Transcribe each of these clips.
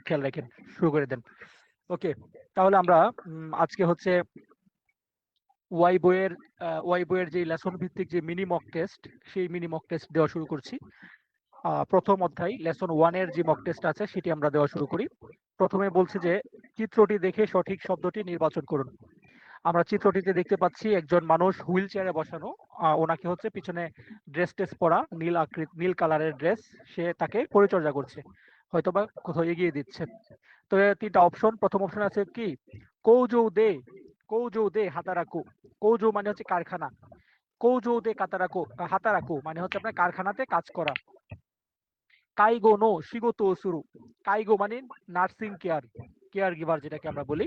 খেয়াল রাখেন। শুরু করে দেন। ওকে, তাহলে আমরা আজকে হচ্ছে ওয়াই বইয়ের যে লেসন ভিত্তিক যে মিনি মক টেস্ট, সেই মিনি মক টেস্ট দেওয়া শুরু করছি। প্রথম অধ্যায় লেসন 1 এর যে মক টেস্ট আছে সেটি আমরা দেওয়া শুরু করি। প্রথমে বলছে যে চিত্রটি দেখে সঠিক শব্দটি নির্বাচন করুন। আমরা চিত্রটিতে দেখতে পাচ্ছি একজন মানুষ হুইল চেয়ারে বসানো। ওনাকে হচ্ছে পিছনে ড্রেস টেস পরা, নীল কালারের ড্রেস, সে তাকে পরিচর্যা করছে, হয়তোবা কোথাও এগিয়ে দিচ্ছে। তো এর তিনটা অপশন। প্রথম অপশন আছে কি, কৌজৌ দে, কৌজৌ দে হাতারাকু। কৌজৌ মানে হচ্ছে কারখানা, কৌজৌ দে কাতারাকু, হাতারাকু মানে হচ্ছে আপনার কারখানাতে কাজ করা। কাইগো নো শিগোতো সুরু, কাইগো মানে নার্সিং কেয়ার, কেয়ার গিভার যেটাকে আমরা বলি।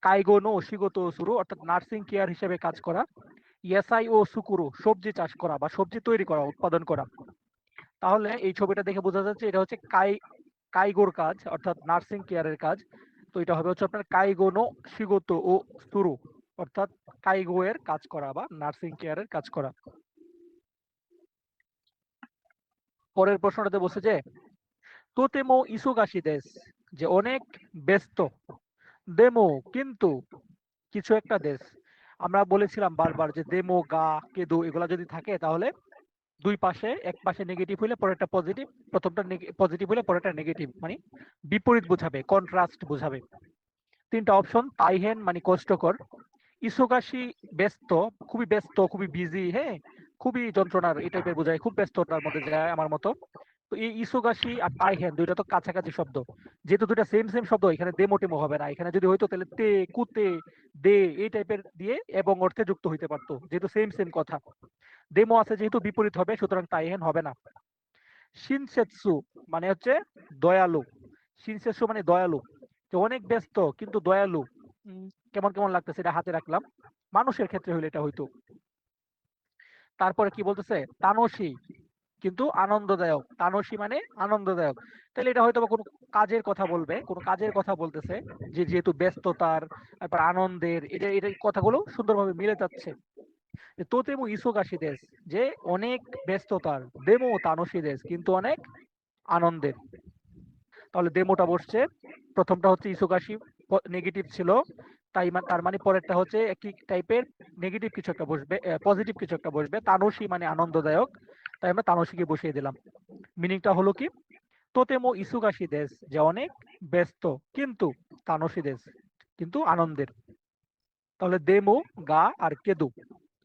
কাইগো নো শিগোতো সুরু অর্থাৎ নার্সিং কেয়ার হিসেবে কাজ করা। ইয়াসাই ও সুকুরু সবজি চাষ করা বা সবজি তৈরি করা, উৎপাদন করা। তাহলে এই ছবিটা দেখে বোঝা যাচ্ছে এটা হচ্ছে কাইগোর কাজ, অর্থাৎ নার্সিং কেয়ারের কাজ। তো এটা হবে হচ্ছে আপনার কাইগো নো শিগোতো ও সুরু, অর্থাৎ কাইগো এর কাজ করা বা নার্সিং কেয়ারের কাজ করা। পরের প্রশ্নটাতে বলছে যে তোতেমো ইসোগাশি দেশ, যে অনেক ব্যস্ত। দেমো কিন্তু কিছু একটা দেশ। আমরা বলেছিলাম বারবার যে দেমো গা কেদু এগুলা যদি থাকে তাহলে দুই পাশে, এক পাশে নেগেটিভ হলে পরেরটা পজিটিভ, প্রথমটা পজিটিভ হলে পরেরটা নেগেটিভ, মানে বিপরীত বোঝাবে, কন্ট্রাস্ট বোঝাবে। তিনটা অপশন, তাইহেন মানে কষ্টকর, ইসোগাশি ব্যস্ত, খুবই ব্যস্ত, খুবই বিজি, হ্যাঁ, খুবই যন্ত্রণার এই টাইপের বোঝায়, খুব ব্যস্ততার মধ্যে যায় আমার মতো। তো এই ইসোগাশি আর তাইহেন দুইটা তো কাছাকাছি শব্দ, যেহেতু দুইটা সেম সেম শব্দ, এখানে দেমো টেমো হবে না। এখানে যদি হইতো তাহলে তে কুতে দে এই টাইপের দিয়ে এবং অর্থে যুক্ত হইতে পারতো, যেহেতু সেম সেম কথা। দেমো আছে যেহেতু বিপরীত হবে, সুতরাং তাইহেন হবে না। শিনসেৎসু মানে হচ্ছে দয়ালু, শিনসেৎসু মানে দয়ালু, যে অনেক ব্যস্ত কিন্তু দয়ালু। কেমন কেমন লাগতেছে, এটা হাতে রাখলাম, মানুষের ক্ষেত্রে হইলে এটা হইতো। তারপরে কি বলতেছে, তানসী কিন্তু আনন্দদায়ক, তানসী মানে আনন্দদায়ক। তাহলে এটা হয়তো বা কোনো কাজের কথা বলবে, কোনো কাজের কথা বলতেছে, যে যেহেতু ব্যস্ততার, তারপর আনন্দের, এটা এটা কথাগুলো সুন্দরভাবে মিলে যাচ্ছে। যে তোতেমো ইসোগাশি দেশ, যে অনেক ব্যস্ততার, দেমো তানসী দেশ কিন্তু অনেক আনন্দের। তাহলে দেমোটা বসছে, প্রথমটা হচ্ছে ইসোগাশি নেগেটিভ ছিল, তার মানে পরেরটা হচ্ছে একই টাইপের নেগেটিভ কিছু একটা বসবে, পজিটিভ কিছু একটা বসবে। তানসী মানে আনন্দদায়ক, তাই আমরা তানসীকে বসিয়ে দিলাম। মিনিংটা হলো কি, তোতেমো ইসুগাশি দেশ, যে অনেক ব্যস্ত, কিন্তু তানসী দেশ কিন্তু আনন্দের। তাহলে দেমো, গা আর কেদু,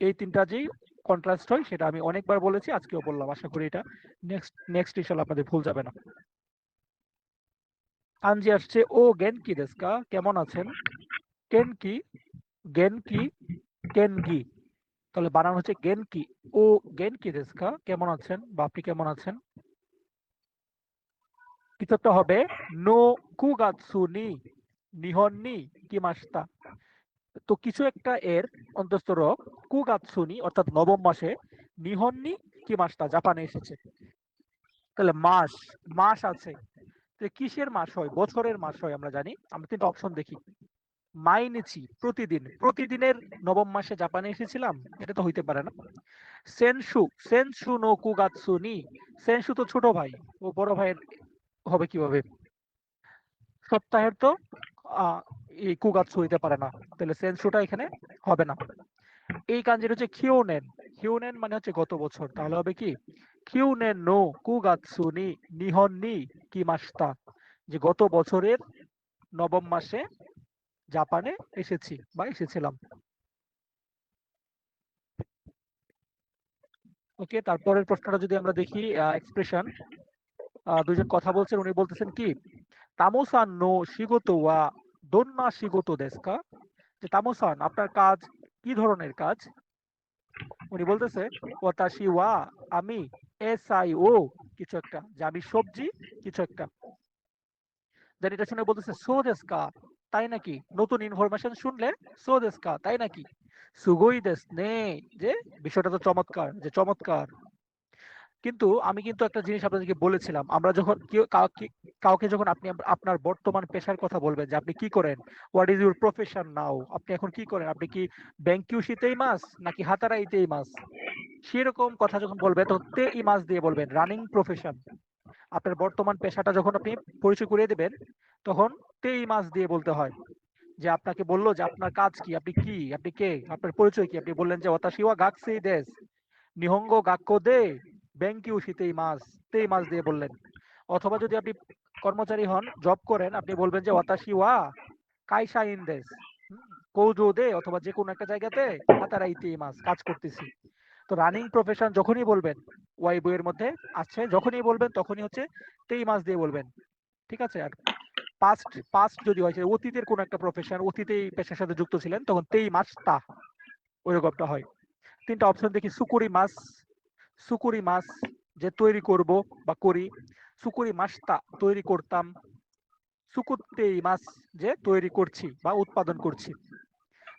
এই তিনটা যেই কন্ট্রাস্ট হয় সেটা আমি অনেকবার বলেছি, আজকেও বললাম। আশা করি এটা নেক্সট নেক্সট ইনশাল্লাহ আপনাদের ভুল যাবে না। কাঞ্জি আসছে ও গেনকি দেস্কা, কেমন আছেন। কেনকি, গেনকি, কেনগি। তাহলে বানান হচ্ছে গেনকি। ও গেনকি দেস্কা, কেমন আছেন বা আপনি কেমন আছেন। কিছুটা হবে নো কুগাৎসু নি নিহন নি কিমাস্তা। তো কিছু একটা এর অন্তঃস্থ কুগাৎসুনি অর্থাৎ নবম মাসে, নিহন নি কিমাস্তা জাপানে এসেছে। তাহলে মাস, মাস আছে, তো কিসের মাস হয়, বছরের মাস হয় আমরা জানি। আমরা তিনটা অপশন দেখি। মাইনেছি প্রতিদিন, প্রতিদিনের নবম মাসে জাপানে এসেছিলাম, এটা তো হইতে পারে না। সেনসু, সেনসু নো কুগাৎসু নি, সেনসু তো ছোট ভাই, ও বড় ভাইয়ের হবে কিভাবে। সপ্তাহের তো আহ, এই কুগাৎসু হইতে পারে না, তাহলে সেনসুটা এখানে হবে না। এই কাঞ্জির হচ্ছে খিউনেন, খিউনেন মানে হচ্ছে গত বছর, তাহলে হবে কি খিউনেন নো কুগাৎসু নি নিহন নি কিমাস্তা, যে গত বছরের নবম মাসে জাপানে এসেছি বা এসেছিলাম। ওকে, তারপরের প্রশ্নটা যদি আমরা দেখি, এক্সপ্রেশন, দুজন কথা বলছেন, উনি বলতেছেন কি, তামোসান নো শিগোতো ওয়া দোন্না শিগোতো দেস্কা, যে তামোসান আপনার কাজ কি ধরনের কাজ। উনি বলতেছে ওয়াতাশি ওয়া আমি, এস আই ও কিছু একটা, যে আমি সবজি কিছু একটা। দেন এটা শুনে বলতেছে সো দেস্কা, তাই নাকি, নতুন ইনফরমেশন শুনলে সো দেস্কা তাই নাকি, সুগই দেস নে, যে বিষয়টা তো চমৎকার, যে চমৎকার। কিন্তু আমি কিন্তু একটা জিনিস আপনাদেরকে বলেছিলাম, আমরা যখন কাউকে যখন আপনি আপনার বর্তমান পেশার কথা বলবেন, যে আপনি কি করেন, হোয়াট ইজ ইউর প্রফেশন নাও, আপনি এখন কি করেন, আপনি কি ব্যাংকিউসিতেই মাস নাকি হাতারাইতেই মাস, সেরকম কথা যখন বলবে তখন তে ই মাস দিয়ে বলবেন, রানিং প্রফেশন। আপনার বর্তমান পেশাটা যখন আপনি পরিচয় করিয়ে দেবেন, তখন তেই মাস দিয়ে বলতে হয়। যে আপনাকে বললো যে আপনার কাজ কি, আপনি কে, আপনার পরিচয় কি, আপনি বললেন যে ওতাশি ওয়া গাকুসেই দেস, নিহঙ্গো গাক্কো দে বেঙ্কিউ শিতেই মাস, তেই মাস দিয়ে বললেন। অথবা যদি আপনি কর্মচারী হন, জব করেন, আপনি বলবেন যে ওতাশি ওয়া কাইসা ইন দেস, কৌজো দে, অথবা যে কোনো একটা জায়গাতে হাতারাইতেই মাস, কাজ করতেছি। তো রানিং প্রফেশন যখনই বলবেন, ওয়াই বইয়ের মধ্যে আছে, যখনই বলবেন তখনই হচ্ছে তেই মাস দিয়ে বলবেন। ঠিক আছে? আর পাস্ট পাস্ট যদি হয়, যে অতীতের কোন একটা প্রফেশন, অতীতে এই পেশার সাথে যুক্ত ছিলেন, তখন তেই মাস তা, ওইরকমটা হয়। তিনটা অপশন দেখি। সুকুরি মাস যে তৈরি করব বা করি, সুকুরি মাসতা তৈরি করতাম, সুকুতেই মাস যে তৈরি করছি বা উৎপাদন করছি।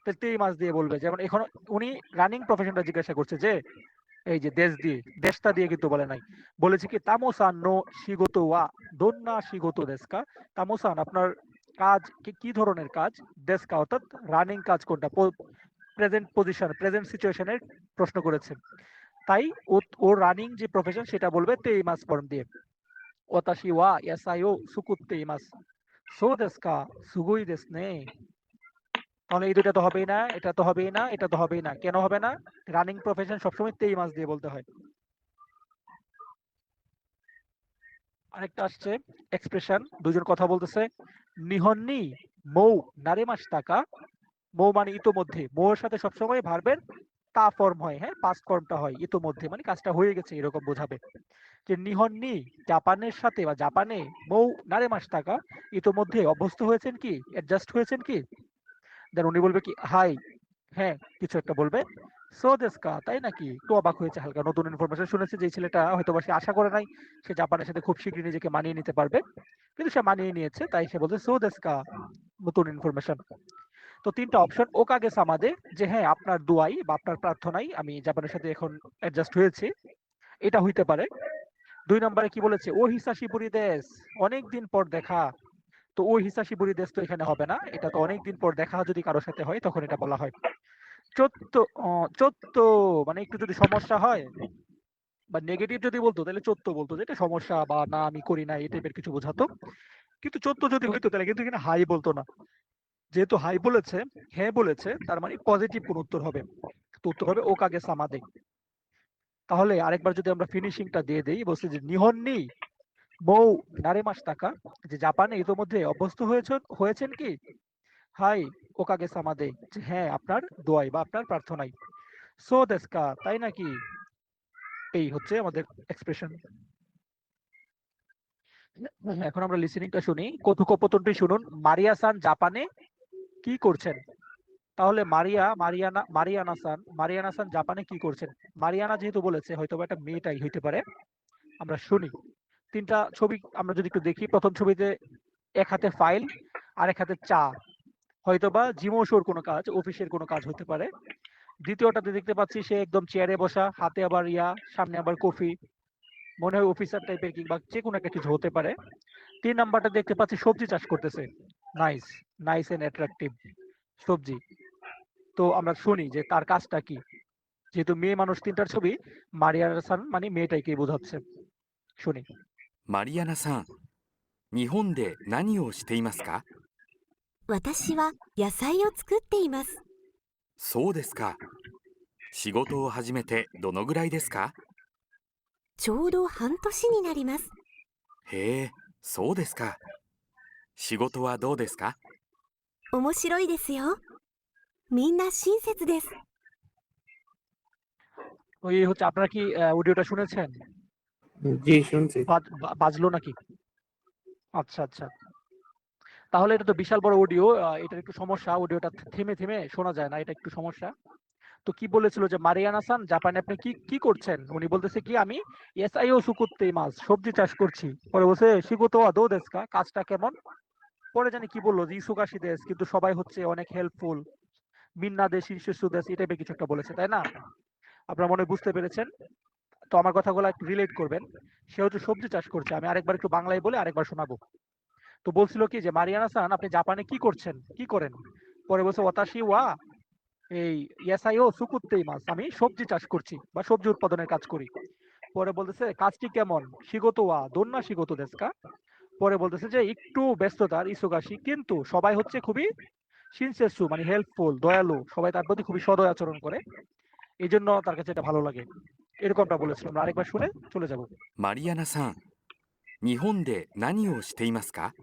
তাহলে তেই মাস দিয়ে বলবে। যেমন এখন উনি রানিং প্রফেশনটা জিজ্ঞাসা করছে, যে এই যে দেশ দিয়ে, দেশটা দিয়ে কিন্তু বলে নাই, বলেছে কি তামোসান নো শিগোতো ওয়া দোন্না শিগোতো দেশকা, তামোসান আপনার কাজ কি, কি ধরনের কাজ, দেশকা অর্থাৎ রানিং কাজ কোনটা, প্রেজেন্ট পজিশন, প্রেজেন্ট সিচুয়েশনের প্রশ্ন করেছেন। তাই ওর রানিং যে প্রফেশন সেটা বলবে তেই মাস ফর্ম দিয়ে। ওতাশি ওয়া ইয়াসাই ও সুকুত্তে ইমাস, সো দেশকা সুগুই দেশ নে। তাহলে এই দুটা তো হবেই না, এটা তো হবেই না, এটা তো হবেই না। কেন হবে না? রানিং প্রফেশন সবসময় তেই মাস দিয়ে বলতে হয়। আরেকটা আসছে এক্সপ্রেশন, দুজন কথা বলতেছে, নিহন্নি মৌ নারে মাস টাকা, মৌ মানে ইতোমধ্যে, মৌয়ের সাথে সবসময় ভার্বের তা ফর্ম হয়, হ্যাঁ পাস্ট ফর্মটা হয়, ইতোমধ্যে মানে কাজটা হয়ে গেছে এরকম বোঝাবে। যে নিহন্নি জাপানের সাথে বা জাপানে, মৌ নারে মাস টাকা ইতোমধ্যে অভ্যস্ত হয়েছেন কি, অ্যাডজাস্ট হয়েছেন কি। দেন উনি বলবে কি হাই, হ্যাঁ কিছু একটা বলবে। সো দেশকা তাই নাকি, একটু অবাক হয়েছে হালকা, নতুন ইনফরমেশন শুনেছে, যে ছেলেটা হয়তো বা সে আশা করে নাই সে জাপানের সাথে খুব শীঘ্রই নিজেকে মানিয়ে নিতে পারবে, কিন্তু সে মানিয়ে নিয়েছে, তাই সে বলছে সো দেশকা, নতুন ইনফরমেশন। তো তিনটা অপশন ওকাগে সামাদে, যে হ্যাঁ আপনার দোয়াই বা আপনার প্রার্থনাই আমি জাপানের সাথে এখন অ্যাডজাস্ট হয়েছি, এটা হইতে পারে। দুই নম্বরে কি বলেছে, ও হিসাশিবুরি দেশ, অনেক দিন পর দেখা। তো ও হিসাশিবুরি দেশ তো এখানে হবে না, এটা তো অনেক দিন পর দেখা যদি কারোর সাথে হয় তখন এটা বলা হয়। চোদ্দ, চোদ্দ মানে একটু যদি সমস্যা হয় বা নেগেটিভ যদি বলতো তাহলে চোদ্দ বলতো, যে এটা সমস্যা বা না আমি করি না, এই টাইপের কিছু বোঝাতো। কিন্তু চোদ্দ যদি হইতো তাহলে কিন্তু এখানে হাই বলতো না। যেহেতু হাই বলেছে, হ্যাঁ বলেছে, তার মানে পজিটিভ কোন উত্তর হবে। তো উত্তর হবে ওকাগে সামাদে। তাহলে আরেকবার যদি আমরা ফিনিশিংটা দিয়ে দেই, বলছে যে নিহন্নি মৌ নারে মাস টাকা, যে জাপানে ইতোমধ্যে অভ্যস্ত হয়েছেন কি, হাই ওকাগে সামাদে, যে হ্যাঁ আপনার দোয়াই বা আপনার প্রার্থনাই। সো দেশকা তাই নাকি, এই হচ্ছে আমাদের এক্সপ্রেশন। এখন আমরা লিসেনিংটা শুনি, কথোপকথনটি শুনুন। মারিয়া সান জাপানে কি করছেন? তাহলে মারিয়ানা সান জাপানে কি করছেন। মারিয়ানা যেহেতু বলেছে, হয়তো একটা মেয়েটাই হইতে পারে। আমরা শুনি তিনটা ছবি আমরা যদি একটু দেখি। প্রথম ছবিতে এক হাতে ফাইল আর এক হাতে চা, হয়তোবা জিমোশোর কোনো কাজ, অফিসের কোনো কাজ হতে পারে। দ্বিতীয়টাতে দেখতে পাচ্ছি সে একদম চেয়ারে বসা, হাতে আবার সামনে আবার কফি, মনে হয় অফিসার টাইপের কিংবা যে কোনো একটা কিছু হতে পারে। ৩ নাম্বারটা দেখতে পাচ্ছি সবজি চাষ করতেছে। নাইস, নাইস এন্ড অ্যাট্রাকটিভ, সবজি। তো আমরা শুনি যে তার কাজটা কি। যেহেতু মেয়ে মানুষ, তিনটার ছবি, মারিয়া হাসান মানে মেয়েটাকে বোঝাচ্ছে। শুনি। マリアナさん、日本で何をしていますか？私は野菜を作っています。そうですか。仕事を始めてどのぐらいですか？ちょうど半年になります。へえ、そうですか。仕事はどうですか？面白いですよ。みんな親切です。 তো এই হচ্ছে, আপনারা কি অডিওটা শুনেছেন? জি শুনছি। বাজলো নাকি? আচ্ছা আচ্ছা, তাহলে এটা তো বিশাল বড় অডিও, এটার একটু সমস্যা, অডিওটা থেমে থেমে শোনা যায় না, এটা একটু সমস্যা। তো কি বলেছিল যে মারিয়ানা সান জাপানে আপনি কি কি করছেন, উনি বলতেছে কি আমি এসআইও সুকুত্তে মাছ সবজি চাষ করছি। পরে বলছে শিগুতো দো দেশকা, কাজটা কেমন। পরে জানি কি বললো যে ইসুগাশি দেশ, কিন্তু সবাই হচ্ছে অনেক হেল্পফুল, মিন্না দেশ ইনশিসু দেশ, এই টাইপের কিছু একটা বলেছে, তাই না? আপনারা মনে হয় বুঝতে পেরেছেন। তো আমার কথাগুলো একটু রিলেট করবেন। সে হচ্ছে সবজি চাষ করছে, আমি আরেকবার একটু বাংলায় বলে আরেকবার শোনাবো। তো বলছিল কি যে মারিয়ানা সান আপনি জাপানে কি করছেন, কি করেন। পরে বলছে ওয়াতাশি ওয়া এই ইয়াসাইও সুকুত্তেই মাছ, আমি সবজি চাষ করছি বা সবজি উৎপাদনের কাজ করি। পরে বলতেছে কাজটি কেমন, শিগতো ওয়া দোন্না শিগতো দেশকা, পরে বলতেছে যে একটু ব্যস্ততার ইসোগাশি, কিন্তু সবাই হচ্ছে খুবই শিনসেসু মানে হেল্পফুল, দয়ালু, সবাই তার প্রতি খুবই সদয় আচরণ করে, এই জন্য তার কাছে এটা ভালো লাগে। এরকমটা বলেছিলাম। আমরা আরেকবার শুনে চলে যাব। マリアナさん、日本で何をしていますか？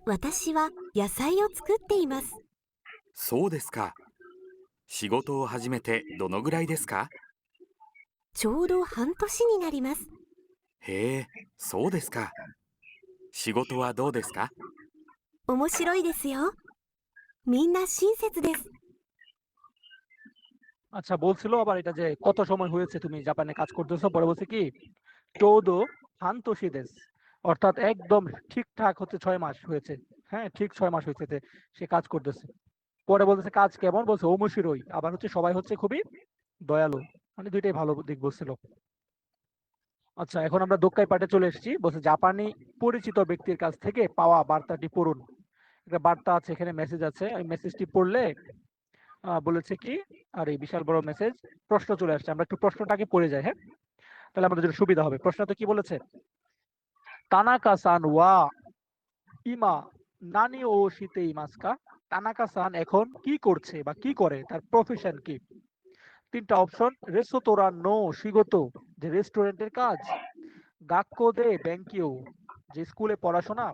私は野菜を作っています。そうですか。仕事を始めてどのぐらいですか？ちょうど半年になります。へえ、そうですか。仕事はどうですか？面白いですよ。みんな親切です。 আচ্ছা, বলছিল আবার এটা যে কত সময় হয়েছে তুমি জাপানে কাজ করতেছো, পরে বলছে কি চৌদো হান্তোশিদেস, অর্থাৎ একদম ঠিকঠাক হচ্ছে 6 মাস হয়েছে। হ্যাঁ, ঠিক 6 মাস হয়েছে যে সে কাজ করতেছে। পরে বলতেছে কাজ কেমন, বলছে ওমশিরোই, আবার হচ্ছে সবাই হচ্ছে খুবই দয়ালু, মানে দুইটাই ভালো দিক বলছিল। আচ্ছা, এখন আমরা দোক্কাই পাঠে চলে এসেছি। বলছে জাপানি পরিচিত ব্যক্তির কাছ থেকে পাওয়া বার্তাটি পড়ুন। একটা বার্তা আছে, এখানে মেসেজ আছে, ওই মেসেজটি পড়লে বলেছে কি, আর এই বিশাল বড় মেসেজ, প্রশ্ন চলে আসছে। আমরা একটু প্রশ্নটাকে পড়ে যাই, হ্যাঁ, তাহলে আমাদের জন্য সুবিধা হবে। প্রশ্নটা কি বলেছে? তানাকা সান ওয়া ইমা নানি ও শীতে ইমাস্কা। তানাকা সান এখন কি করছে বা কি করে, তার প্রফেশন কি? তিনটা অপশন: রেস্তোরাঁ নো শিগতো, যে রেস্টুরেন্টের কাজ; গাক্কো দে ব্যাংকিও, যে স্কুলে পড়াশোনা;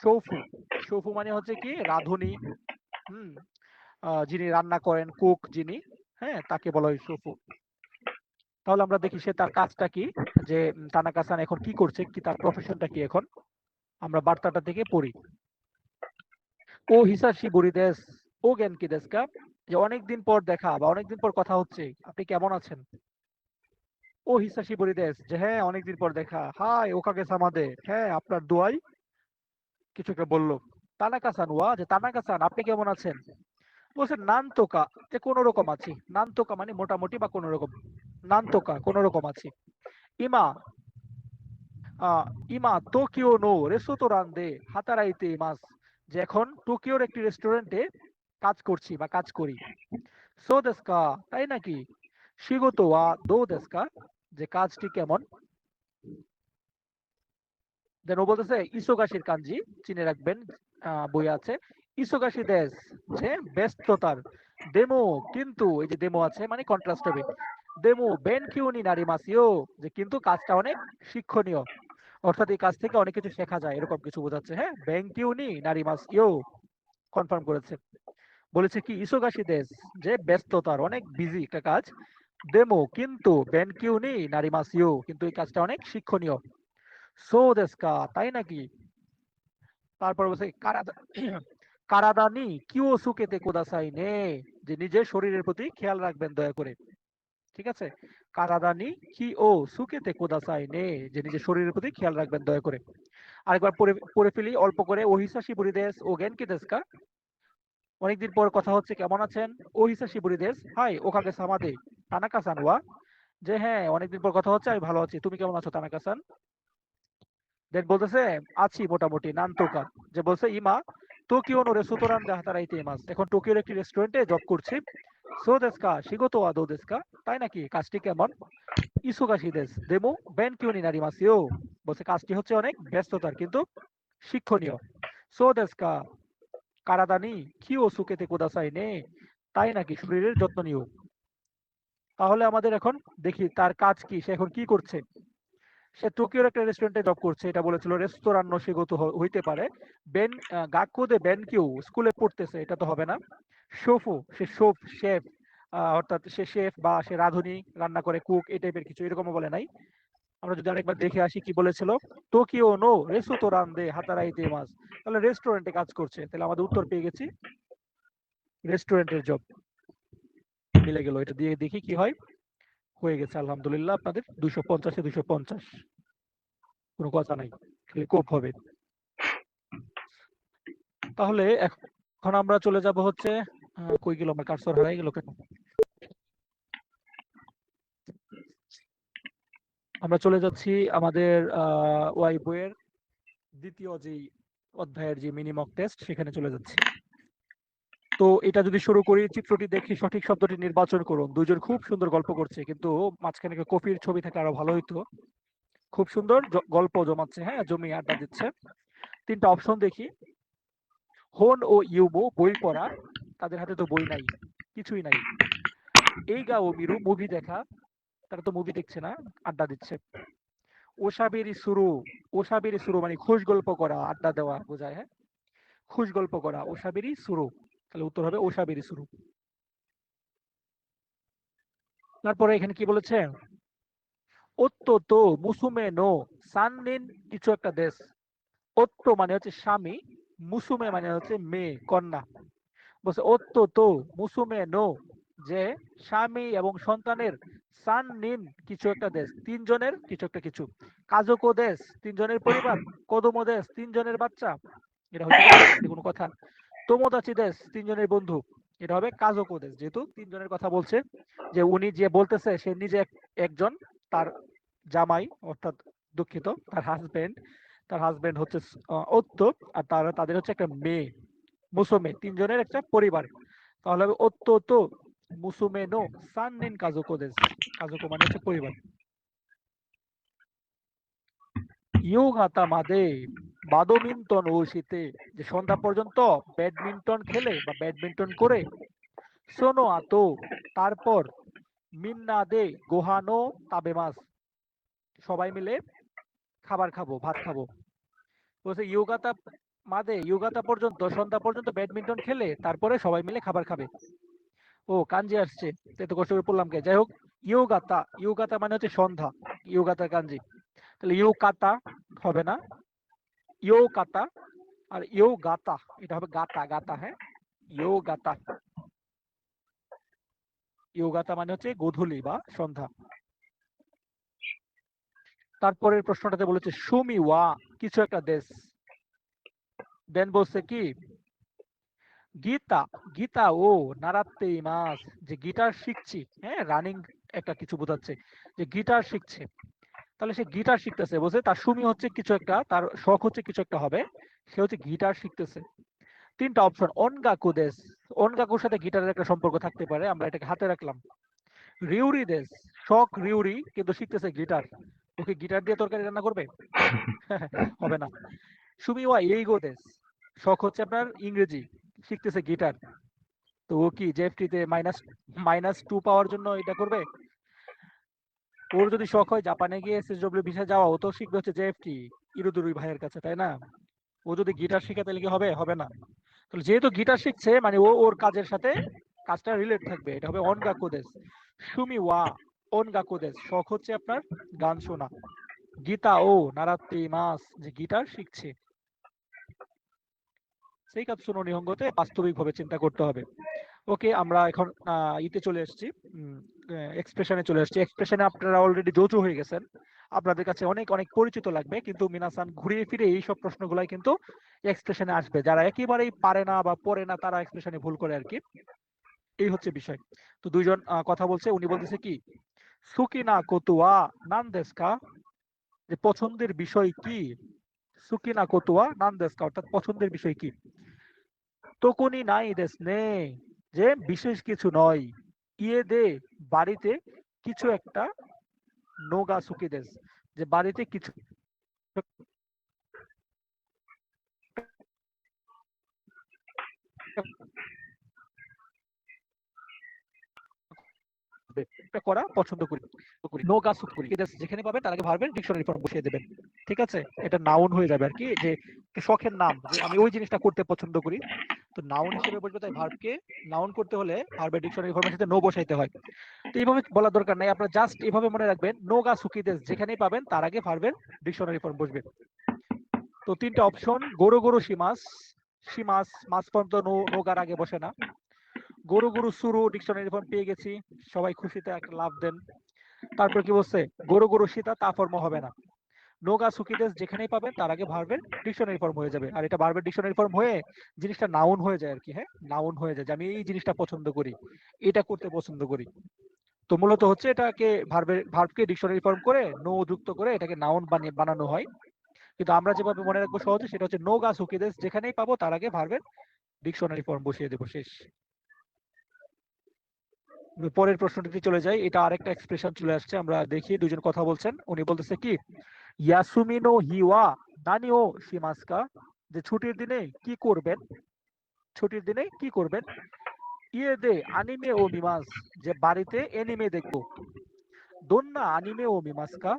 শৌফু, শৌফু মানে হচ্ছে কি রাঁধুনি, হুম, যিনি রান্না করেন, কুক যিনি, হ্যাঁ, তাকে বলা হয় শৌফু। তাহলে আমরা দেখি সে তার কাজটা কি, যে তানাকা সান এখন কি করছে, কি তার প্রফেশনটা কি। এখন আমরা বার্তাটা থেকে পড়ি। ও হিসাশি বুড়িদেস, ও জ্ঞান কি দেশকা, যে অনেকদিন পর দেখা বা অনেকদিন পর কথা হচ্ছে, আপনি কেমন আছেন? ও হিসাশি বুড়িদেস, যে হ্যাঁ অনেকদিন পর দেখা। হাই ওকাগে সামাদে, হ্যাঁ আপনার দোয়াই, কিছু একটা বললো। তানাকা সান ওয়া, যে তানাকা সান আপনি কেমন আছেন? বলছে নানতোকা, যে কোনো রকম আছি। নানতোকা মানে মোটামুটি বা কোনো রকম, নানতোকা কোনো রকম আছি। ইমা ইমা টোকিও নো রেস্তোরাঁ দে হাতারাইতে ইমাস, যে এখন টোকিওর একটি রেস্টুরেন্টে কাজ করছি বা কাজ করি। সো দেস্কা, তাই নাকি? শিগোতো ওয়া দো দেস্কা, যে কাজটি কেমন? দেন ও বলতেছে ইসোগাশির কাঞ্জি, চিনে রাখবেন, বই আছে। ইসোগাশি দেশ, যে ব্যস্ততার। দেমো কিন্তু, এই যে দেমো আছে মানে কন্ট্রাস্ট হবে। দেমো বেন কিউনি নারিমাসিও, যে কিন্তু কাজটা অনেক শিক্ষণীয়, অর্থাৎ এই কাজ থেকে অনেক কিছু শেখা যায়, এরকম কিছু বোঝাচ্ছে। হ্যাঁ, বেন কিউনি নারিমাসিও কনফার্ম করেছে। বলেছে কি ইসোগাশি দেশ, যে ব্যস্ততার, অনেক বিজি একটা কাজ। দেমো কিন্তু, বেন কিউনি নারিমাসিও, কিন্তু এই কাজটা অনেক শিক্ষণীয়। সো দেস্কা, তাই নাকি? তারপর বলছে কারাদানি কিও সুকেতে কোদাসাই নে, যে নিজের শরীরের প্রতি খেয়াল রাখবেন দয়া করে। ঠিক আছে, কারাদানি কি ও সুকেতে কোদাসাই নে, যে নিজের শরীরের প্রতি খেয়াল রাখবেন দয়া করে। আরেকবার পড়ে পড়ে ফেলি অল্প করে। ও হিসাশি বুড়িদেশ ও গেন কি দেশকা, অনেকদিন পর কথা হচ্ছে, কেমন আছেন? ও হিসাশি বুড়িদেশ হাই ওকাগে সামাদে তানাকা সান ওয়া, যে হ্যাঁ অনেকদিন পর কথা হচ্ছে, আমি ভালো আছি, তুমি কেমন আছো তানাকা সান? দেন বলতেছে আছি মোটামুটি, নানতোকা, যে বলছে ইমা টোকিও নো রেস্তোরাঁ দে হাতারাইতে ইমাস, এখন টোকিওর একটি রেস্টুরেন্টে জব করছি। সো দেস্কা শিগোতো ওয়া দো দেস্কা, তাই নাকি, কাজটি কেমন? ইসোগাশি দেস দেমো বেন কিউ নি নারিমাসিও, বলছে কাজটি হচ্ছে অনেক ব্যস্ততার কিন্তু শিক্ষণীয়। সো দেস্কা কারাদানি কিও সুকেতে কোদাসাই নে, তাই নাকি, শরীরের যত্ন নিও। তাহলে আমাদের এখন দেখি তার কাজ কি, সে এখন কি করছে। সে টোকিওর একটা রেস্টুরেন্টে জব করছে, এটা বলেছিল। রেস্তোরাঁ সেগত হইতে পারে। বেন গাক্কো দে বেন কিউ, স্কুলে পড়তেছে, এটা তো হবে না। শোফু, সে শেফ, অর্থাৎ সে শেফ বা সে রাঁধুনি, রান্না করে, কুক, এই টাইপের কিছু, এরকমও বলে নাই। আমরা যদি আরেকবার দেখে আসি কি বলেছিল। টোকিও নো রেস্তোরাঁ দে হাতারাইতে মাস, তাহলে রেস্টুরেন্টে কাজ করছে, তাহলে আমাদের উত্তর পেয়ে গেছি, রেস্টুরেন্টের জব। মিলে গেল, এটা দিয়ে দেখি কি হয়। হয়ে গেছে আলহামদুলিল্লাহ, আপনাদের 250-এ 250, কোনো কথা নাই, খালি কোপ হবে। তাহলে এখন আমরা চলে যাব হচ্ছে, কই গেল আমার কার্সর, হারাই গেল কেন? আমরা চলে যাচ্ছি আমাদের ওয়াই বইয়ের দ্বিতীয় যে অধ্যায়ের যে মিনি মক টেস্ট, সেখানে চলে যাচ্ছি। তো এটা যদি শুরু করি, চিত্রটি দেখে সঠিক শব্দটি নির্বাচন করুন। দুজন খুব সুন্দর গল্প করছে, কিন্তু মাঝখানে কফির ছবি থাকলে আরো ভালো হইতো। খুব সুন্দর গল্প জমাচ্ছে, হ্যাঁ, জমিয়ে আড্ডা দিচ্ছে। তিনটা অপশন দেখি। হোন ও ইউবো বই পড়া, তাদের হাতে তো বই নাই, কিছুই নাই। এইগা ও মিরু মুভি দেখা, তারা তো মুভি দেখছে না, আড্ডা দিচ্ছে। ওসাবেরি সুরু, ওসাবেরি সুরু মানে খুশ গল্প করা, আড্ডা দেওয়া বোঝায়, হ্যাঁ, খুশ গল্প করা, ওসাবেরি সুরু। তাহলে উত্তর হবে ওসাবেরি সুরু। তারপরে এখানে কি বলেছে, ওত্তো তো মুসুমে নো সাননিন কিছু একটা দেশ। ওত্তো মানে হচ্ছে স্বামী, মুসুমে মানে হচ্ছে মেয়ে, কন্যা। বলছে ওত্তো তো মুসুমে নো, যে স্বামী এবং সন্তানের, সান নিন কিছু একটা দেশ, তিনজনের কিছু একটা কিছু। কাজকো দেশ তিনজনের পরিবার, কদমো দেশ তিনজনের বাচ্চা, এটা হতে পারে, এটা কোনো কথা? তোমোদাচি দেশ তিনজনের বন্ধু, এটা হবে কাজকো দেশ, যেহেতু তিনজনের কথা বলছে। যে উনি যে বলতেছে সে নিজে একজন, তার জামাই অর্থাৎ দুঃখিত তার হাজবেন্ড, তার হাজবেন্ড হচ্ছে ওত্তো, আর তাদের হচ্ছে একটা মেয়ে মুসুমে, তিনজনের একটা পরিবার। তাহলে হবে ওত্তো তো মুসুমে নো সাননিন কাজুকো দেশ। কাজুকো মানে হচ্ছে পরিবার। ইয়োগাতা মাদে বাডমিন্টন ও শীতে, যে সন্ধ্যা পর্যন্ত ব্যাডমিন্টন খেলে বা ব্যাডমিন্টন করে। সোনো আতো তারপর, মিন্না দে গোহানো তাবে মাস, সবাই মিলে খাবার খাবো, ভাত খাবো। বলছে ইয়োগাতা মাদে, ইয়োগাতা পর্যন্ত সন্ধ্যা পর্যন্ত ব্যাডমিন্টন খেলে তারপরে সবাই মিলে খাবার খাবে। ও কাঞ্জি আসছে, তো এত কষ্ট করে পড়লাম কে, যাই হোক। ইয়োগাতা, ইয়োগাতা মানে হচ্ছে সন্ধ্যা, ইয়োগাতার কাঞ্জি। তাহলে ইউ কাতা হবে না, ইউ কাতা, আর ইউ গাতা, এটা হবে গাতা, গাতা, হ্যাঁ, ইউ গাতা। ইউ গাতা মানে হচ্ছে গোধূলি বা সন্ধ্যা। তারপরের প্রশ্নটাতে বলেছে সুমি ওয়া কিছু একটা দেশ। দেন বলছে কি, গীতা, গীতা ও নারাত্তে মাস, যে গিটার শিখছি, হ্যাঁ, রানিং একটা কিছু বোঝাচ্ছে, যে গিটার শিখছে। তাহলে সে গিটার শিখতেছে, বলছে তার সুমি হচ্ছে কিছু একটা, তার শখ হচ্ছে কিছু একটা হবে, সে হচ্ছে গিটার শিখতেছে। তিনটা অপশন, অনগাকু দেশ, অনগাকুর সাথে গিটারের একটা সম্পর্ক থাকতে পারে, আমরা এটাকে হাতে রাখলাম। রিউরি দেশ, শখ রিউরি কিন্তু শিখতেছে গিটার, ওকে গিটার দিয়ে তরকারি রান্না করবে? হবে না। সুমিওয়া এইগো দেশ, শখ হচ্ছে আপনার ইংরেজি, শিখতেছে গিটার, তো ও কি জেএফটি তে -2 পাওয়ার জন্য এটা করবে? ওর যদি শখ হয় জাপানে গিয়ে এসএসডব্লিউ ভিসা যাওয়া, ও তো শিখবে হচ্ছে জেএফটি ইরুদুরুই ভাইয়ের কাছে, তাই না? ও যদি গিটার শিখে তাহলে কি হবে? হবে না। তাহলে যেহেতু গিটার শিখছে মানে ও ওর কাজের সাথে কাজটা রিলেট থাকবে, এটা হবে অনগাকুদেস। সুমি ওয়া অনগাকুদেস, শখ হচ্ছে আপনার গান শোনা। গীতা ও নারাত্তি মাস, যে গিটার শিখছে। সেই কাতসুনো নিহঙ্গতে বাস্তবিকভাবে চিন্তা করতে হবে। ওকে, আমরা এখন ইতে চলে এসেছি, এক্সপ্রেশনে চলে এসেছি। এক্সপ্রেশনে আপনারা অলরেডি জোজো হয়ে গেছেন, আপনাদের কাছে অনেক অনেক পরিচিত লাগবে, কিন্তু মিনাসান ঘুরিয়ে ফিরে এই সব প্রশ্নগুলাই কিন্তু এক্সপ্রেশনে আসবে। যারা একেবারেই পারে না বা পড়ে না তারা এক্সপ্রেশনে ভুল করে আর কি, এই হচ্ছে বিষয়। তো দুইজন কথা বলছে, উনি বলতেছে কি, সুকি না কোতুয়া নান দেশকা, যে পছন্দের বিষয় কি। সুকি না কোতুয়া নান দেশকা অর্থাৎ পছন্দের বিষয় কি। তকুনি নাই দেশ নে, যে বিশেষ কিছু নয়। ইয়ে দে বাড়িতে কিছু একটা, নোগা সুকি দেশ, যে বাড়িতে কিছু একটা করা পছন্দ করি। নোগা সুকি দেশ যেখানে পাবেন তার আগে ভার্বের ডিকশনারি ফর্ম বসিয়ে দেবেন, ঠিক আছে? এটা নাউন হয়ে যাবে আর কি, যে শখের নাম, যে আমি ওই জিনিসটা করতে পছন্দ করি, তো নাউন হিসেবে বসবে। তাই ভার্বকে নাউন করতে হলে ভার্বের ডিকশনারি ফর্মের সাথে নো বসাইতে হয়। তো এইভাবে বলার দরকার নাই, আপনারা জাস্ট এইভাবে মনে রাখবেন, নোগা সুকি দেশ যেখানেই পাবেন তার আগে ভার্বের ডিকশনারি ফর্ম বসবে। তো তিনটা অপশন, গরু গরু সীমাস, সীমাস মাস পর্যন্ত নোগার আগে বসে না। গরু গরু শুরু ডিকশনারি ফর্ম পেয়ে গেছি, সবাই খুশিতে একটা লাভ দেন। তারপর কি বলছে, গরু গরু সীতা তা ফর্ম হবে না। নোগা সুকিদেস যেখানেই পাবেন তার আগে ভার্বের ডিকশনারি ফর্ম হয়ে যাবে, আর এটা ভার্বের ডিকশনারি ফর্ম হয়ে জিনিসটা নাউন হয়ে যায় আর কি, হ্যাঁ, নাউন হয়ে যায়, যে আমি এই জিনিসটা পছন্দ করি, এটা করতে পছন্দ করি। তো মূলত হচ্ছে এটাকে ভার্বকে ডিকশনারি ফর্ম করে নো যুক্ত করে এটাকে নাউন বানানো হয়। কিন্তু আমরা যেভাবে মনে রাখবো সহজে, সেটা হচ্ছে নোগা সুকিদেস যেখানেই পাবো তার আগে ভার্বের ডিকশনারি ফর্ম বসিয়ে দেবো, শেষ। পরের প্রশ্নটিতে চলে যাই, এটা আরেকটা এক্সপ্রেশন চলে আসছে, আমরা দেখি দুজন কথা বলছেন। উনি বলতেছে কি, ইয়াসুমি নো হিওয়া নানি ও শিমাস্কা, যে ছুটির দিনে কি করবেন, ছুটির দিনে কি করবেন। ইয়ে দে আনিমে ও মিমাস, যে বাড়িতে এনিমে দেখবো। দোন্না আনিমে ও মিমাস্কা,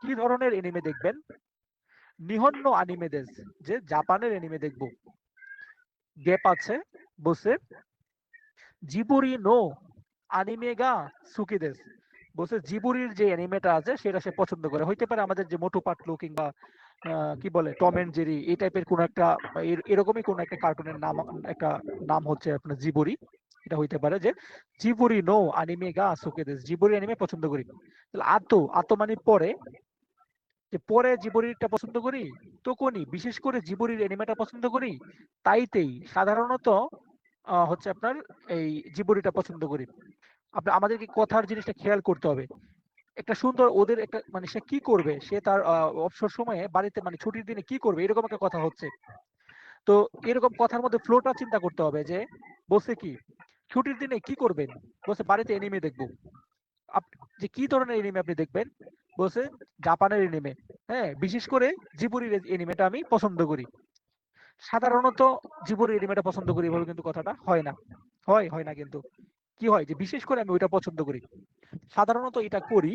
কি ধরনের এনিমে দেখবেন। নিহন্ন আনিমে দেশ, যে জাপানের এনিমে দেখবো। গ্যাপ আছে, বসে জিবুরি নো আনিমে গা সুকি দেশ, বলছে জিবুরির যে অ্যানিমেটা আছে সেটা সে পছন্দ করে। হইতে পারে আমাদের যে মোটু পাতলু কিংবা কি বলে টম এন্ড জেরি, এই টাইপের কোন একটা এরকমই কোন একটা কার্টুনের নাম, একটা নাম হচ্ছে আপনার জিবুরি। এটা হইতে পারে যে জিবুরি নো আনিমে গা সুকে দেশ, জিবুরি অ্যানিমে পছন্দ করি। তাহলে আতো আতো মানে পরে, যে পরে জিবুরিটা পছন্দ করি। তো কোনি বিশেষ করে জিবুরির অ্যানিমেটা পছন্দ করি। তাইতেই সাধারণত হচ্ছে আপনার এই জিবুরিটা পছন্দ করি। আমাদেরকে কথার জিনিসটা খেয়াল করতে হবে। একটা সুন্দর ওদের একটা মানে সে কি করবে, সে তার অবসর সময়ে বাড়িতে মানে ছুটির দিনে কি করবে, এরকম একটা কথা হচ্ছে। তো এরকম কথার মধ্যে ফ্লোটা চিন্তা করতে হবে যে বলছে কি ছুটির দিনে কি করবেন, বলছে বাড়িতে এনিমে দেখবো। যে কি ধরনের এনিমে আপনি দেখবেন, বলছে জাপানের এনিমে। হ্যাঁ, বিশেষ করে জিবুরির এনিমেটা আমি পছন্দ করি। সাধারণত জিবুরির এনিমেটা পছন্দ করি এভাবে কিন্তু কথাটা হয় না, হয় না কিন্তু কি হয় যে বিশেষ করে আমি ওইটা পছন্দ করি। সাধারণত এটা করি,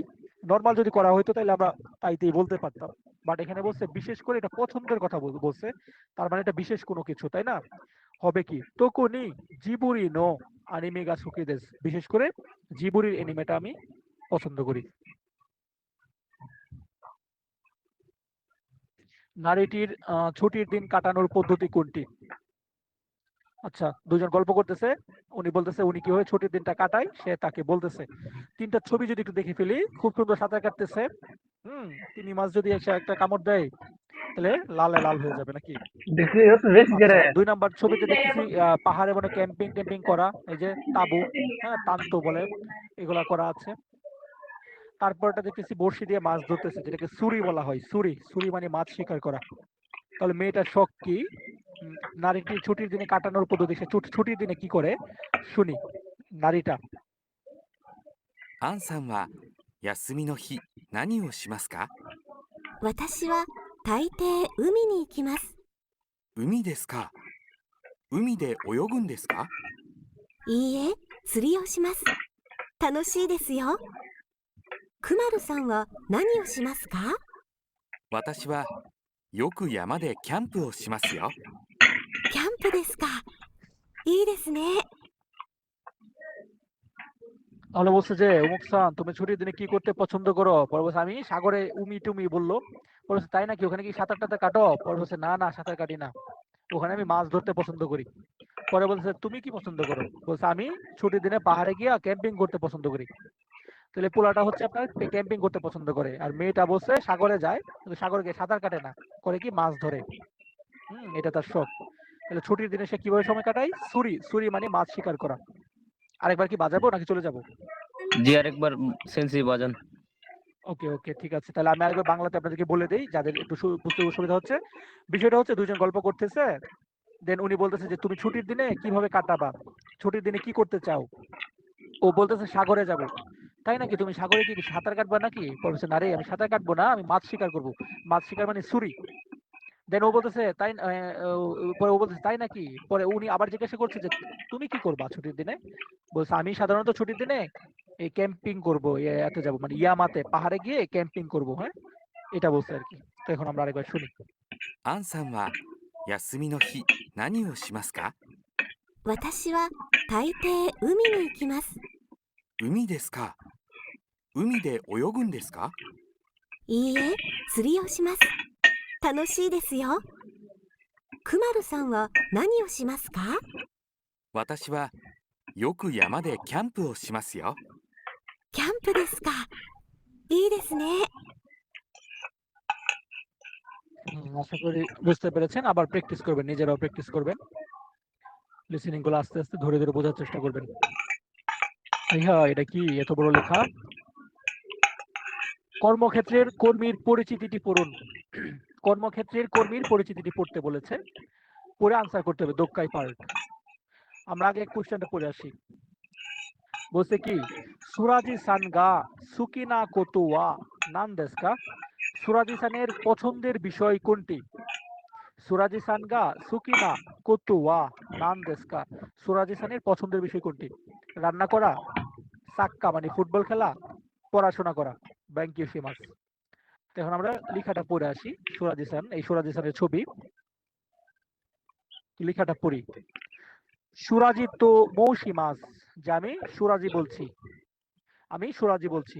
নরমাল যদি করা হইতো তাহলে আমরা তাইতেই বলতে পারতাম। বাট এখানে বলছে বিশেষ করে এটা পছন্দের কথা বলছে, তার মানে এটা বিশেষ কোনো কিছু, তাই না? হবে কি তোকুনি জিবুরি নো আনিমে গা সুকি দেস, বিশেষ করে জিবুরির এনিমেটা আমি পছন্দ করি। নারীটির ছুটির দিন কাটানোর পদ্ধতি কোনটি? আচ্ছা, দুজন গল্প করতেছে, উনি বলতেছে উনি কিভাবে ছুটির দিনটা কাটায়, সে তাকে বলতেছে। তিনটা ছবি যদি একটু দেখে ফেলি, খুব সুন্দর সাঁতার কাটতেছে। তিনি মাছ যদি এসে একটা কামড় দেয় তাহলে লালে লাল হয়ে যাবে নাকি? देखिए ये तो वेस्ट আচ্ছা, गिरा है ২ নাম্বার ছবিতে দেখতেছি পাহাড়ে মানে ক্যাম্পিং ট্যাম্পিং করা, এই যে তাঁবু, হ্যাঁ তান্ত বলে, এগুলা করা আছে। তারপরটা দেখতেছি বড়শি দিয়ে মাছ ধরতেছে, যেটাকে ছুরি বলা হয়। ছুরি ছুরি মানে মাছ শিকার করা। তাহলে মেয়েটার শখ কি? উম, নারীটি ছুটির দিনে কাটানোর পদ্ধতি, সে ছুটির দিনে কি করে শুনি নারীটা। アンさんは休みの日何をしますか？私は大抵海に行きます。海ですか？海で泳ぐんですか？いいえ、釣りをします。楽しいですよ。くまるさんは何をしますか？私はよく山でキャンプをしますよ。キャンプですか。いいですね。 তাহলে বলছে যে অমুক সান তুমি ছুটির দিনে কি করতে পছন্দ করো? পরে বলছে আমি সাগরে উমি টুমি বললো। পরে বলছে তাই নাকি, ওখানে কি সাঁতার টাতার কাটো? পরে বলছে না না, সাঁতার কাটি না, ওখানে আমি মাছ ধরতে পছন্দ করি। পরে বলছে তুমি কি পছন্দ করো? বলছে আমি ছুটির দিনে পাহাড়ে গিয়া ক্যাম্পিং করতে পছন্দ করি। তাহলে পোলাটা হচ্ছে আপনার ক্যাম্পিং করতে পছন্দ করে, আর মেয়েটা বলছে সাগরে যায়, কিন্তু সাগরে গিয়ে সাঁতার কাটে না, করে কি মাছ ধরে। এটা তার শখ। তাহলে ছুটির দিনে সে কিভাবে সময় কাটায়? ছুরি ছুরি মানে মাছ শিকার করা। আরেকবার কি বাজাবো নাকি চলে যাবো? জি আরেকবার সেন্সি বাজান। ওকে ওকে, ঠিক আছে। তাহলে আমি আরেকবার বাংলাতে আপনাদেরকে বলে দেই, যাদের একটু বুঝতে অসুবিধা হচ্ছে। বিষয়টা হচ্ছে দুজন গল্প করতেছে, দেন উনি বলতেছে যে তুমি ছুটির দিনে কিভাবে কাটাবা, ছুটির দিনে কি করতে চাও। ও বলতেছে সাগরে যাব। তাই নাকি, তুমি সাগরে কি সাঁতার কাটবা নাকি? বলছে না রে, আমি সাঁতার কাটবো না, আমি মাছ শিকার করবো। মাছ শিকার মানে ছুরি। দেন ও বলতেছে তাই পরে ও বলতেছে তাই নাকি। পরে উনি আবার জিজ্ঞাসা করছে যে তুমি কি করবা ছুটির দিনে? বলছে আমি সাধারণত ছুটির দিনে এই ক্যাম্পিং করবো, এতে যাবো মানে ইয়ামাতে পাহাড়ে গিয়ে ক্যাম্পিং করবো। হ্যাঁ, এটা বলছে আর কি। তো এখন আমরা আরেকবার শুনি। アンさんは休みの日何をしますか？私は大抵海に行きます。海ですか？海で泳ぐんですか？いいえ、釣りをします。楽しいですよ。くまるさんは何をしますか？私はよく山でキャンプをしますよ。キャンプですか。いいですね。 আশা করি বুঝতে পেরেছেন। আবার প্র্যাকটিস করবেন, নিজেরাও প্র্যাকটিস করবেন, লিসেনিং গুলো আস্তে আস্তে ধরে ধরে বোঝার চেষ্টা করবেন। হ্যাঁ, এটা কি এত বড় লেখা? কর্মক্ষেত্রের কর্মীর পরিচিতিটি পড়ুন। কর্মক্ষেত্রের কর্মীর পরিচিতিটি পড়তে বলেছে, পড়ে আনসার করতে হবে দোক্কাই পার্ট। আমরা আগে কোশ্চেনটা পড়ে আসি। বলছে কি সুরাজি সান গা সুকিনা কোতো ওয়া নান দেসু কা? সুরাজি-সানের পছন্দের বিষয় কোনটি? সুরাজি-সান গা সুকিনা কোতো ওয়া নান দেসু কা? সুরাজি-সানের পছন্দের বিষয় কোনটি? রান্না করা, সাক্কা মানে ফুটবল খেলা, পড়াশোনা করা। বেঙ্কিউ শিমাসু। তো এখন আমরা লেখাটা পড়ে আসি। সুরাজি-সান, এই সুরাজি-সানের ছবি। লেখাটা পড়ি। সুরাজি তো মৌসিমাস, যে আমি সুরাজি বলছি। আমি সুরাজি বলছি।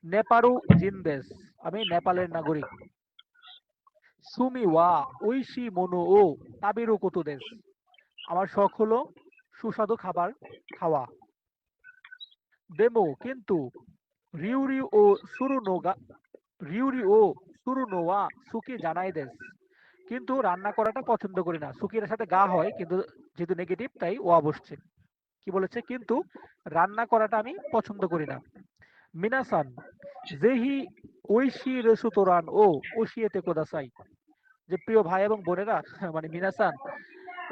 নেপারু জিনদেস, আমি নেপালের নাগরিক। সুমি ওয়া ঐশী মনো ও তাবিরু কোতো দেস, আমার শখ হলো সুস্বাদু খাবার খাওয়া। দেমো কিন্তু রিউরি ও সুরুনোগা রিউরি ও সুরুনো ওয়া সুকি জানাই দেস, কিন্তু রান্না করাটা পছন্দ করি না। সুকির সাথে গা হয় কিন্তু যেহেতু নেগেটিভ তাই ওয়া বসছে। কি বলেছে? কিন্তু রান্না করাটা আমি পছন্দ করি না। মিনাসান জেহি ঐশী রেসুতোরান ও ওশিয়েতে কোদাসাই, যে প্রিয় ভাই এবং বোনেরা, মানে মিনাসান,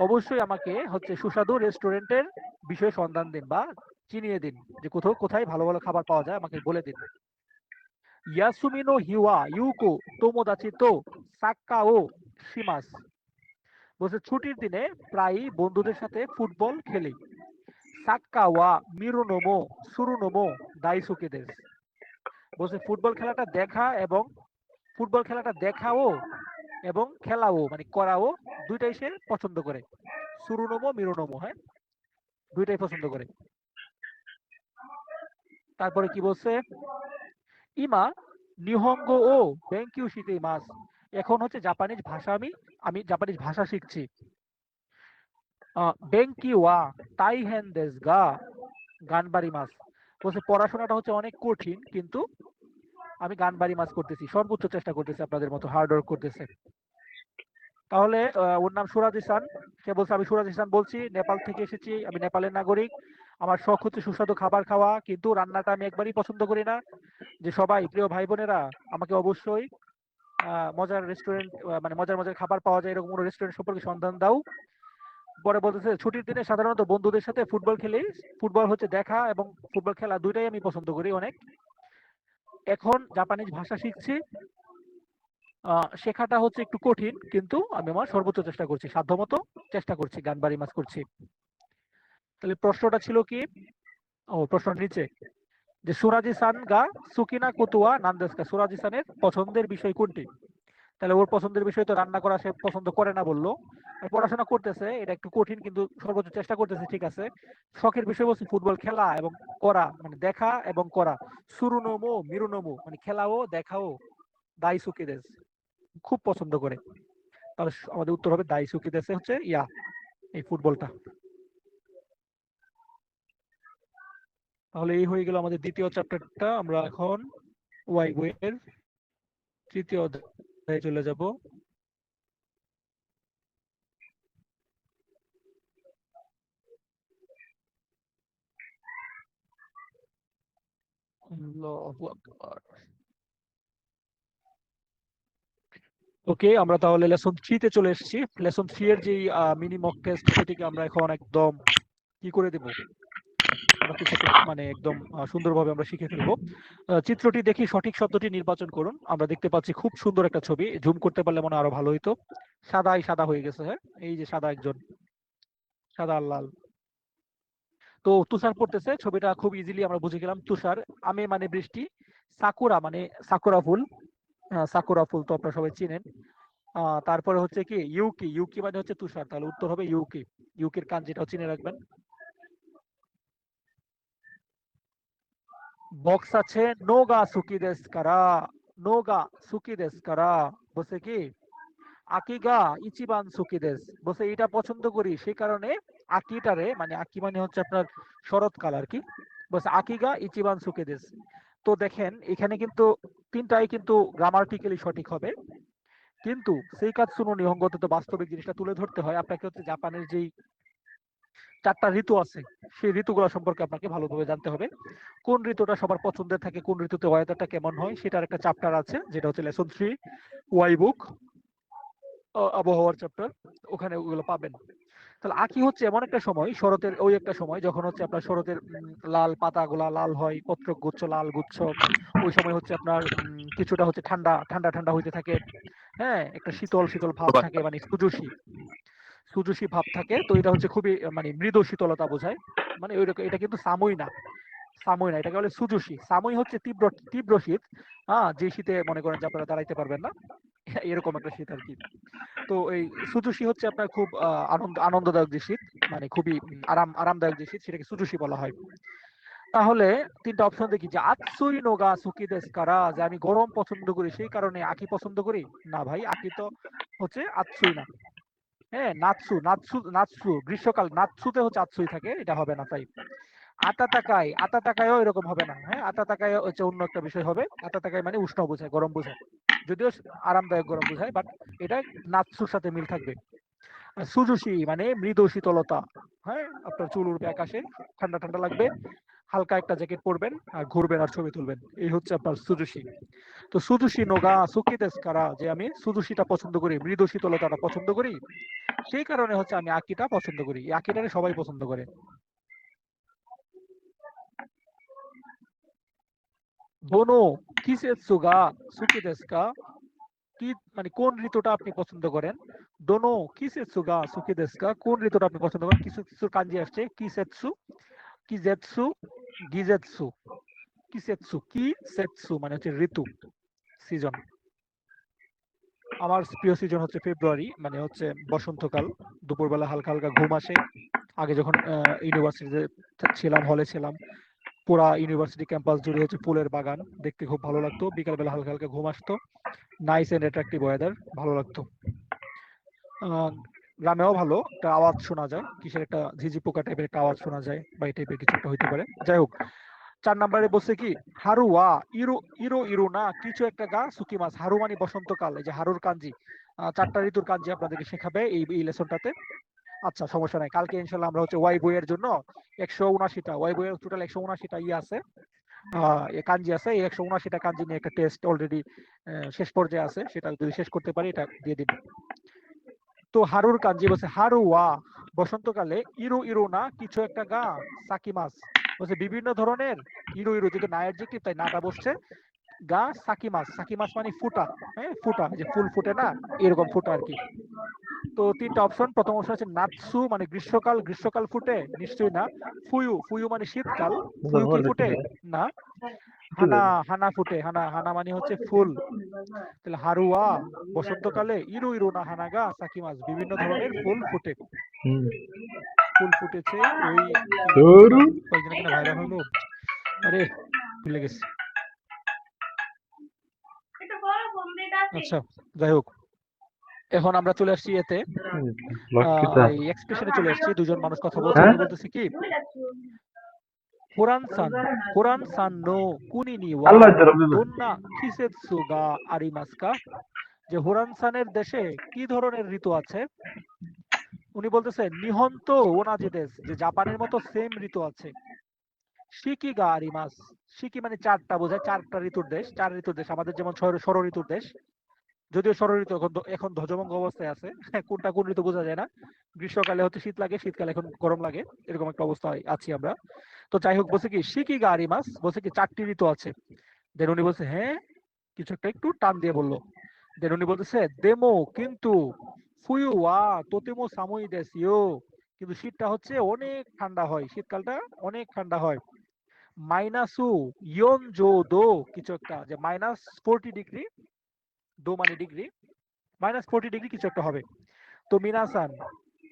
অবশ্যই আমাকে হচ্ছে সুস্বাদু রেস্টুরেন্টের বিষয়ে সন্ধান দিন বা চিনিয়ে দিন, যে কোথাও কোথায় ভালো ভালো খাবার পাওয়া যায় আমাকে বলে দিন। ইয়াসুমিনো হিওয়া ইউকো তোমোদাচি তো সাক্কা ও শিমাস, বলছে ছুটির দিনে প্রায়ই বন্ধুদের সাথে ফুটবল খেলি। সাক্কা ওয়া মিরুনোমো সুরুনোমো দাইসুকে দেস, বলছে ফুটবল খেলাটা দেখাও এবং খেলাও মানে করাও দুইটাই সে পছন্দ করে। সুরুনোমো মিরুনোমো, হ্যাঁ, দুইটাই পছন্দ করে। তারপরে কি বলছে? ইমা নিহঙ্গ ও বেঙ্কিউ শিতে মাস, এখন হচ্ছে জাপানিজ ভাষা আমি জাপানিজ ভাষা শিখছি। বেঙ্কি ওয়া তাইহেন দেস গা গানবারি মাস, বলছে পড়াশোনাটা হচ্ছে অনেক কঠিন কিন্তু আমি গানবারি মাস করতেছি, সর্বোচ্চ চেষ্টা করতেছি, আপনাদের মতো হার্ড ওয়ার্ক করতেছে। তাহলে ওর নাম সুরাজি-সান। সে বলছে আমি সুরাজি-সান বলছি, নেপাল থেকে এসেছি, আমি নেপালের নাগরিক। আমার শখ হচ্ছে সুস্বাদু খাবার খাওয়া, কিন্তু রান্নাটা আমি একবারই পছন্দ করি না। যে সবাই প্রিয় ভাই বোনেরা আমাকে অবশ্যই মজার রেস্টুরেন্ট, মানে মজার মজার খাবার পাওয়া যায় এরকম কোনো রেস্টুরেন্ট সম্পর্কে সন্ধান দাও। পরে বলতেছে ছুটির দিনে সাধারণত বন্ধুদের সাথে ফুটবল খেলি। ফুটবল হচ্ছে দেখা এবং ফুটবল খেলা দুইটাই আমি পছন্দ করি অনেক। এখন জাপানিজ ভাষা শিখছি। শেখাটা হচ্ছে একটু কঠিন কিন্তু আমি আমার সর্বোচ্চ চেষ্টা করছি, সাধ্যমতো চেষ্টা করছি, গানবাড়ি মাছ করছি। তাহলে প্রশ্নটা ছিল কি? প্রশ্নটা নিচে, যে সুরাজি সান গা সুকিনা কুতুয়া নান্দেস্কা, সুরাজি সানের পছন্দের বিষয় কোনটি? তাহলে ওর পছন্দের বিষয় তো রান্না করা সে পছন্দ করে না বললো। আর পড়াশোনা করতেছে, এটা একটু কঠিন কিন্তু সর্বোচ্চ চেষ্টা করতেছে, ঠিক আছে। শখের বিষয় বলছে ফুটবল খেলা এবং করা, মানে দেখা এবং করা। সুরুনোমো মিরুনোমো মানে খেলাও দেখাও দাইসুকি দেশ, খুব পছন্দ করে। তাহলে আমাদের উত্তর হবে দাইসুকি দেশে হচ্ছে এই ফুটবলটা। তাহলে এই হয়ে গেল আমাদের দ্বিতীয় চ্যাপ্টারটা। আমরা এখন ওয়াই বইয়ের তৃতীয় অধ্যায়ে চলে যাব। ওকে, আমরা তাহলে লেসন 3 তে চলে এসেছি। লেসন 3 এর যে মিনি মক টেস্ট, সেটিকে আমরা এখন একদম কি করে দেব, আমরা কিছু একটা মানে একদম সুন্দরভাবে আমরা শিখে ফেলবো। চিত্রটি দেখি সঠিক শব্দটি নির্বাচন করুন। আমরা দেখতে পাচ্ছি খুব সুন্দর একটা ছবি, জুম করতে পারলে মনে আরো ভালো হইতো। সাদাই সাদা হয়ে গেছে, হ্যাঁ, এই যে সাদা, একজন সাদা আর লাল। তো তুষার পড়তেছে, ছবিটা খুব ইজিলি আমরা বুঝে গেলাম। তুষার, আমে মানে বৃষ্টি, সাকুরা মানে সাকুরা ফুল, সাকুরা ফুল তো আপনারা সবাই চিনেন। তারপরে হচ্ছে কি ইউকি, ইউকি মানে হচ্ছে তুষার, তাহলে উত্তর হবে ইউকি। ইউকির কাঞ্জিটাও চিনে রাখবেন। বক্স আছে নোগা সুকি দেস কারা, নোগা সুকি দেস কারা, বলছে কি আকিগা ইচিবান সুকি দেস, বলছে এটা পছন্দ করি সেই কারণে আকিটারে, মানে আকি মানে হচ্ছে আপনার শরৎকাল আর কি, বলছে আকিগা ইচিবান সুকি দেস। তো দেখেন এখানে কিন্তু তিনটাই কিন্তু গ্রামাটিক্যালি সঠিক হবে, কিন্তু সেইকাতসুনো নিহঙ্গতে তো বাস্তবিক জিনিসটা তুলে ধরতে হয়। আপনাকে হচ্ছে জাপানের যেই 4টা ঋতু আছে সেই ঋতুগুলো সম্পর্কে আপনাকে ভালোভাবে জানতে হবে। কোন ঋতুটা সবার পছন্দের থাকে, কোন ঋতুতে ওয়েদারটা কেমন হয়, সেটার একটা চ্যাপ্টার আছে যেটা হচ্ছে লেসন 3 ওয়াই বুক, আবহাওয়ার চ্যাপ্টার, ওখানে ওগুলো পাবেন। তাহলে আকি হচ্ছে এমন একটা সময়, শরতের ওই একটা সময় যখন হচ্ছে আপনার শরতের লাল পাতাগুলা লাল হয়, পত্রক গুচ্ছ লাল গুচ্ছ, ওই সময় হচ্ছে আপনার কিছুটা হচ্ছে ঠান্ডা ঠান্ডা ঠান্ডা হইতে থাকে, হ্যাঁ, একটা শীতল শীতল ভাব থাকে, মানে সুজুশি সুজুশি ভাব থাকে। তো এটা হচ্ছে খুবই মানে মৃদু শীতলতা বোঝায়, মানে ওই এটা কিন্তু সামুই না, সামুই না, এটাকে বলে সুজুশি। সামুই হচ্ছে তীব্র তীব্র শীত, হ্যাঁ, যে শীতে মনে করেন যে আপনারা দাঁড়াইতে পারবেন না, এরকম একটা শীত আর কি। তো এই সুজুশি হচ্ছে আপনার খুব আনন্দদায়ক যে শীত, মানে খুবই আরামদায়ক যে শীত, সেটাকে সুজুশি বলা হয়। তাহলে তিনটা অপশন দেখি, যে আতসুই নোগা সুকি দেস কারা, যে আমি গরম পছন্দ করি সেই কারণে আকি পছন্দ করি। না ভাই, আকি তো হচ্ছে আতসুই না। হ্যাঁ, নাৎসু নাৎসু নাৎসু গ্রীষ্মকাল, নাৎসুতে হচ্ছে আতসুই থাকে, এটা হবে না। তাই আতাতাকাই, আতাতাকাইও এরকম হবে না। হ্যাঁ, আতাতাকাই হচ্ছে অন্য একটা বিষয় হবে। আতাতাকাই মানে উষ্ণ বোঝায়, গরম বোঝায়, যদিও আরামদায়ক গরম বোঝায়, বাট এটা নাৎসুর সাথে মিল থাকবে। আর সুজুশি মানে মৃদু শীতলতা, হ্যাঁ, আপনার চুল উড়বে আকাশে, ঠান্ডা ঠান্ডা লাগবে, হালকা একটা জ্যাকেট পরবেন আর ঘুরবেন আর ছবি তুলবেন, এই হচ্ছে আপনার সুজুশি। তো সুজুশি নোগা সুকি দেস কারা, যে আমি সুজুশিটা পছন্দ করি, মৃদু শীতলতাটা পছন্দ করি, সেই কারণে হচ্ছে আমি আকিটা পছন্দ করি। এই আকিটারে সবাই পছন্দ করে। দোনো কিসেৎসু গা সুকি দেস কা, কি মানে কোন ঋতুটা আপনি পছন্দ করেন। দোনো কিসেৎসু গা সুকি দেস কা, কোন ঋতুটা আপনি পছন্দ করেন। কিছু কিছু কাঞ্জি আসছে, কিসেৎসু, কিজেৎসু, গিজেৎসু। কিসেৎসু, কি সেৎসু মানে হচ্ছে ঋতু, সিজন। আমার প্রিয় সিজন হচ্ছে ফেব্রুয়ারি, মানে হচ্ছে বসন্তকাল। দুপুরবেলা হালকা হালকা ঘুম আসে। আগে যখন ইউনিভার্সিটিতে ছিলাম, হলে ছিলাম, পুরা ইউনিভার্সিটি ক্যাম্পাস জুড়ে হচ্ছে ফুলের বাগান, দেখতে খুব ভালো লাগতো। বিকালবেলা হালকা হালকা ঘুম আসতো, নাইস এন্ড অ্যাট্রাকটিভ ওয়েদার, ভালো লাগতো। গ্রামেও ভালো একটা আওয়াজ শোনা যায়, কিসের একটা ঝিঝি পোকা টাইপের একটা আওয়াজ শোনা যায়, বা এই টাইপের কিছু একটা হইতে পারে। যাই হোক, 4 নম্বরে বলছে কি, হারু ওয়া ইরো ইরো ইরো না কিছু একটা গা সুকি মাস। হারু মানে বসন্তকাল, এই যে হারুর কাঞ্জি, 4টা ঋতুর কাঞ্জি আপনাদেরকে শেখাবে এই লেসনটাতে। আচ্ছা, সমস্যা নাই, কালকে ইনশাল্লাহ আমরা হচ্ছে ওয়াই বইয়ের জন্য 179টা, ওয়াই বইয়ের টোটাল 179টা আছে, কাঞ্জি আছে। এই 179টা কাঞ্জি নিয়ে একটা টেস্ট অলরেডি শেষ পর্যায়ে আছে, সেটা যদি শেষ করতে পারি এটা দিয়ে দিন। তো হারুর কাঞ্জি বলছে হারু ওয়া বসন্তকালে, ইরু ইরু না কিছু একটা গা সাকি মাছ, বলছে বিভিন্ন ধরনের, ইরু ইরু যেহেতু না অ্যাডজেক্টিভ তাই নাটা বসছে, গা সাকি মাছ। সাকি মাছ মানে ফুটা, হ্যাঁ, ফুটা, যে ফুল ফুটে না, এরকম ফুটা আর কি। তো 3টা অপশন, প্রথম অপশন হচ্ছে নাৎসু মানে গ্রীষ্মকাল, গ্রীষ্মকাল ফুটে, নিশ্চয়ই না। ফুয়ু, ফুয়ু মানে শীতকাল, ফুয়ু কি ফুটে, না। হানা, হানা ফুটে, হানা, হানা মানে হচ্ছে ফুল। তাহলে হারুয়া বসন্তকালে, ইরু ইরু না হানাগা সাকি মাছ, বিভিন্ন ধরনের ফুল ফুটে। ফুল ফুটেছে ওই কয়েকদিন আগে ভাইরাল হলো, আরে ভুলে গেছি। আচ্ছা, যাই হোক, এখন আমরা চলে আসছি এতে, এই এক্সপ্রেশনে চলে আসছি। দুজন মানুষ কথা বলছে, উনি বলতেছে কি, হোরানসান, হোরানসান নো কুনিনি ওয়া দোন্না কিসেৎসু গা আরিমাস্কা, যে হোরানসানের দেশে কি ধরনের ঋতু আছে। উনি বলতেছে নিহন্ত ওনাজি দেশ, যে জাপানের মতো সেম ঋতু আছে। শিকি গা আরিমাস, শিকি মানে 4টা বোঝায়, 4টা ঋতুর দেশ, 4 ঋতুর দেশ, আমাদের যেমন ষড় ঋতুর দেশ, যদিও ষড় ঋতু এখন ধ্বজভঙ্গ অবস্থায় আছে, কোনটা কোন ঋতু বোঝা যায় না। গ্রীষ্মকালে হচ্ছে শীত লাগে, শীতকালে এখন গরম লাগে, এরকম একটা অবস্থায় আছি আমরা। তো যাই হোক, বলছে কি শিকি গা আরিমাস, বলছে কি 4টি ঋতু আছে। দেন উনি বলছে হ্যাঁ, কিছু একটা একটু টান দিয়ে বললো। দেন উনি বলতেছে দেমো কিন্তু ফুয়ু ওয়া তোতেমো সামুই দেস ইয়ো, কিন্তু শীতটা হচ্ছে অনেক ঠান্ডা হয়, শীতকালটা অনেক ঠান্ডা হয়। মাইনাসু ইয়ন জো দো, কিছু একটা, যে -40 ডিগ্রি, দো মানে ডিগ্রি, -40 ডিগ্রি কিছু একটা হবে। তো মিনাসান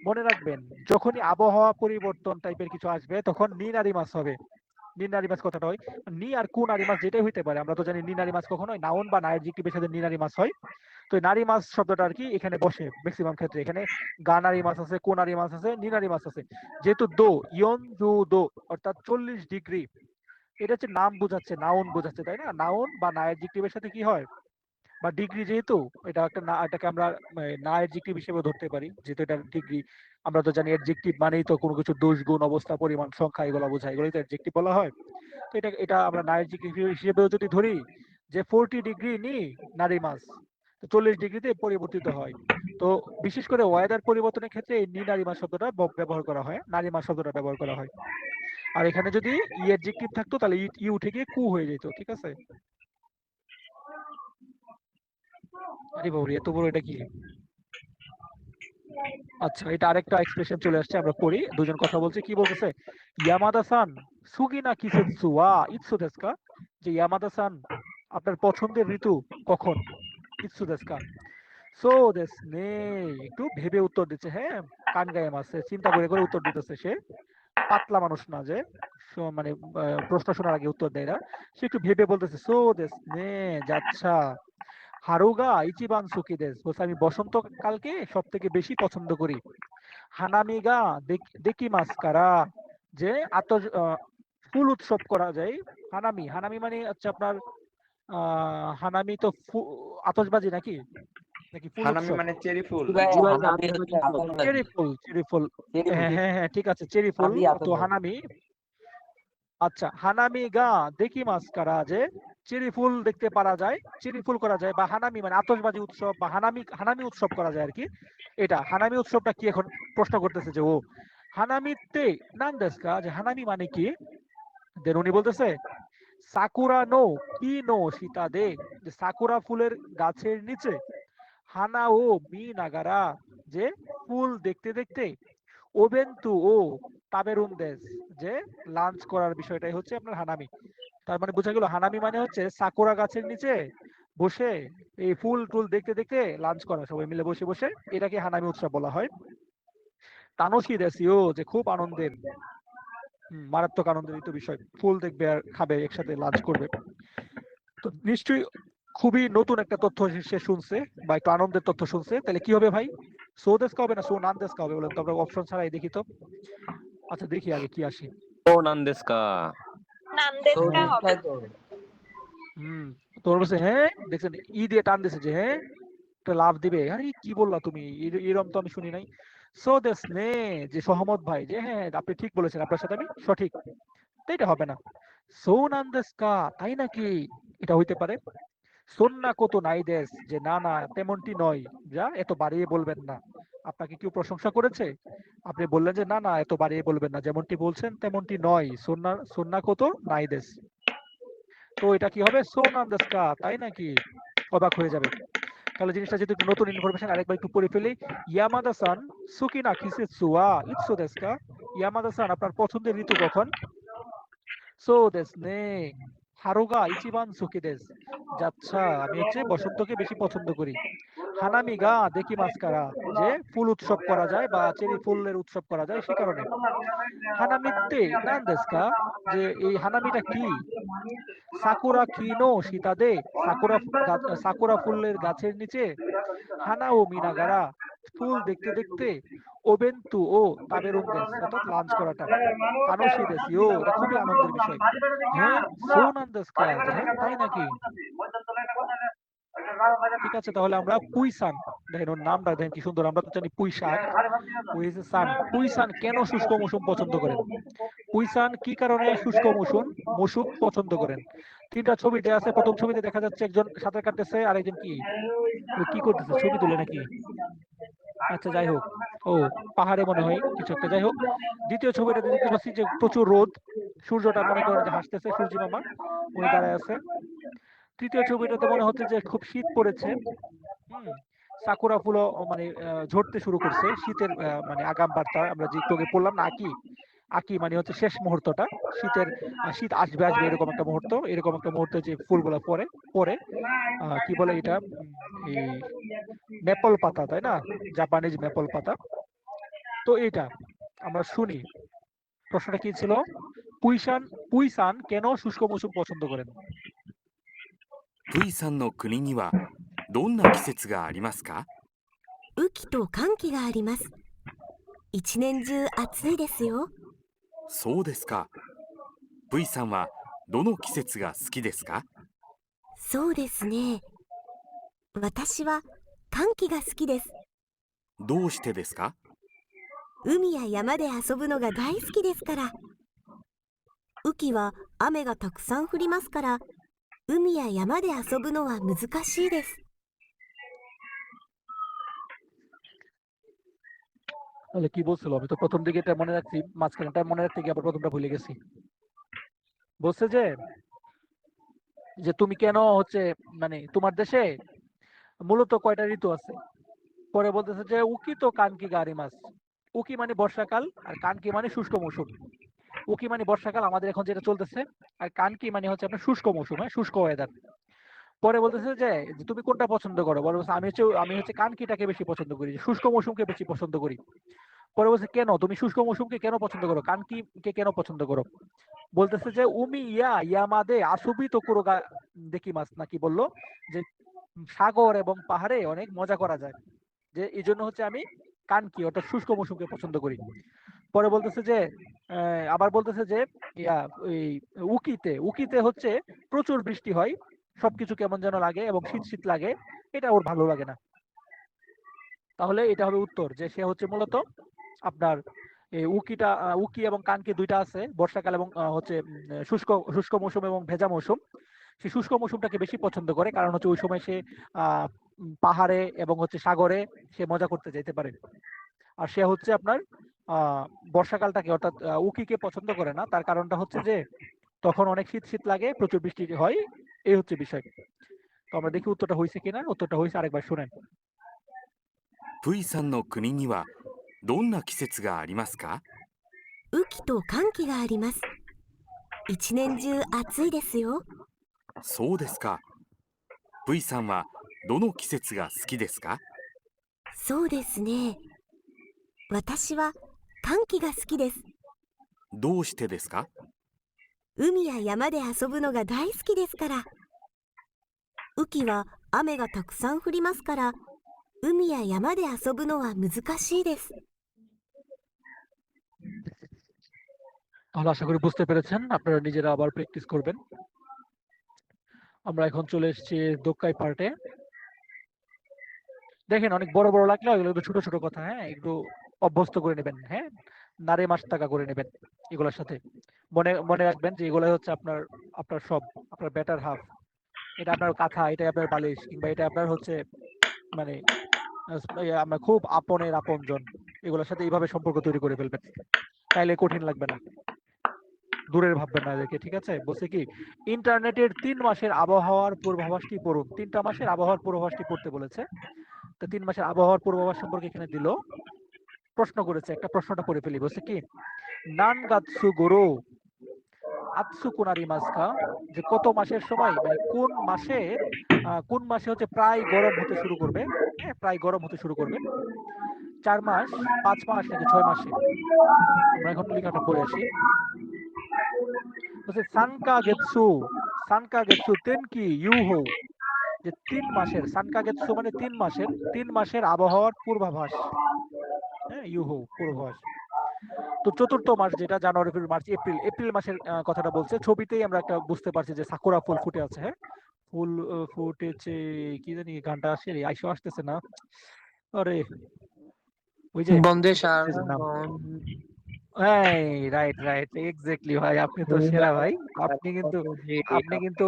মনে রাখবেন, যখনই আবহাওয়া পরিবর্তন টাইপের কিছু আসবে তখন নিনারি মাছ হবে। নিনারি মাছ কথাটা হয় নি আর কু নারী মাছ যেটাই হইতে পারে, আমরা তো জানি নিনারি মাছ কখনো নাউন বা নায়ের জিক্টিভের সাথে নিনারি মাছ হয়। তো নারী মাছ শব্দটা আর কি এখানে বসে ম্যাক্সিমাম ক্ষেত্রে, এখানে গানারি মাছ আছে, কোনারি মাছ আছে, নিনারি মাছ আছে। যেহেতু দো ইয়ন জু দো অর্থাৎ 40 ডিগ্রি, এটা হচ্ছে নাম বোঝাচ্ছে, নাউন বোঝাচ্ছে, তাই না। নাউন বা নায়ের জিক্টিভের সাথে কি হয়, বা ডিগ্রি, যেহেতু এটা একটা না, এটাকে আমরা না অ্যাডজেক্টিভ হিসেবে ধরতে পারি, যেহেতু এটা ডিগ্রি। আমরা তো জানি অ্যাডজেক্টিভ মানেই তো কোনো কিছু দোষ, গুণ, অবস্থা, পরিমাণ, সংখ্যা, এগুলো বোঝায়, এগুলোই তো অ্যাডজেক্টিভ বলা হয়। তো এটা এটা আমরা না অ্যাডজেক্টিভ হিসেবেও যদি ধরি, যে 40 ডিগ্রি নি নারী মাছ, 40 ডিগ্রিতে পরিবর্তিত হয়। তো বিশেষ করে ওয়েদার পরিবর্তনের ক্ষেত্রে এই নি নারিমা শব্দটা ব্যবহার করা হয়, নারিমা শব্দটা ব্যবহার করা হয়। আর এখানে যদি ই অ্যাডজেক্টিভ থাকতো তাহলে ই উঠে গিয়ে কু হয়ে যেত, ঠিক আছে? আরে বাবরে, এত বড় এটা কি? আচ্ছা, এটা আরেকটা এক্সপ্রেশন চলে আসছে, আমরা পড়ি। দুজন কথা বলছে, কি বলতেছে? ইয়ামাদা সান সুগিনা কিসেৎসু ওয়া ইৎসু দেসু কা? যে ইয়ামাদা সান, আপনার পছন্দের ঋতু কখন? ইৎসু দেসু কা? সো দেস নে, একটু ভেবে উত্তর দিচ্ছে, হ্যাঁ, কান গায়ে মাসে চিন্তা করে করে উত্তর দিতেছে সে। পাতলা মানুষ না যে মানে প্রশ্ন শোনার আগে উত্তর দেয় না, সে একটু ভেবে বলতেছে সো দেস নে, যাচ্ছা। হারুগা ইচিবান সুকি দেস, বলছে আমি বসন্তকালকে সব থেকে বেশি পছন্দ করি। হানামিগা দেখি মাস্কারা, যে ফুল উৎসব করা যায়। হানামি, হানামি মানে হচ্ছে আপনার হানামি তো আতশবাজি নাকি, নাকি ফুল হানামি উৎসব? মানে চেরি ফুল। হানামি হচ্ছে আতশবাজি। চেরি ফুল, চেরি ফুল। চেরি হ্যাঁ ফুল। হ্যাঁ হ্যাঁ, ঠিক আছে, চেরি ফুল। আদি তো আতশবাজি। হানামি, আচ্ছা, হানামি গা দেখি মাস্কারা, যে চেরি ফুল দেখতে পারা যায়, চেরি ফুল করা যায়, বা হানামি মানে আতশবাজি উৎসব, বা হানামি হানামি উৎসব করা যায় আর কি। এটা হানামি উৎসবটা কি এখন প্রশ্ন করতেছে যে ও হানামিতে নান দেসকা, যে হানামি মানে কি? দেন উনি বলতেছে সাকুরা নো কি নো সীতা দে, যে সাকুরা ফুলের গাছের নিচে, হানা ও মি নাগারা, যে ফুল দেখতে দেখতে, ওবেন্তু ও তাবেরুন দেশ, যে লাঞ্চ করার বিষয়টাই হচ্ছে আপনার হানামি। তার মানে বোঝা গেল হানামি মানে হচ্ছে সাকুরা গাছের নিচে বসে এই ফুল টুল দেখতে দেখতে লাঞ্চ করা, সবাই মিলে বসে বসে, এটাকে হানামি উৎসব বলা হয়। তানোশি দেসিও, যে খুব আনন্দের, মারাত্মক আনন্দের এই তো বিষয়, ফুল দেখবে আর খাবে, একসাথে লাঞ্চ করবে। তো নিশ্চয়ই খুবই নতুন একটা তথ্য সে শুনছে, বা একটু আনন্দের তথ্য শুনছে। তাহলে কি হবে ভাই? সো দেশকা হবে না সো নান দেশকা হবে? বলেন তো, আমরা অপশন ছাড়াই দেখি তো। আচ্ছা, দেখি আগে কি আসে। ও নান্দেস্কা। তো নিশ্চয় তো। তোর বলছে হ্যাঁ, দেখছেন ই দিয়ে টান দিছে যে হ্যাঁ একটা লাভ দিবে। আরে কি বললা তুমি, এরকম তো আমি শুনি নাই। সো দেশ নে, যে সহমত ভাই, যে হ্যাঁ আপনি ঠিক বলেছেন, আপনার সাথে আমি সঠিক। তো এটা হবে না। সো নান দেশকা, তাই নাকি? এটা হইতে পারে। সন্না কত নাই দেশ, যে না না তেমনটি নয়, যা এত বাড়িয়ে বলবেন না। আপনাকে কেউ প্রশংসা করেছে, আপনি বললেন যে না না এত বাড়িয়ে বলবেন না, যেমনটি বলছেন তেমনটি নয়। সন্না সন্না কত নাই দেশ। তো এটা কি হবে? সোনান দেশকা, তাই নাকি? অবাক হয়ে যাবে। তাহলে জিনিসটা যেহেতু একটু নতুন ইনফরমেশন, আরেকবার একটু পড়ে ফেলি। ইয়ামাদা সান সুকিনা কিসেৎসু ওয়া ইৎসু দেশকা? ইয়ামাদা সান, আপনার পছন্দের ঋতু কখন? সো দেশ নে, হারুগা ইচিবান সুকি দেশ, যাচ্ছা, আমি হচ্ছে বসন্তকে বেশি পছন্দ করি। হানামি গা দেখি মাস্কারা, যে ফুল উৎসব করা যায় বা চেরি ফুলের উৎসব করা যায় সে কারণে। হানামিতে নান দেশকা, যে এই হানামিটা কি? সাকুরা কিনো সীতাদে, সাকুরা ফুলের গাছের নিচে, হানা ও মিনাগারা, ফুল দেখতে দেখতে, ওবেন্তু ও তাবেরুন দেশ, অর্থাৎ লাঞ্চ করাটা। তানোশি দেশি ও, এটা খুবই আনন্দের বিষয়। হ্যাঁ, সোনান দেশকা, যে হ্যাঁ তাই নাকি? ঠিক আছে, তাহলে আমরা পুইসান, দেখেন ওর নামটা দেখেন কি সুন্দর, আমরা তো জানি পুঁই শাক, পুইসান। পুইসান কেন শুষ্ক মৌসুম পছন্দ করেন? পুইসান কি কারণে শুষ্ক মৌসুম মৌসুম পছন্দ করেন? তিনটা ছবিতে আছে। প্রথম ছবিতে দেখা যাচ্ছে একজন সাঁতার কাটতেছে, আর একজন কি ও কি করতেছে, ছবি তুলে নাকি? আচ্ছা যাই হোক, ও পাহাড়ে মনে হয় কিছু একটা, যাই হোক। দ্বিতীয় ছবিটাতে দেখতে পাচ্ছি যে প্রচুর রোদ, সূর্যটা মনে করেন যে হাসতেছে, সূর্যি মামা উনি দাঁড়ায় আছে। তৃতীয় ছবিটাতে মনে হচ্ছে যে খুব শীত পড়েছে। সাকুরা ফুলও মানে ঝরতে শুরু করছে, শীতের মানে আগাম বার্তা। আমরা যে একটু আগে পড়লাম না, আকি, আকি মানে হচ্ছে শেষ মুহূর্তটা, শীতের শীত আসবে আসবে এরকম একটা মুহূর্ত, এরকম একটা মুহূর্তে যে ফুলগুলা পরে পরে কি বলে এটা, এই মেপল পাতা, তাই না, জাপানিজ মেপল পাতা। তো এটা আমরা শুনি। প্রশ্নটা কি ছিল? পুইসান কেন শুষ্ক মৌসুম পছন্দ করেন? プイさんの国にはどんな季節がありますか？雨季と寒気があります。一年中暑いですよ。そうですか。プイさんはどの季節が好きですか？そうですね。私は寒気が好きです。どうしてですか？海や山で遊ぶのが大好きですから。雨季は雨がたくさん降りますから、海や山で遊ぶのは難しいです。তাহলে কি বলছিল? আমি তো প্রথম দিকে এটা মনে রাখছি, মাঝখানেটা মনে রাখতে গিয়ে আবার প্রথমটা ভুলে গেছি। বলছে যে যে তুমি কেন হচ্ছে মানে তোমার দেশে মূলত কয়টা ঋতু আছে? পরে বলতেছে যে উকি তো কানকি গারি মাছ। উকি মানে বর্ষাকাল আর কানকি মানে শুষ্ক মৌসুম। উকি মানে বর্ষাকাল আমাদের এখন যেটা চলতেছে, আর কানকি মানে হচ্ছে আপনার শুষ্ক মৌসুম, হ্যাঁ, শুষ্ক ওয়েদার। পরে বলতেছে যে যে তুমি কোনটা পছন্দ করো? বলে বলছে আমি হচ্ছে কানকিটাকে বেশি পছন্দ করি, যে শুষ্ক মৌসুমকে বেশি পছন্দ করি। পরে বলছে কেন তুমি শুষ্ক মৌসুমকে কেন পছন্দ করো, কানকিকে কেন পছন্দ করো? বলতেছে যে উমি ইয়ামাদে আসুবি তো কুরোগা দেখি মাছ নাকি বললো যে সাগর এবং পাহাড়ে অনেক মজা করা যায়, যে এই জন্য হচ্ছে আমি কানকি অর্থাৎ শুষ্ক মৌসুমকে পছন্দ করি। পরে বলতেছে যে আবার বলতেছে যে ইয়া এই উকিতে উকিতে হচ্ছে প্রচুর বৃষ্টি হয়, সবকিছু কেমন যেন লাগে এবং শীত শীত লাগে, এটা ওর ভালো লাগে না। তাহলে এটা হবে উত্তর, যে সে হচ্ছে মূলত আপনার এই উকি এবং কানকি দুইটা আছে, বর্ষাকাল এবং হচ্ছে শুষ্ক শুষ্ক মৌসুম এবং ভেজা মৌসুম। সে শুষ্ক মৌসুমটাকে বেশি পছন্দ করে, কারণ হচ্ছে ওই সময় সে পাহাড়ে এবং হচ্ছে সাগরে সে মজা করতে যেতে পারে। আর সে হচ্ছে আপনার আহ বর্ষাকালটাকে অর্থাৎ উকিকে পছন্দ করে না, তার কারণটা হচ্ছে যে তখন অনেক শীত শীত লাগে, প্রচুর বৃষ্টি হয়, এই হচ্ছে বিষয়। তো আমরা দেখি উত্তরটা হয়েছে কিনা। উত্তরটা হয়েছে, আরেকবার শুনেন। プイさんの国にはどんな季節がありますか？雨季と寒気があります。一年中暑いですよ。そうですか。プイさんはどの季節が好きですか？そうですね。私は寒気が好きです。どうしてですか？海や山で遊ぶのが大好きですから。雨季は雨がたくさん降りますから、海や山で遊ぶのは難しいです。 তাহলে আশা করি বুঝতে পেরেছেন, আপনারা নিজেরা আবার প্র্যাকটিস করবেন। আমরা এখন চলে এসেছি দোক্কাই পার্টে। দেখেন অনেক বড় বড় লাগলে এগুলো একটু ছোট ছোট কথা, হ্যাঁ, একটু অভ্যস্ত করে নেবেন, হ্যাঁ, নারে মাস টাকা করে নেবেন এগুলোর সাথে। মনে মনে রাখবেন যে এগুলো হচ্ছে আপনার আপনার সব, আপনার বেটার হাফ। এটা আপনার কাঁথা, এটা আপনার বালিশ, কিংবা এটা আপনার হচ্ছে মানে আমরা খুব আপনের আপনজন, এগুলোর সাথে এইভাবে সম্পর্ক তৈরি করে ফেলবেন, তাইলে কঠিন লাগবে না, দূরের ভাববেন না এদেরকে। ঠিক আছে? বলছে কি ইন্টারনেটের 3 মাসের আবহাওয়ার পূর্বাভাসটি পড়ুন। 3টা মাসের আবহাওয়ার পূর্বাভাসটি পড়তে বলেছে। তো 3 মাসের আবহাওয়ার পূর্বাভাস সম্পর্কে এখানে দিল, প্রশ্ন করেছে, একটা প্রশ্নটা পড়ে ফেলি। বলছে কি নান গাতসু গোরো আতসু কোনারি মাসকা, যে কত মাসের সময় মানে কোন মাসে হচ্ছে প্রায় গরম হতে শুরু করবে, হ্যাঁ, প্রায় গরম হতে শুরু করবে। 4 মাস, 5 মাস নাকি 6 মাসে? আমরা এখন লেখাটা পড়ে আসি। বলছে সানকা গেতসু তেনকি ইউহো, যে 3 মাসের, সানকা গেতসু মানে 3 মাসের আবহাওয়ার পূর্বাভাস, হ্যাঁ, ইউহো পূর্বাভাস। তো চতুর্থ মাস যেটা জানুয়ারি ফেব্রুয়ারি মার্চ এপ্রিল, এপ্রিল মাসের কথাটা বলছে। ছবিতেই আমরা একটা বুঝতে পারছি যে সাকুরা ফুল ফুটে আছে, হ্যাঁ, ফুল ফুটেছে, কি জানি গানটা আসে রে, আইসো আসতেছে না, আরে ওই যে বন্দে নাম, সারাবন এই রাইট রাইট এক্স্যাক্টলি ভাই, আপনি তো সেরা ভাই। আপনি কিন্তু আপনি কিন্তু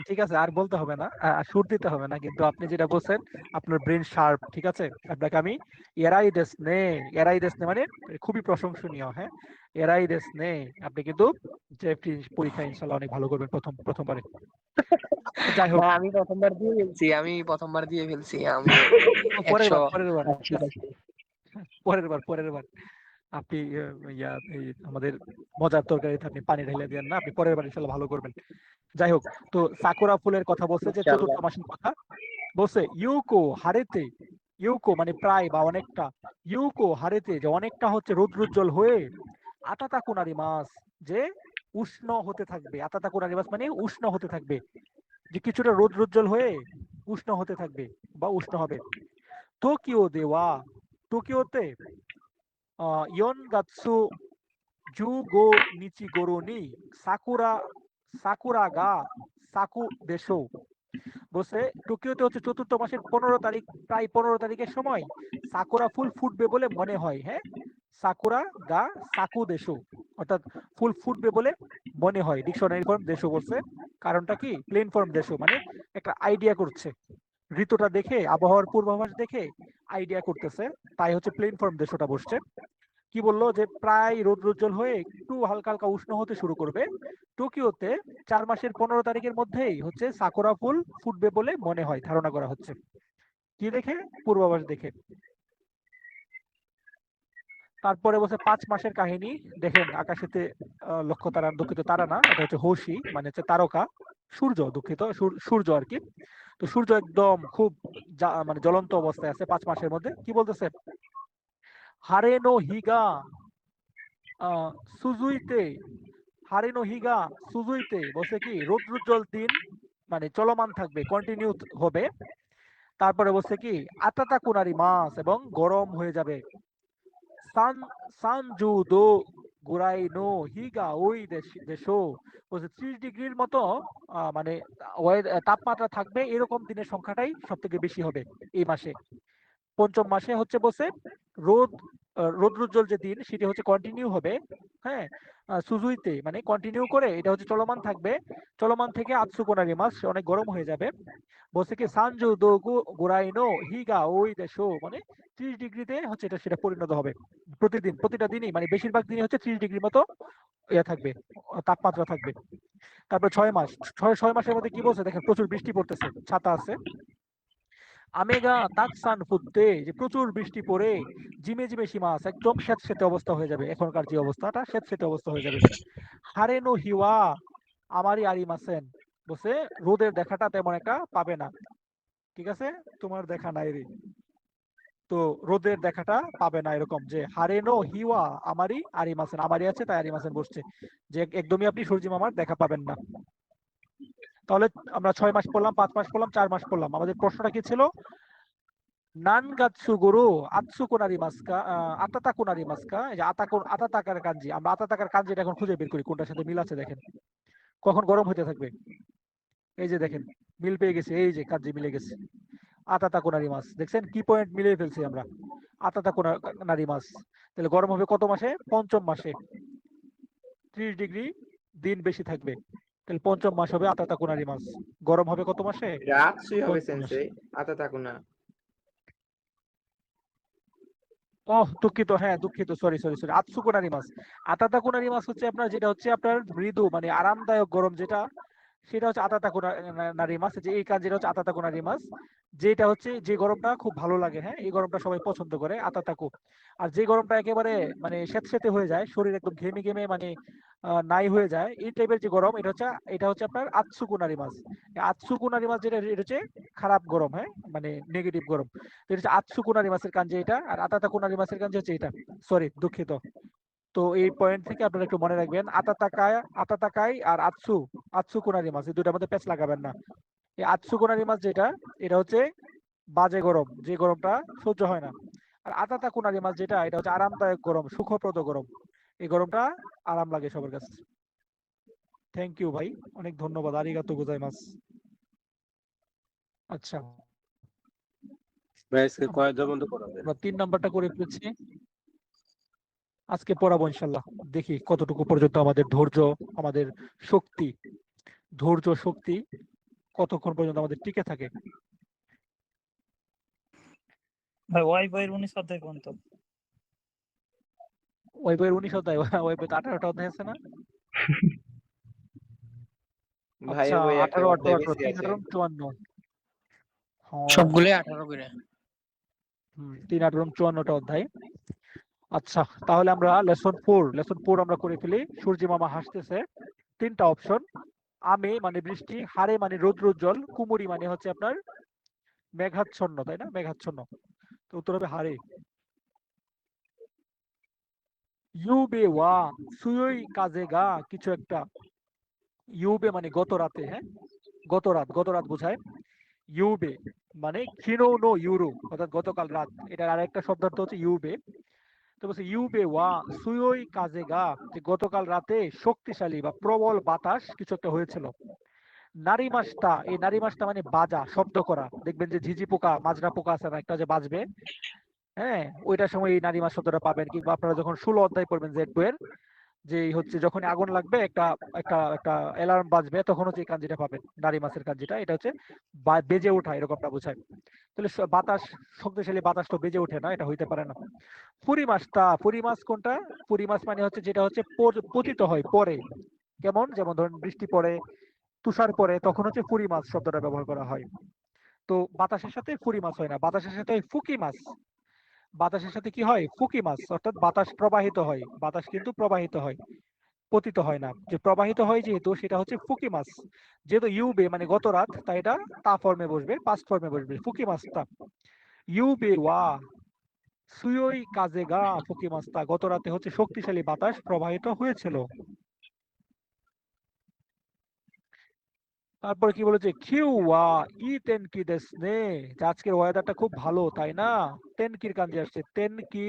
ঠিক আছে, আর বলতে হবে না, সুর দিতে হবে না, কিন্তু আপনি যেটা বলছেন আপনার ব্রেন শার্প। ঠিক আছে, আপনাকে আমি এরাই দেশ নে মানে খুবই প্রশংসনীয়, হ্যাঁ, এরাই দেশ নে। আপনি কিন্তু জেএফটি পরীক্ষা ইনশাআল্লাহ অনেক ভালো করবেন প্রথমবারে। যাই হোক, না, আমি প্রথমবার দিয়ে ফেলছি আমি পরের 180 বার পরের বার পাইছি। পরের বার আপনি এই আমাদের মজার তরকারিতে আপনি পানি ঢেলে দেন না, আপনি পরের বার ইনশাআল্লাহ ভালো করবেন। যাই হোক, তো সাকুরা ফুলের কথা বলছে, যে ইনশাআল্লাহ। চতুর্থ মাসের কথা বলছে। ইউকো মানে প্রায় বা অনেকটা, ইউকো হারেতে যে অনেকটা হচ্ছে রৌদ্রোজ্জ্বল হয়ে, আটাতা কোনারি মাছ, যে উষ্ণ হতে থাকবে। আটাতা কোনারি মাছ মানে উষ্ণ হতে থাকবে, যে কিছুটা রৌদ্রোজ্জ্বল হয়ে উষ্ণ হতে থাকবে বা উষ্ণ হবে। টোকিওতে ইয়ন গাতসু জু গো নিচি গোরোনি সাকুরা গা সাকু দেশো। বলছে টোকিওতে হচ্ছে চতুর্থ মাসের 15 তারিখ, প্রায় 15 তারিখের সময় সাকুরা ফুল ফুটবে বলে মনে হয়, হ্যাঁ, সাকুরা গা সাকু দেশো, অর্থাৎ ফুল ফুটবে বলে মনে হয়। ডিকশনারি ফর্ম দেশো বলছে, কারণটা কি প্লেন ফর্ম দেশো, মানে একটা আইডিয়া করছে, ঋতুটা দেখে, আবহাওয়ার পূর্বাভাস দেখে আইডিয়া করতেছে, তাই হচ্ছে প্লেন ফর্ম দেশটা বসছে। কি বললো যে প্রায় রৌদ্রোজ্জ্বল হয়ে একটু হালকা হালকা উষ্ণ হতে শুরু করবে। টোকিওতে 4 মাসের 15 তারিখের মধ্যেই হচ্ছে সাকুরা ফুল ফুটবে বলে মনে হয়, ধারণা করা হচ্ছে। কি দেখে? পূর্বাভাস দেখে। তারপরে বলছে 5 মাসের কাহিনী। দেখেন আকাশেতে লক্ষ্য তারা, দুঃখিত তারা না, এটা হচ্ছে হোশি, মানে হচ্ছে তারকা, সূর্য, দুঃখিত সূর্য আর কি। তো সূর্য একদম খুব মানে জ্বলন্ত অবস্থায় আছে 5 মাসের মধ্যে। কি বলতেছে? হারে নো হিগা সুজুইতে, হারে নো হিগা সুজুইতে, বলছে কি রৌদ্রোজ্জ্বল দিন মানে চলমান থাকবে, কন্টিনিউ হবে। তারপরে বলছে কি আতাতা কুনারি মাস, এবং গরম হয়ে যাবে। সান সানজু দো গুরাই নো হিগা ওই দেশো, বলছে 30 ডিগ্রির মতো মানে তাপমাত্রা থাকবে, এরকম দিনের সংখ্যাটাই সব থেকে বেশি হবে এই মাসে। পঞ্চম মাসে হচ্ছে বসে রৌদ্রোজ্জ্বল যে দিন সেটা হচ্ছে কন্টিনিউ হবে। হ্যাঁ, সুজুইতে মানে কন্টিনিউ করে, এটা হচ্ছে চলমান থাকবে। চলমান থেকে আতসুকোনারি মাস অনেক গরম হয়ে যাবে। বলছে কি সানজু দো গোরাইনো হিগা ওই দেশো, মানে 30 ডিগ্রিতে হচ্ছে এটা সেটা পরিণত হবে। প্রতিদিন প্রতিটা দিনই মানে বেশিরভাগ দিনই হচ্ছে 30 ডিগ্রির মতো ইয়ে থাকবে, তাপমাত্রা থাকবে। তারপর 6 মাস, 6 মাসের মধ্যে কি বলছে দেখেন, প্রচুর বৃষ্টি পড়তেছে, ছাতা আছে। আমেগা তাকসান ফুটতে, যে প্রচুর বৃষ্টি পড়ে জিমে জিমে সীমাস, একদম স্যাঁতসেঁতে অবস্থা হয়ে যাবে, এখনকার যে অবস্থাটা স্যাঁতসেঁতে অবস্থা হয়ে যাবে। হারে নো হিওয়া আমারই আরিমাসেন, বলছে রোদের দেখাটা তেমন একটা পাবে না। ঠিক আছে, তোমার দেখা নাই রে, তো রোদের দেখাটা পাবে না, এরকম যে হারে নো হিওয়া আমারই আরিমাসেন, আমারই আছে তাই আরিমাসেন বসছে, যে একদমই আপনি সূর্য মামার দেখা পাবেন না। তাহলে আমরা 6 মাস পড়লাম, 5 মাস পড়লাম, 4 মাস পড়লাম। আমাদের প্রশ্নটা কি ছিল? নানগাৎসু গুরু আতসু কোনারি মাস্কা আতাতা কোনারি মাস্কা, এই যে আতাতাকার কাঞ্জি, আমরা আতাতাকার কাঞ্জিটা এখন খুঁজে বের করি কোনটার সাথে মিল আছে। দেখেন কখন গরম হতে থাকবে, এই যে দেখেন মিল পেয়ে গেছে, এই যে কাঞ্জি মিলে গেছে। আতাতা কোনারি মাছ, দেখছেন কি পয়েন্ট মিলিয়ে ফেলছি আমরা। আতাতা কোনারি মাছ, তাহলে গরম হবে কত মাসে? পঞ্চম মাসে। 30 ডিগ্রি দিন বেশি থাকবে, তাহলে পঞ্চম মাস হবে আতাতা কোনারি মাছ। গরম হবে কত মাসে? রাতসুই হবে পঞ্চম মাসে। সেন্সেই, আতা থাকো না। ওহ দুঃখিত, হ্যাঁ দুঃখিত, সরি সরি সরি, আতসুকোনারি মাছ। আতাতা কোনারি মাছ হচ্ছে আপনার, যেটা হচ্ছে আপনার মৃদু মানে আরামদায়ক গরম, যেটা সেটা হচ্ছে আতাতা কোনারি মাছ। যে এই কাজ, যেটা হচ্ছে আতাতা কোনারি মাছ, যেটা হচ্ছে যে গরমটা খুব ভালো লাগে, হ্যাঁ এই গরমটা সবাই পছন্দ করে আতাতাকু। আর যে গরমটা একেবারে মানে স্যাঁতসেঁতে হয়ে যায়, শরীর একদম ঘেমে ঘেমে মানে নাই হয়ে যায়, এই টাইপের যে গরম, এটা হচ্ছে আপনার আতসুকুনারি মাছ। আতসুকুনারি মাছ যেটা, এটা হচ্ছে খারাপ গরম, হ্যাঁ মানে নেগেটিভ গরম। তো এটা হচ্ছে আতসুকুনারি মাছের কাঞ্জি এটা, আর আতাতাকুনারি মাছের কাঞ্জি হচ্ছে এটা। সরি দুঃখিত। তো এই পয়েন্ট থেকে আপনারা একটু মনে রাখবেন, আতাতাকাই আর আতসুকুনারি মাছ, এই দুটার মধ্যে প্যাচ লাগাবেন না। এই আতসুকুনারি মাছ যেটা, এটা হচ্ছে বাজে গরম, যে গরমটা সহ্য হয় না। আর আতাতাকুনারি মাছ যেটা, এটা হচ্ছে আরামদায়ক গরম, সুখপ্রদ গরম, এই গরমটা আরাম লাগে সবার কাছে। থ্যাংক ইউ ভাই, অনেক ধন্যবাদ, আরিগাতো গোজাইমাস। আচ্ছা, আমরা 3 নাম্বারটা করে ফেলেছি, আজকে পড়াবো ইনশাল্লাহ। দেখি কতটুকু পর্যন্ত আমাদের ধৈর্য, আমাদের শক্তি, ধৈর্য শক্তি কতক্ষণ পর্যন্ত আমাদের টিকে থাকে। ভাই ওয়াই বইয়ের 19 অধ্যায় পর্যন্ত। ওই বইয়ের 19 অধ্যায়, ওই বইতে 18টা অধ্যায় আছে না? আচ্ছা, ভাইয়ের বই একটা 18 অধ্যায় 18 বেশি 3 আছে। 18 54। হ্যাঁ, সবগুলো 18 করে। 3 18 54টা অধ্যায়। আচ্ছা, তাহলে আমরা লেসন 4 আমরা করে ফেলি। সূর্যি মামা হাসতেছে। 3টা অপশন, আমে মানে বৃষ্টি, হারে মানে রৌদ্রোজ্জ্বল, কুমুরি মানে হচ্ছে আপনার মেঘাচ্ছন্ন, তাই না? মেঘাচ্ছন্ন, তো উত্তর হবে হারে। ইউবে ওয়া সুয়ই কাজে গা, কিছু একটা। ইউবে মানে গত রাতে, হ্যাঁ গত রাত বোঝায়। ইউবে মানে খিনো নো ইউরো, অর্থাৎ গতকাল রাত, এটার আরেকটা শব্দার্থ হচ্ছে ইউবে। তো বলছে ইউবে ওয়া সুয়ই কাজে গা, যে গতকাল রাতে শক্তিশালী বা প্রবল বাতাস কিছু একটা হয়েছিল। নারী মাসটা, এই নারী মাসটা মানে বাজা, শব্দ করা। দেখবেন যে ঝিঝি পোকা, মাজরা পোকা আছে না একটা, যে বাজবে, হ্যাঁ ওইটার সময় এই নারী মাস শব্দটা পাবেন। কিংবা আপনারা যখন 16 অধ্যায় পড়বেন জেড বইয়ের, যে হচ্ছে যখন আগুন লাগবে একটা একটা একটা অ্যালার্ম বাজবে, তখন হচ্ছে এই কাঞ্জিটা পাবেন, নারী মাছের কাঞ্জিটা। এটা হচ্ছে বেজে ওঠা, এরকমটা বোঝায়। তাহলে বাতাস, শক্তিশালী বাতাস তো বেজে ওঠে না, এটা হইতে পারে না। ফুরি মাছটা, ফুরি মাছ কোনটা? ফুরি মাছ মানে হচ্ছে যেটা হচ্ছে পতিত হয় পরে। কেমন? যেমন ধরেন বৃষ্টি পড়ে, তুষার পড়ে, তখন হচ্ছে ফুরি মাছ শব্দটা ব্যবহার করা হয়। তো বাতাসের সাথে ফুরি মাছ হয় না, বাতাসের সাথে হয় ফুকি মাছ। বাতাসের সাথে কি হয়? ফুকি মাছ, অর্থাৎ বাতাস প্রবাহিত হয়, বাতাস কিন্তু প্রবাহিত হয়, পতিত হয় না। যে প্রবাহিত হয় যেহেতু, সেটা হচ্ছে ফুকি মাছ। যেহেতু ইউবে মানে গত রাত, তাই এটা তা ফর্মে বসবে, পাস্ট ফর্মে বসবে, ফুকি মাছটা। ইউবে ওয়া সুয়োই কাজে গা ফুকি মাছটা, গত রাতে হচ্ছে শক্তিশালী বাতাস প্রবাহিত হয়েছিল। তারপরে কি বলেছে? কিউ ওয়া ই তেনকি দেসনে, যে আজকের ওয়েদারটা খুব ভালো, তাই না? তেনকির কাঞ্জি আসছে, তেনকি।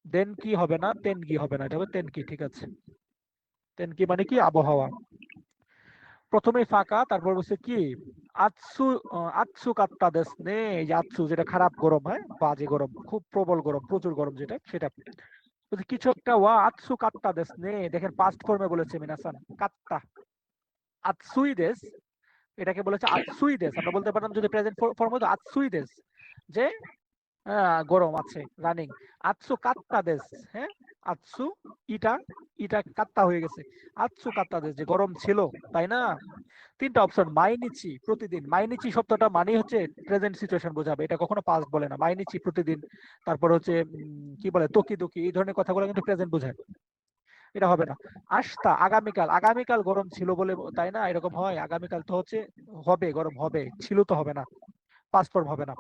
দেনকি হবে না, তেনকি হবে না, এটা হবে তেনকি, ঠিক আছে। তেনকি মানে কি? আবহাওয়া। প্রথমে ফাঁকা, তারপর বলছে কি? আতসু, আতসু কাত্তা দেসনে, এই যে আতসু যেটা খারাপ গরম, হ্যাঁ, বাজে গরম, খুব প্রবল গরম, প্রচুর গরম যেটা, সেটা বলছে কিছু একটা। ওয়া আতসু কাত্তা দেসনে, দেখেন পাস্ট ফর্মে বলেছে মিনাসান, কাত্তা। আতসুই দেশ, এটাকে বলেছে আতসুই দেশ। আমরা বলতে পারতাম যদি প্রেজেন্ট ফর্ম হতো আতসুই দেশ, যে গরম আছে, রানিং। আতসু কাত্তা দেশ, হ্যাঁ, আতসু, ইটা, ইটা কাত্তা হয়ে গেছে, আতসু কাত্তা দেশ, যে গরম ছিল, তাই না? তিনটা অপশন, মাইনিচি প্রতিদিন। মাইনিচি শব্দটা মানে হচ্ছে প্রেজেন্ট সিচুয়েশন বোঝাবে, এটা কখনো পাস্ট বলে না। মাইনিচি প্রতিদিন, তারপর হচ্ছে কি বলে, তোকি তোকি, এই ধরনের কথাগুলো কিন্তু প্রেজেন্ট বোঝায়, এটা হবে না। আস্তা আগামীকাল, আগামীকাল গরম ছিল বলে, তাই না? এরকম হয়, আগামীকাল তো হচ্ছে হবে, গরম হবে, ছিল তো হবে না, পাস্ট ফর্ম হবে না।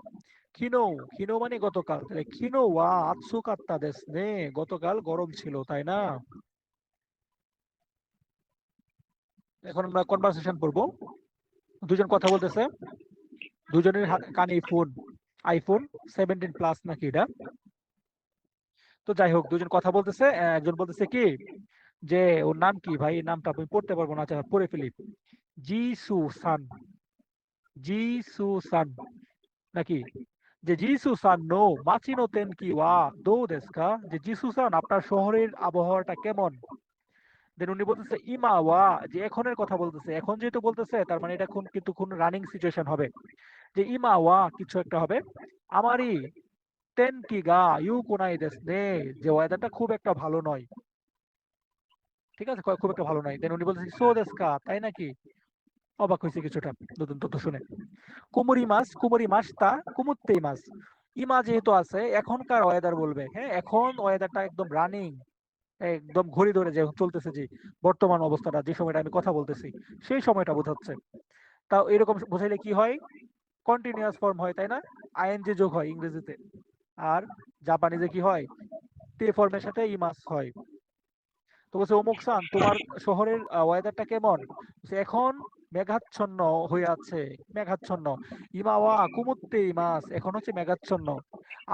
খিনো, খিনো মানে গতকাল, তাহলে খিনো ওয়া আতসু কাত্তা দেস নে, গতকাল গরম ছিল, তাই না? এখন আমরা কনভারসেশন করবো। দুজন কথা বলতেছে, দুজনের কানে ফোন, আইফোন 17 প্লাস নাকি এটা। তো যাই হোক, দুজন কথা বলতেছে, একজন বলতেছে কি, যে ওর নাম কি ভাই, এই নামটা আমি পড়তে পারবো না, আচ্ছা পড়ে ফেলি। জিসু সান, জিসু সান নাকি, যে জিসু সান নো মাচি নো তেনকি ওয়া দো দেসু কা, যে জিসু সান আপনার শহরের আবহাওয়াটা কেমন। দেন উনি বলতেছে ইমা ওয়া, যে এখনের কথা বলতেছে, এখন যেহেতু বলতেছে তার মানে এটা কিন্তু কোন রানিং সিচুয়েশন হবে, যে ইমা ওয়া কিছু একটা হবে, আমারই তেনকি গা ইউ কোনাই দেস নে, যে ওয়েদারটা খুব একটা ভালো নয়, ঠিক আছে, খুব একটা ভালো নয়। দেন উনি বলতেছে সো দেস কা, তাই নাকি? অবাক হয়েছে কিছুটা নতুন তথ্য শুনে। কুমুরি মাছ, কুমুরি মাছ তা কুমুত্তেই মাছ, ইমা যেহেতু আছে, এখনকার ওয়েদার বলবে, হ্যাঁ, এখন ওয়েদারটা একদম রানিং, একদম ঘড়ি ধরে যে চলতেছে, যে বর্তমান অবস্থাটা, যে সময়টা আমি কথা বলতেছি, সেই সময়টা বোঝাচ্ছে। তাও এরকম বোঝাইলে কি হয়? কন্টিনিউয়াস ফর্ম হয়, তাই না? আইএনজি যোগ হয় ইংরেজিতে, আর জাপানিজে কি হয়? তে ফর্মের সাথে ইমাস হয়। তো বলছে অমুক সান, তোমার শহরের ওয়েদারটা কেমন? বলছে, এখন মেঘাচ্ছন্ন হয়ে আছে, মেঘাচ্ছন্ন। ইমাওয়া কুমুত্তে ইমাস, এখন হচ্ছে মেঘাচ্ছন্ন।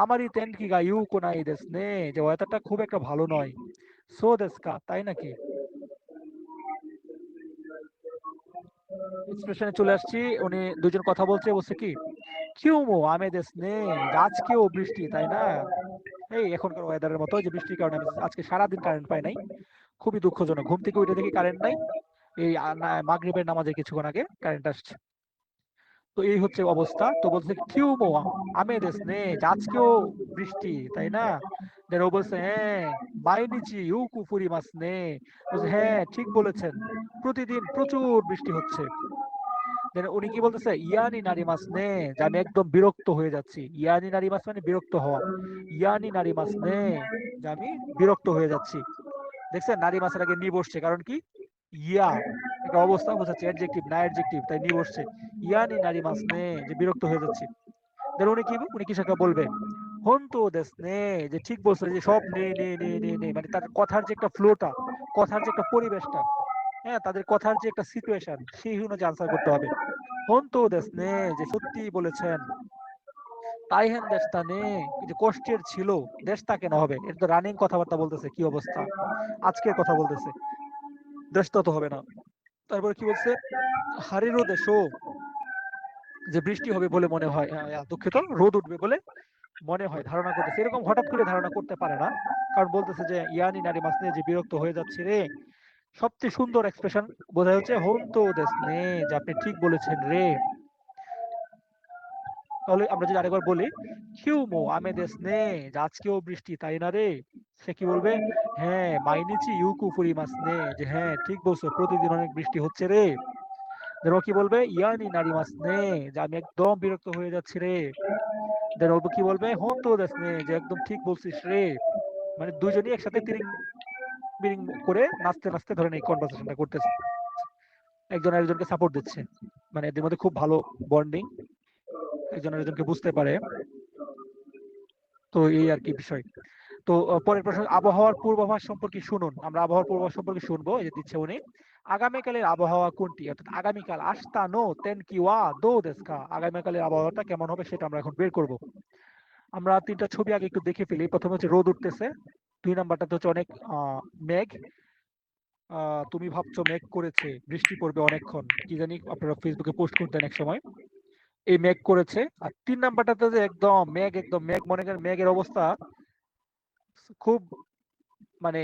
আমারই তেন কি গা ইউ কোনাই দেস নে, যে ওয়েদারটা খুব একটা ভালো নয়। সো দেস্কা, তাই নাকি? এক্সপ্রেশনে চলে আসছি, উনি দুজন কথা বলছে, বলছে কি, কিউমো আমে দেস নে, যে আজকেও বৃষ্টি, তাই না? এই এখনকার ওয়েদারের মতো, যে বৃষ্টির কারণে আমি আজকে সারাদিন কারেন্ট পাই নাই, খুবই দুঃখজনক। ঘুম থেকে উঠে দেখি কারেন্ট নাই, এই মাগরিবের নামাজের কিছুক্ষণ আগে কারেন্ট আসছে। তো এই হচ্ছে অবস্থা। তো বলছে কিউমো আমে দেস নে, যে আজকেও বৃষ্টি, তাই না? দেন ও বলছে হ্যাঁ, মাইনিচি ইউকু ফুরি মাস নে, বলছে হ্যাঁ ঠিক বলেছেন, প্রতিদিন প্রচুর বৃষ্টি হচ্ছে। দেন উনি কি বলতেছে? ইয়ানি নারী মাস নে, যে আমি একদম বিরক্ত হয়ে যাচ্ছি। ইয়ানি নারী মাস মানে বিরক্ত হওয়া। ইয়ানি নারী মাস নে, যে আমি বিরক্ত হয়ে যাচ্ছি। দেখছেন, নারী মাসের আগে নি বসছে, কারণ কি? ইয়া একটা অবস্থা বোঝাচ্ছে, অ্যাডজেক্টিভ না অ্যাডজেক্টিভ, তাই নি বসছে। ইয়ানি নারী মাস নে, যে বিরক্ত হয়ে যাচ্ছি। দেন উনি কিছু একটা বলবে, হন্তু দেস নে, যে ঠিক বলছে, যে সব নে নে নে নে নে, মানে তার কথার যে একটা ফ্লোটা, কথার যে একটা পরিবেশটা, হ্যাঁ, তাদের কথার যে একটা সিচুয়েশন, সেই অনুযায়ী আনসার করতে হবে। হন্তু দেস নে, যে সত্যি বলেছেন। তাইহেন দেশটা নে, যে কষ্টের ছিল। দেশটা কেন হবে? এটা তো রানিং কথাবার্তা বলতেছে, কি অবস্থা, আজকের কথা বলতেছে, দেশটা তো হবে না। তারপরে কি বলছে? হারিরো দেশো, যে বৃষ্টি হবে বলে মনে হয়, দুঃখিত, রোদ উঠবে বলে মনে হয়, ধারণা করতেছে। এরকম হঠাৎ করে ধারণা করতে পারে না, কারণ বলতেছে যে ইয়ানি নারী মাসনে, যে বিরক্ত হয়ে যাচ্ছে রে। সবচেয়ে সুন্দর এক্সপ্রেশন বোঝা হচ্ছে হোন্তো দেসনে, যে আপনি ঠিক বলেছেন রে। তাহলে আমরা যদি আরেকবার বলি কিউমো আমে দেসনে, যে আজকেও বৃষ্টি তাই না রে, সে কি বলবে? হ্যাঁ মাইনিচি ইউকু ফুরি মাসনে, যে হ্যাঁ ঠিক বলছো, প্রতিদিন অনেক বৃষ্টি হচ্ছে রে। দেন ও কি বলবে? ইয়ানি নারি মাসনে, যে আমি একদম বিরক্ত হয়ে যাচ্ছি রে। দেন ও কি বলবে? হোন্তো দেসনে, যে একদম ঠিক বলছিস রে। মানে দুইজনই একসাথে তিরিং বিরিং করে নাচতে নাচতে ধরেন এই কনভারসেশনটা করতেছে, একজন আরেকজনকে সাপোর্ট দিচ্ছে, মানে এদের মধ্যে খুব ভালো বন্ডিং, একজন আরেকজনকে বুঝতে পারে। তো এই আর কি বিষয়। তো পরের প্রশ্ন, আবহাওয়ার পূর্বাভাস সম্পর্কে শুনুন। আমরা আবহাওয়ার পূর্বাভাস সম্পর্কে শুনবো, এই যে দিচ্ছে উনি। আগামীকালের আবহাওয়া কোনটি? অর্থাৎ আগামীকাল আস্তা নো তেনকি ওয়া দো দেস্কা, আগামীকালের আবহাওয়াটা কেমন হবে সেটা আমরা এখন বের করব। আমরা তিনটা ছবি আগে একটু দেখে ফেলি। প্রথমে হচ্ছে রোদ উঠতেছে, 2 নাম্বারটাতে হচ্ছে অনেক মেঘ। তুমি ভাবছো মেঘ করেছে, বৃষ্টি পড়বে অনেকক্ষণ, কি জানি আপনারা ফেসবুকে পোস্ট করতেন এক সময়। এই মেঘ করেছে। আর 3 নাম্বারটাতে যে একদম মেঘ, একদম মেঘ, মনে করেন মেঘের অবস্থা খুব, মানে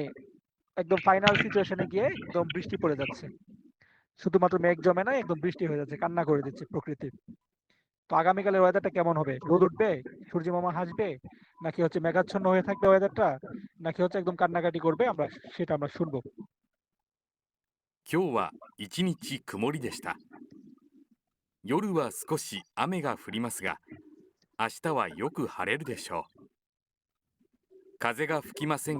একদম ফাইনাল সিচুয়েশনে গিয়ে একদম বৃষ্টি পড়ে যাচ্ছে। শুধুমাত্র মেঘ জমে না, একদম বৃষ্টি হয়ে যাচ্ছে, কান্না করে দিচ্ছে প্রকৃতি। তো আগামীকালের ওয়েদারটা কেমন হবে? রোদ উঠবে, সূর্য মামা হাসবে, নাকি হচ্ছে মেঘাচ্ছন্ন হয়ে থাকবে ওয়েদারটা, নাকি হচ্ছে একদম কান্নাকাটি করবে? আমরা সেটা আমরা শুনবো। 今日は一日曇りでした。夜は少し雨が降りますが、明日はよく晴れるでしょう。風が吹きません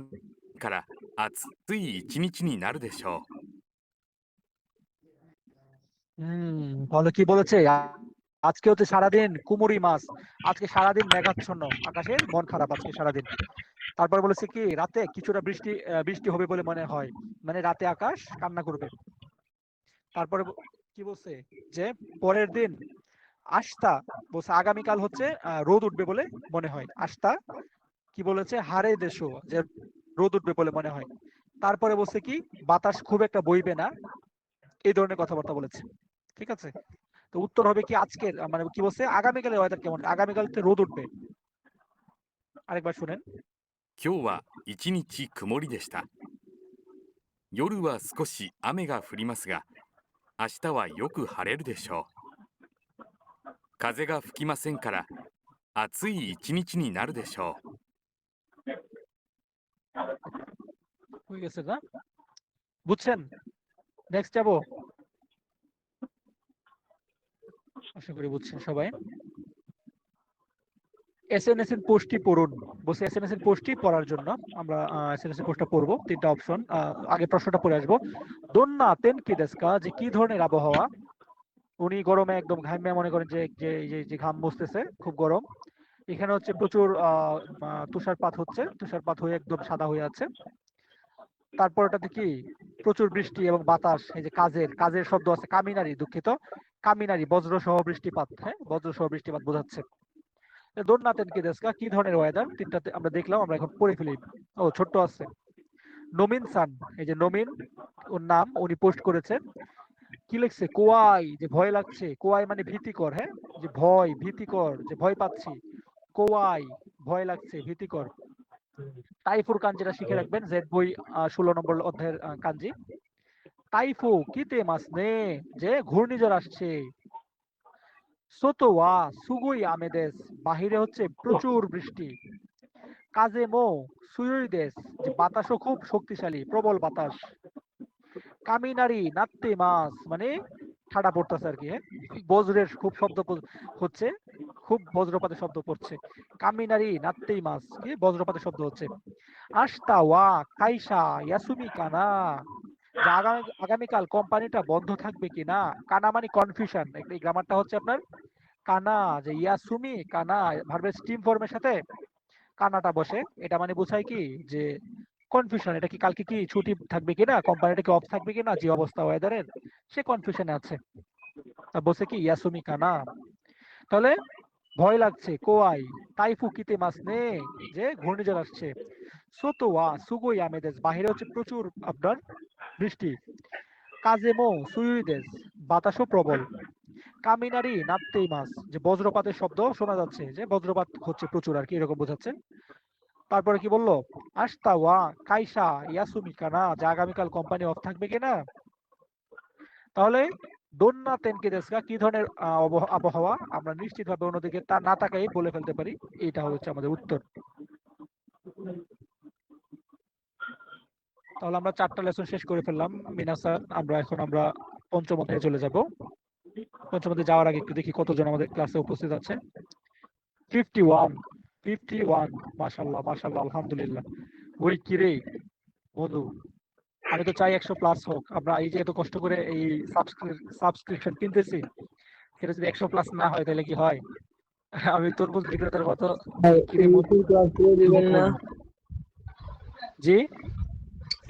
から暑い一日になるでしょう。 তাহলে কি বলেছে? আজকে হচ্ছে সারাদিন কুমুরি মাছ, আজকে সারাদিন মেঘাচ্ছন্ন, আকাশের মন খারাপ আজকে সারাদিন। তারপর বলেছে কি রাতে কিছুটা বৃষ্টি হবে বলে মনে হয়, মানে রাতে আকাশ কান্না করবে। তারপরে কি বলছে? যে পরের দিন আস্তা, বলছে আগামীকাল হচ্ছে রোদ উঠবে বলে মনে হয়। আস্তা কি বলেছে? হারে দেশো, যে রোদ উঠবে বলে মনে হয়। তারপরে বলছে কি বাতাস খুব একটা বইবে না, এই ধরনের কথাবার্তা বলেছে। ঠিক আছে, তো উত্তর হবে কি আজকের, মানে কি বলছে আগামীকালের ওয়েদার কেমন? আগামীকাল রোদ উঠবে। আরেকবার শুনেন। 今日は一日曇りでした。夜は少し雨が降りますが、明日はよく晴れるでしょう。風が吹きませんから暑い一日になるでしょう。 হয়ে গেছে না? বুঝছেন? নেক্সট যাবো। আশা করি বুঝছেন সবাই। এসএনএস এর পোস্টটি পড়ুন। বসে এসএনএস এর পোস্টটি পড়ার জন্য আমরা এসএনএস এর পোস্টটা পড়বো। তিনটা অপশন, আগে প্রশ্নটা পড়ে আসবো। দোন্না তেন কি দেস্কা, যে কি ধরনের আবহাওয়া? উনি গরমে একদম ঘামে, মনে করেন যে যে যে যে ঘাম মুছতেছে, খুব গরম। এখানে হচ্ছে প্রচুর তুষারপাত হচ্ছে, তুষারপাত হয়ে একদম সাদা হয়ে আছে। তারপর ওটাতে কি প্রচুর বৃষ্টি এবং বাতাস, এই যে কাজের শব্দ আছে, কামিনারি, দুঃখিত, কামিনারি, বজ্র সহ বৃষ্টিপাত। হ্যাঁ, বজ্র সহ বৃষ্টিপাত বোঝাচ্ছে। দোন্নাতেন কি দেশকা, কি ধরনের ওয়েদার? তিনটাতে আমরা দেখলাম, আমরা এখন পড়ে ফেলি। ও ছোট্ট আছে নমিন সান, এই যে নমিন ওর নাম, উনি পোস্ট করেছেন। কি লিখছে? কোয়াই, যে ভয় লাগছে, কোয়াই মানে ভীতিকর। হ্যাঁ, যে ভয়, ভীতিকর, যে ভয় পাচ্ছি, কোয়াই ভয় লাগছে, ভীতিকর। তাইফুর কাঞ্জিটা শিখে রাখবেন, জেড বই 16 নম্বর অধ্যায়ের কাঞ্জি। তাইফু কিতে মাস নে, যে ঘূর্ণিঝড় আসছে। সোতোয়া সুগুই আমেদেস, বাহিরে হচ্ছে প্রচুর বৃষ্টি। কাজে মো সুয়ুই দেশ, যে বাতাসও খুব শক্তিশালী, প্রবল বাতাস। কামিনারি নাত্তে মাস, মানে ঠাডা পড়তেছে আর কি। হ্যাঁ, বজ্রের খুব শব্দ হচ্ছে, খুব বজ্রপাতের শব্দ পড়ছে। কামিনারি নাত্তেই মাস, কি বজ্রপাতের শব্দ হচ্ছে। আস্তা ওয়া কাইসা ইয়াসুমি কানা, যে আগামীকাল কোম্পানিটা বন্ধ থাকবে কিনা। কানা মানে কনফিউশন, এই গ্রামারটা হচ্ছে আপনার কানা, যে ইয়াসুমি কানা ভার্বের স্টিম ফর্মের সাথে কানাটা বসে, এটা মানে বোঝায় কি যে কনফিউশন, এটা কি কালকে কি ছুটি থাকবে কিনা, কোম্পানিটা কি অফ থাকবে কিনা, যে অবস্থা ওয়েদারের, সে কনফিউশনে আছে। তা বসে কি ইয়াসুমি কানা। তাহলে ভয় লাগছে, কোয়াই। তাইফু কিতে মাস নে, যে ঘূর্ণিঝড় আসছে। সোতোয়া সুগুই আমেদেস, বাহিরে হচ্ছে প্রচুর আপনার বৃষ্টি। কাজেমো সুইদেস, বাতাসও প্রবল। কামিনারি নাত্তেই মাস, যে বজ্রপাতের শব্দ শোনা যাচ্ছে, যে বজ্রপাত হচ্ছে প্রচুর আর কি, এরকম বোঝাচ্ছে। তারপরে কি বললো? আস্তা ওয়া কাইসা ইয়াসুমি কানা, যে আগামীকাল কোম্পানি অফ থাকবে কিনা। তাহলে দোন্না তেনকে দেশকা কি ধরনের আবহাওয়া, আমরা নিশ্চিতভাবে অন্যদিকে তা না তাকাই বলে ফেলতে পারি। এটা হচ্ছে আমাদের উত্তর। তাহলে আমরা 4টা লেসন শেষ করে ফেললাম মিনাসান। আমরা পঞ্চম অধ্যায়ে চলে যাব। পঞ্চম অধ্যায়ে যাওয়ার আগে একটু দেখি কতজন আমাদের ক্লাসে উপস্থিত আছে। 51 মাশাআল্লাহ মাশাআল্লাহ আলহামদুলিল্লাহ। ওই কিরে মধু, আমি তো চাই 100+ হোক। আমরা এই যে এত কষ্ট করে এই সাবস্ক্রিপশন কিনতেছি, সেটা যদি 100+ না হয় তাহলে কি হয়? আমি তরমুজ বিক্রেতার মতো কিরে মধু দিবেন না জি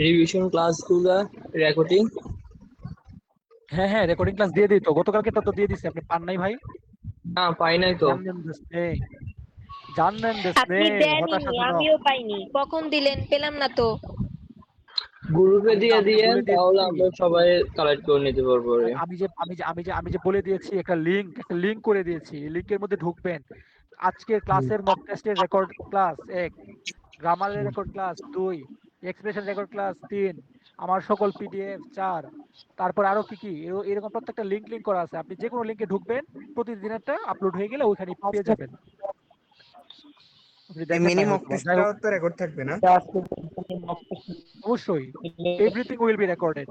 রিভিশন ক্লাসগুলো রেকর্ডিং? হ্যাঁ হ্যাঁ, রেকর্ডিং ক্লাস দিয়ে দিই তো, গতকালকে তো দিয়ে দিছি। আপনি পান নাই ভাই? না পাই নাই তো। জানেন দেশনে আপনি দেননি, হতাশাজনক। আমিও পাইনি। কখন দিলেন? পেলাম না তো। গ্রুপে দিয়ে আমি দিয়ে বলে তাহলে দিয়েছি, আমরা সবাই কালেক্ট করে নিতে পারবো। আমি যে বলে দিয়েছি, একটা লিংক করে দিয়েছি। লিংকের মধ্যে ঢুকবেন। আজকের ক্লাসের মক টেস্টের রেকর্ড ক্লাস 1, গ্রামারের record class 2, expression record class 3, আমার সকল পিডিএফ 4, তারপর আরো কি কি এরকম প্রত্যেকটা লিংক করা আছে। আপনি যে কোনো লিংকে ঢুকবেন, প্রতিদিনেরটা আপলোড হয়ে গেলে ওইখানে পেয়ে যাবেন। আপনি দেখেন মিনি নাই মক হয়তো। যাই হোক, টেস্টটাও তো রেকর্ড থাকবে না? অবশ্যই এভরিথিং উইল বি রেকর্ডেড।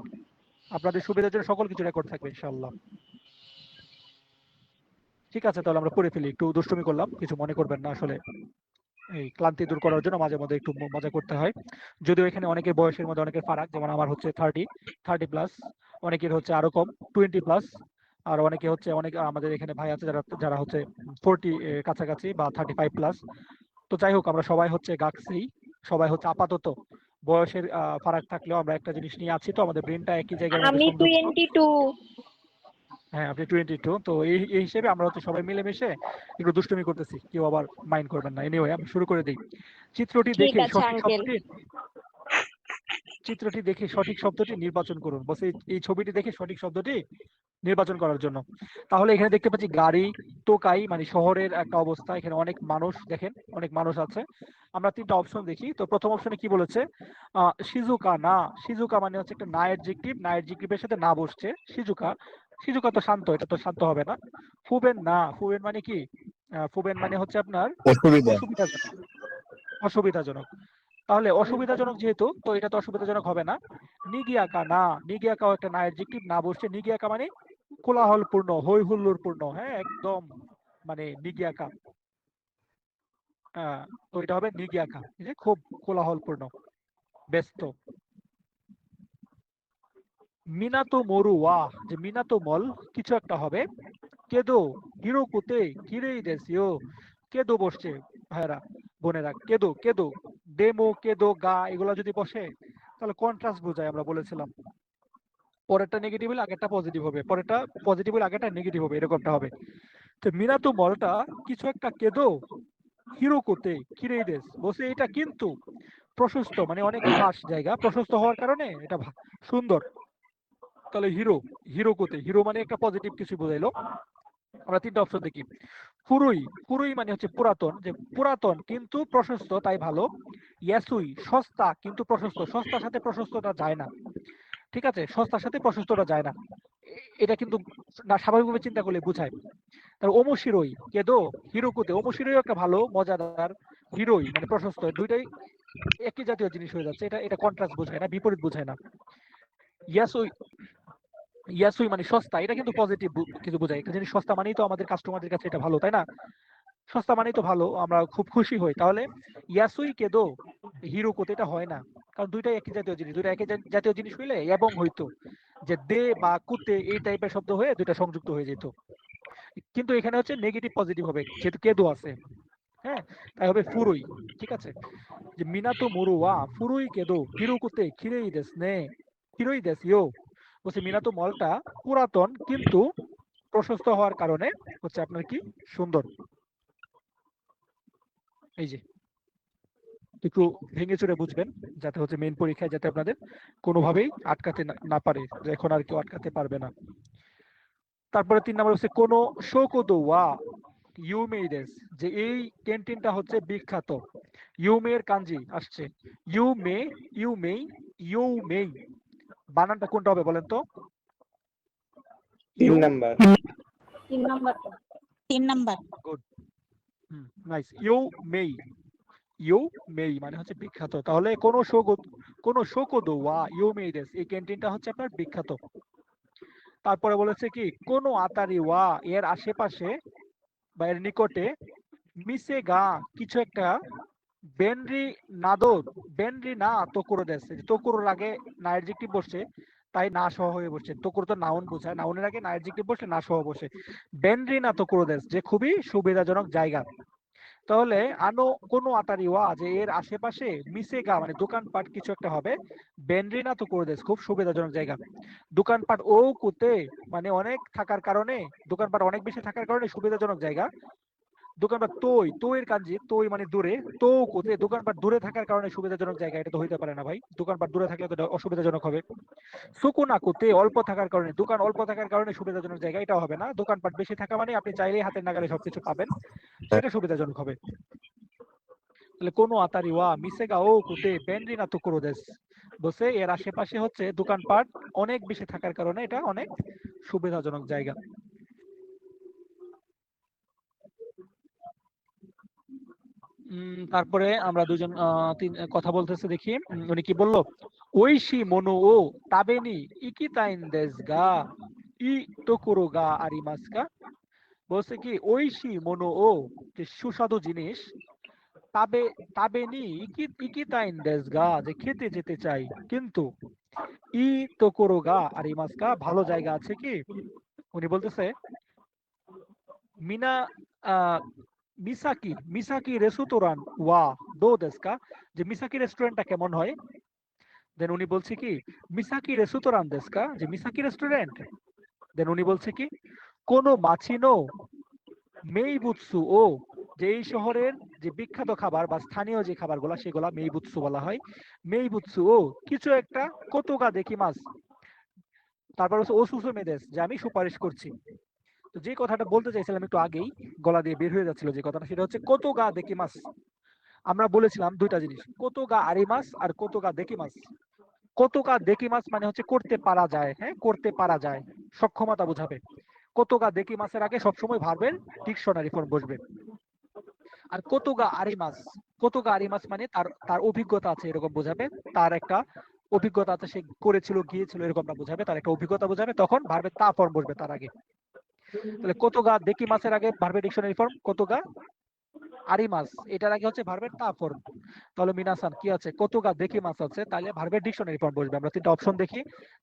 আপনাদের সুবিধার জন্য সকল কিছু রেকর্ড থাকবে ইনশাআল্লাহ। ঠিক আছে, তাহলে আমরা পড়ে ফেলি। একটু দুষ্টুমি করলাম, কিছু মনে করবেন না। আসলে এই ক্লান্তি দূর করার জন্য মাঝে মধ্যে একটু মজা করতে হয়। যদিও এখানে অনেকের বয়সের মধ্যে অনেকের ফারাক, যেমন আমার হচ্ছে 30+, অনেকের হচ্ছে আরো কম 20+, আর অনেকে হচ্ছে আমাদের এখানে ভাই আছে যারা হচ্ছে 40 কাছাকাছি বা 35+। তো যাই হোক, আমরা সবাই হচ্ছে গাকসি, সবাই হচ্ছে আপাতত বয়সের ফারাক থাকলেও আমরা একটা জিনিস নিয়ে আছি, তো আমাদের ব্রেনটা একই জায়গার মধ্যে আমি সংযুক্ত। 22। হ্যাঁ, আপনি 22। তো এই হিসেবে আমরা হচ্ছে সবাই মিলেমিশে একটু দুষ্টুমি করতেছি, কেউ আবার মাইন্ড করবেন না। এনিওয়ে, আমি শুরু করে দিই। চিত্রটি ঠিক দেখে আছে সঠিক আঙ্কেল। শব্দটি নির্বাচন করুন। বস এই ছবিটি দেখে সঠিক শব্দটি নির্বাচন করার জন্য। তাহলে এখানে দেখতে পাচ্ছি গাড়ি, টোকাই, মানে শহরের একটা অবস্থা। এখানে অনেক মানুষ, দেখেন অনেক মানুষ আছে। আমরা 3টা অপশন দেখি। তো প্রথম অপশনে কি বলেছে? শিজুকা না। শিজুকা মানে হচ্ছে একটা না অ্যাডজেক্টিভ, না অ্যাডজেক্টিভের সাথে না বসছে। শিজুকা তো শান্ত, এটা তো শান্ত হবে না। ফুবেন না। ফুবেন মানে কি? ফুবেন মানে হচ্ছে আপনার অসুবিধাজনক। অসুবিধাজনক। তাহলে অসুবিধাজনক যেহেতু, তো এটা তো অসুবিধাজনক হবে না। নিগিয়াকা না। নিগিয়াকাও একটা না অ্যাডজেক্টিভ, না বসছে। নিগিয়াকা মানে কোলাহলপূর্ণ, হই হুল্লোড়পূর্ণ। হ্যাঁ, একদম মানে নিগিয়াকা। তো এটা হবে নিগিয়াকা, এই যে খুব কোলাহলপূর্ণ, ব্যস্ত। মিনাতো মরু ওয়া, যে মিনাতো মল কিছু একটা হবে। কেদো হিরোকুতে কিরেই দেসিও। কেদো বসছে ভাইরা বোনেরা, কেদো কেদো। ডেমো, কেদো, গা, এগুলা যদি বসে তাহলে কন্ট্রাস্ট বোঝায়, আমরা বলেছিলাম। পরেরটা নেগেটিভ হলে আগেরটা পজিটিভ হবে, পরেরটা পজিটিভ হলে আগেরটা নেগেটিভ হবে, এরকমটা হবে। তো মিনাতো মলটা কিছু একটা কেদো হিরোকুতে কিরেই দেস বসে, এটা কিন্তু প্রশস্ত, মানে অনেক খাস জায়গা, প্রশস্ত হওয়ার কারণে এটা সুন্দর। তাহলে হিরোকুতে, হিরো মানে একটা পজিটিভ কিছু বোঝাইলো। আমরা 3টা অপশন দেখি। ফুরুই মানে হচ্ছে পুরাতন, যে পুরাতন কিন্তু প্রশস্ত তাই ভালো। ইয়াসুই সস্তা কিন্তু প্রশস্ত, সস্তার সাথে প্রশস্তটা যায় না। ঠিক আছে, সস্তার সাথে প্রশস্তটা যায় না, এটা কিন্তু না স্বাভাবিকভাবে চিন্তা করলে বুঝায়। তার ওমোশিরোই কেদো হিরোকুতে, ওমোশিরোই একটা ভালো মজাদার, হিরোই মানে প্রশস্ত, দুইটাই একই জাতীয় জিনিস হয়ে যাচ্ছে। এটা কন্ট্রাস্ট বোঝায় না, বিপরীত বোঝায় না। ইয়াসুই ইয়াসুই মানে সস্তা, এটা কিন্তু পজিটিভ কিছু বোঝায়। একটা জিনিস সস্তা মানেই তো আমাদের কাস্টমারদের কাছে এটা ভালো, তাই না? সস্তা মানেই তো ভালো, আমরা খুব খুশি হই। তাহলে ইয়াসুই কেদো হিরোকুতে এটা হয় না, কারণ দুইটাই একই জাতীয় জিনিস। দুইটা একই জাতীয় জিনিস হইলে এবং হইতো যে দে বা কুতে এই টাইপের শব্দ হয়ে দুইটা সংযুক্ত হয়ে যেত। কিন্তু এখানে হচ্ছে নেগেটিভ পজিটিভ হবে, যেহেতু কেদো আছে। হ্যাঁ, তাই হবে ফুরুই। ঠিক আছে, যে মিনাতো মোরু ওয়া ফুরুই কেদো হিরোকুতে খিরেই দেস নে, হিরোই দেস ইয়ো। বলছে মিনাতো মলটা পুরাতন কিন্তু প্রশস্ত হওয়ার কারণে হচ্ছে আপনার কি সুন্দর। এই যে একটু ভেঙে চুরে বুঝবেন, যাতে হচ্ছে মেইন পরীক্ষায় যাতে আপনাদের কোনোভাবেই আটকাতে না পারে, যে এখন আর কেউ আটকাতে পারবে না। তারপরে 3 নম্বর হচ্ছে কোনো শোকোদো ওয়া ইউমেইডেস, যে এই ক্যান্টিনটা হচ্ছে বিখ্যাত। ইউমের কাঞ্জি আসছে ইউমে, ইউমেই, ইউমেই। বানানটা কোনটা হবে বলেন তো? 3 নাম্বার। 3 নাম্বার। Good, nice. ইউমেই, ইউমেই মানে হচ্ছে বিখ্যাত। তাহলে কোন শোকোদো ওয়া ইউমেইডেস, এই ক্যান্টিনটা হচ্ছে আপনার বিখ্যাত। তারপরে বলেছে কি কোন আতারি ওয়া, এর আশেপাশে বা এর নিকটে, মিসে গা কিছু একটা, বেনরি নাদো, বেনরি না তোকুরো দেশ, তোকুরোর আগে না অ্যাডজেক্টিভ বসছে তাই না সহ হয়ে বসছে। তোকুরো তো নাউন বোঝায়, নাউনের আগে না অ্যাডজেক্টিভ বসলে না সহ বসে। বেনরি না তোকুরো দেশ, যে খুবই সুবিধাজনক জায়গা। তাহলে আনো কোনো আতারি ওয়া, যে এর আশেপাশে, মিসে গা মানে দোকানপাট কিছু একটা হবে, বেনরি না তোকুরো দেশ খুব সুবিধাজনক জায়গা। দোকানপাট ও কুতে মানে অনেক থাকার কারণে, দোকানপাট অনেক বেশি থাকার কারণে সুবিধাজনক জায়গা। দোকানপাট তোই, তোয়ের কাঞ্জি তোই মানে দূরে, তো কোথায় দোকানপাট দূরে থাকার কারণে সুবিধাজনক জায়গা, এটা তো হইতে পারে না ভাই, দোকানপাট দূরে থাকলে তো এটা অসুবিধাজনক হবে। সুকুনা কোতে অল্প থাকার কারণে, দোকান অল্প থাকার কারণে সুবিধাজনক জায়গা, এটা হবে না। দোকানপাট বেশি থাকা মানে আপনি চাইলেই হাতের নাগালে সবকিছু পাবেন, সেটা সুবিধাজনক হবে। তাহলে কোনো আতারি ওয়া মিসেগা ও কুতে বেনরি না তোকুরো দেশ, বসে এর আশেপাশে হচ্ছে দোকানপাট অনেক বেশি থাকার কারণে এটা অনেক সুবিধাজনক জায়গা। তারপরে আমরা দুজন কথা বলতেছে দেখি। উনি কি বললো? ওইশি মনো ও তাবেনি ইকিতাইন দেস গা ই তোকুরো গা আরিমাস কা। বলছে কি ওইশি মনো ও, যে সুস্বাদু জিনিস, তাবে তাবেনি ইকিতাইন দেস গা, যে খেতে যেতে চাই, কিন্তু ই তোকুরো গা আরিমাস কা, ভালো জায়গা আছে কি? উনি বলতেছে মিনা মিসাকি মিসাকি রেস্টুরেন্ট ওয়া দো দেস্কা, যে মিসাকি রেস্টুরেন্টটা কেমন হয়। দেন উনি বলছে কি মিসাকি রেস্টুরেন্ট দেস্কা, যে মিসাকি রেস্টুরেন্ট। দেন উনি বলছে কি কোনো মাছিনো মেইবুৎসু ও, যে এই শহরের যে বিখ্যাত খাবার বা স্থানীয় যে খাবারগুলা সেগুলা মেইবুৎসু বলা হয়। মেইবুৎসু ও কিছু একটা কতগা দেখি মাছ। তারপর হচ্ছে ওসুসু মেদেস, যে আমি সুপারিশ করছি। তো যে কথাটা বলতে চাইছিলাম একটু আগেই, গলা দিয়ে বের হয়ে যাচ্ছিল যে কথাটা, সেটা হচ্ছে কত গা দেখি মাছ। আমরা বলেছিলাম দুইটা জিনিস, কত গা আরি মাছ আর কত গা দেখি মাছ। কত গা দেখি মাছ মানে হচ্ছে করতে পারা যায়, হ্যাঁ করতে পারা যায়, সক্ষমতা বোঝাবে। কত গা দেখি মাছের আগে সবসময় ভার্বের ডিকশনারি ফর্ম বসবে। আর কত গা আরি মাছ, কত গা আরি মাছ মানে তার তার অভিজ্ঞতা আছে এরকম বোঝাবে, তার একটা অভিজ্ঞতা আছে, সে করেছিল গিয়েছিল এরকমটা বোঝাবে, তার একটা অভিজ্ঞতা বোঝাবে, তখন ভার্বের তা ফর্ম বসবে তার আগে। তাহলে কত গা দেখি মাছের আগে ভার্বের ডিকশনারি ফর্ম কত গা আরি মাছ, এটার আগে হচ্ছে ভার্বের তা ফর্ম। তাহলে মিনাসান কি আছে, কত গা দেখি মাছ আছে, তাহলে ভার্বের ডিকশনারি ফর্ম বসবে। আমরা তিনটা অপশন দেখি,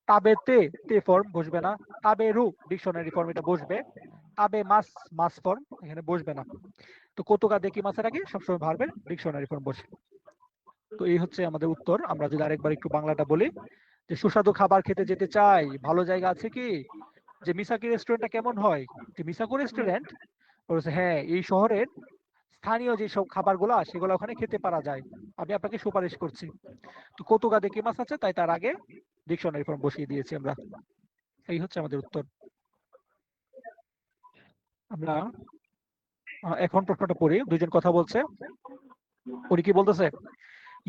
তাবেতে তে ফর্ম বসবে না, তাবেরু ডিকশনারি ফর্ম এটা বসবে, তাবে মাছ মাছ ফর্ম এখানে বসবে না। তো কত গা দেখি মাছের আগে সবসময় ভার্বের ডিকশনারি ফর্ম বসে। তো এই হচ্ছে আমাদের উত্তর। আমরা যদি আরেকবার একটু বাংলাটা বলি, যে সুস্বাদু খাবার খেতে যেতে চাই, ভালো জায়গা আছে কি, যে মিসাকি রেস্টুরেন্টটা কেমন হয়, যে মিসাকো রেস্টুরেন্ট বলেছে হ্যাঁ এই শহরের স্থানীয় যে সব খাবারগুলো সেগুলো ওখানে খেতে পারা যায়, আমি আপনাকে সুপারিশ করছি। তো কত গা দেখি মাছ আছে, তাই তার আগে ডিকশনারি ফর্ম বসিয়ে দিয়েছি আমরা। এই হচ্ছে আমাদের উত্তর। আমরা এখন প্রশ্নটা পড়ি, দুইজন কথা বলছে। উনি কি বলতেছে,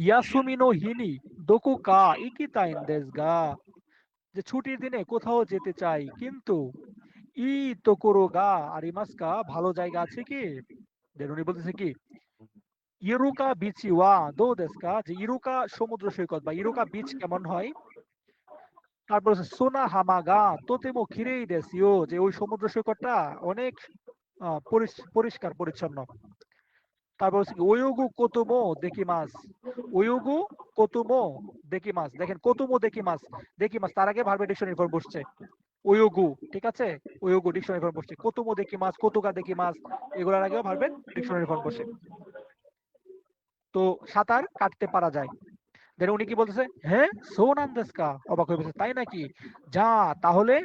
ইয়াসুমিনো হিনি দোকু কা ইকিতাইন দেস গা, যে ছুটির দিনে কোথাও যেতে চাই, কিন্তু ই তোকোরো গা আরিমাস কা, ভালো জায়গা আছে কি। দেন উনি বলতেছে কি ইরুকা বিচি ওয়া দো দেস কা, যে ইরুকা সমুদ্র সৈকত বা ইরুকা বিচ কেমন হয়। তারপর হচ্ছে সোনা হামাগা তোতেমো খিরেই দেস ইও, যে ওই সমুদ্র সৈকতটা অনেক পরিষ্কার পরিচ্ছন্ন। তারপর হচ্ছে কি ওয়োগু কোতুমো দেখি মাছ, ওয়োগু কোতুমো দেখি মাছ। দেখেন কোতুমো দেখি মাছ, দেখি মাছ তার আগে ভার্বের ডিকশনারি ফর্ম বসছে ওয়োগু, ঠিক আছে, ওয়োগু ডিকশনারি ফর্ম বসছে। কোতুমো দেখি মাছ, কতুগা দেখি মাছ, এগুলোর আগেও ভার্বের ডিকশনারি ফর্ম বসে। তো সাঁতার কাটতে পারা যায়। দেন উনি কি বলতেছে, হ্যাঁ সোনান্দেস্কা, অবাক হয়ে বলছে তাই নাকি, যা তাহলে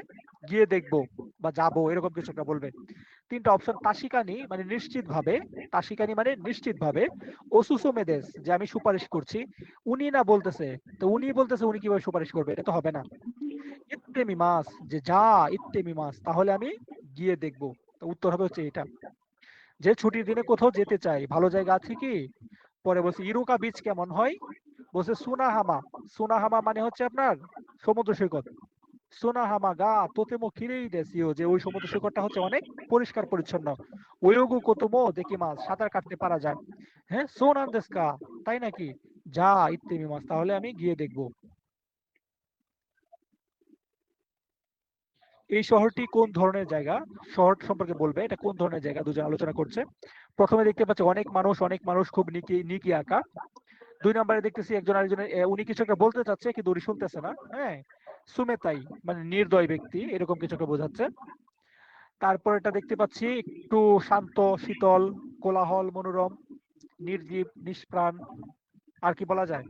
গিয়ে দেখবো বা যাবো, এরকম কিছু একটা বলবে। তিনটা অপশন, তাসিকানি মানে নিশ্চিত ভাবে, তাসিকানি মানে নিশ্চিত ভাবে, ওসুসো মেদেস যে আমি সুপারিশ করছি। উনি না বলতেছে, তো উনি বলতেছে উনি কিভাবে সুপারিশ করবে, এটা তো হবে না। ইত্তেমি মাস, যে যা ইত্তেমি মাস, তাহলে আমি গিয়ে দেখবো। তো উত্তর হবে হচ্ছে এটা। যে ছুটির দিনে কোথাও যেতে চাই, ভালো জায়গা আছে কি? পরে বলছে ইরুকা বিচ কেমন হয়? বলছে সুনাহামা। সুনাহামা মানে হচ্ছে আপনার সমুদ্র সৈকত। সুনাহামা গা তোতেমো কিরেই দেসিও, যে ওই সমুদ্র সৈকতটা হচ্ছে অনেক পরিষ্কার পরিচ্ছন্ন। ওয়োগু কোতোমো দেখি মাছ, সাঁতার কাটতে পারা যায়। হ্যাঁ, সোনান দেস্কা, তাই নাকি? যা ইত্তেমি মাছ, তাহলে আমি গিয়ে দেখবো। এই শহরটি কোন ধরনের জায়গা? শহর সম্পর্কে বলবে, এটা কোন ধরনের জায়গা দুজন আলোচনা করছে। প্রথমে দেখতে পাচ্ছি অনেক মানুষ খুব নিকি আঁকা। 2 নম্বরে দেখতেছি একজন আরেকজনের উনি কিছু একটা বলতে চাচ্ছে কিন্তু উনি শুনতেছে না। হ্যাঁ, সুমেতাই মানে নির্দয় ব্যক্তি, এরকম কিছু একটা বোঝাচ্ছে। তারপর এটা দেখতে পাচ্ছি একটু শান্ত, শীতল, কোলাহল, মনোরম, নির্জীব, নিষ্প্রাণ। আর কি বলা যায়?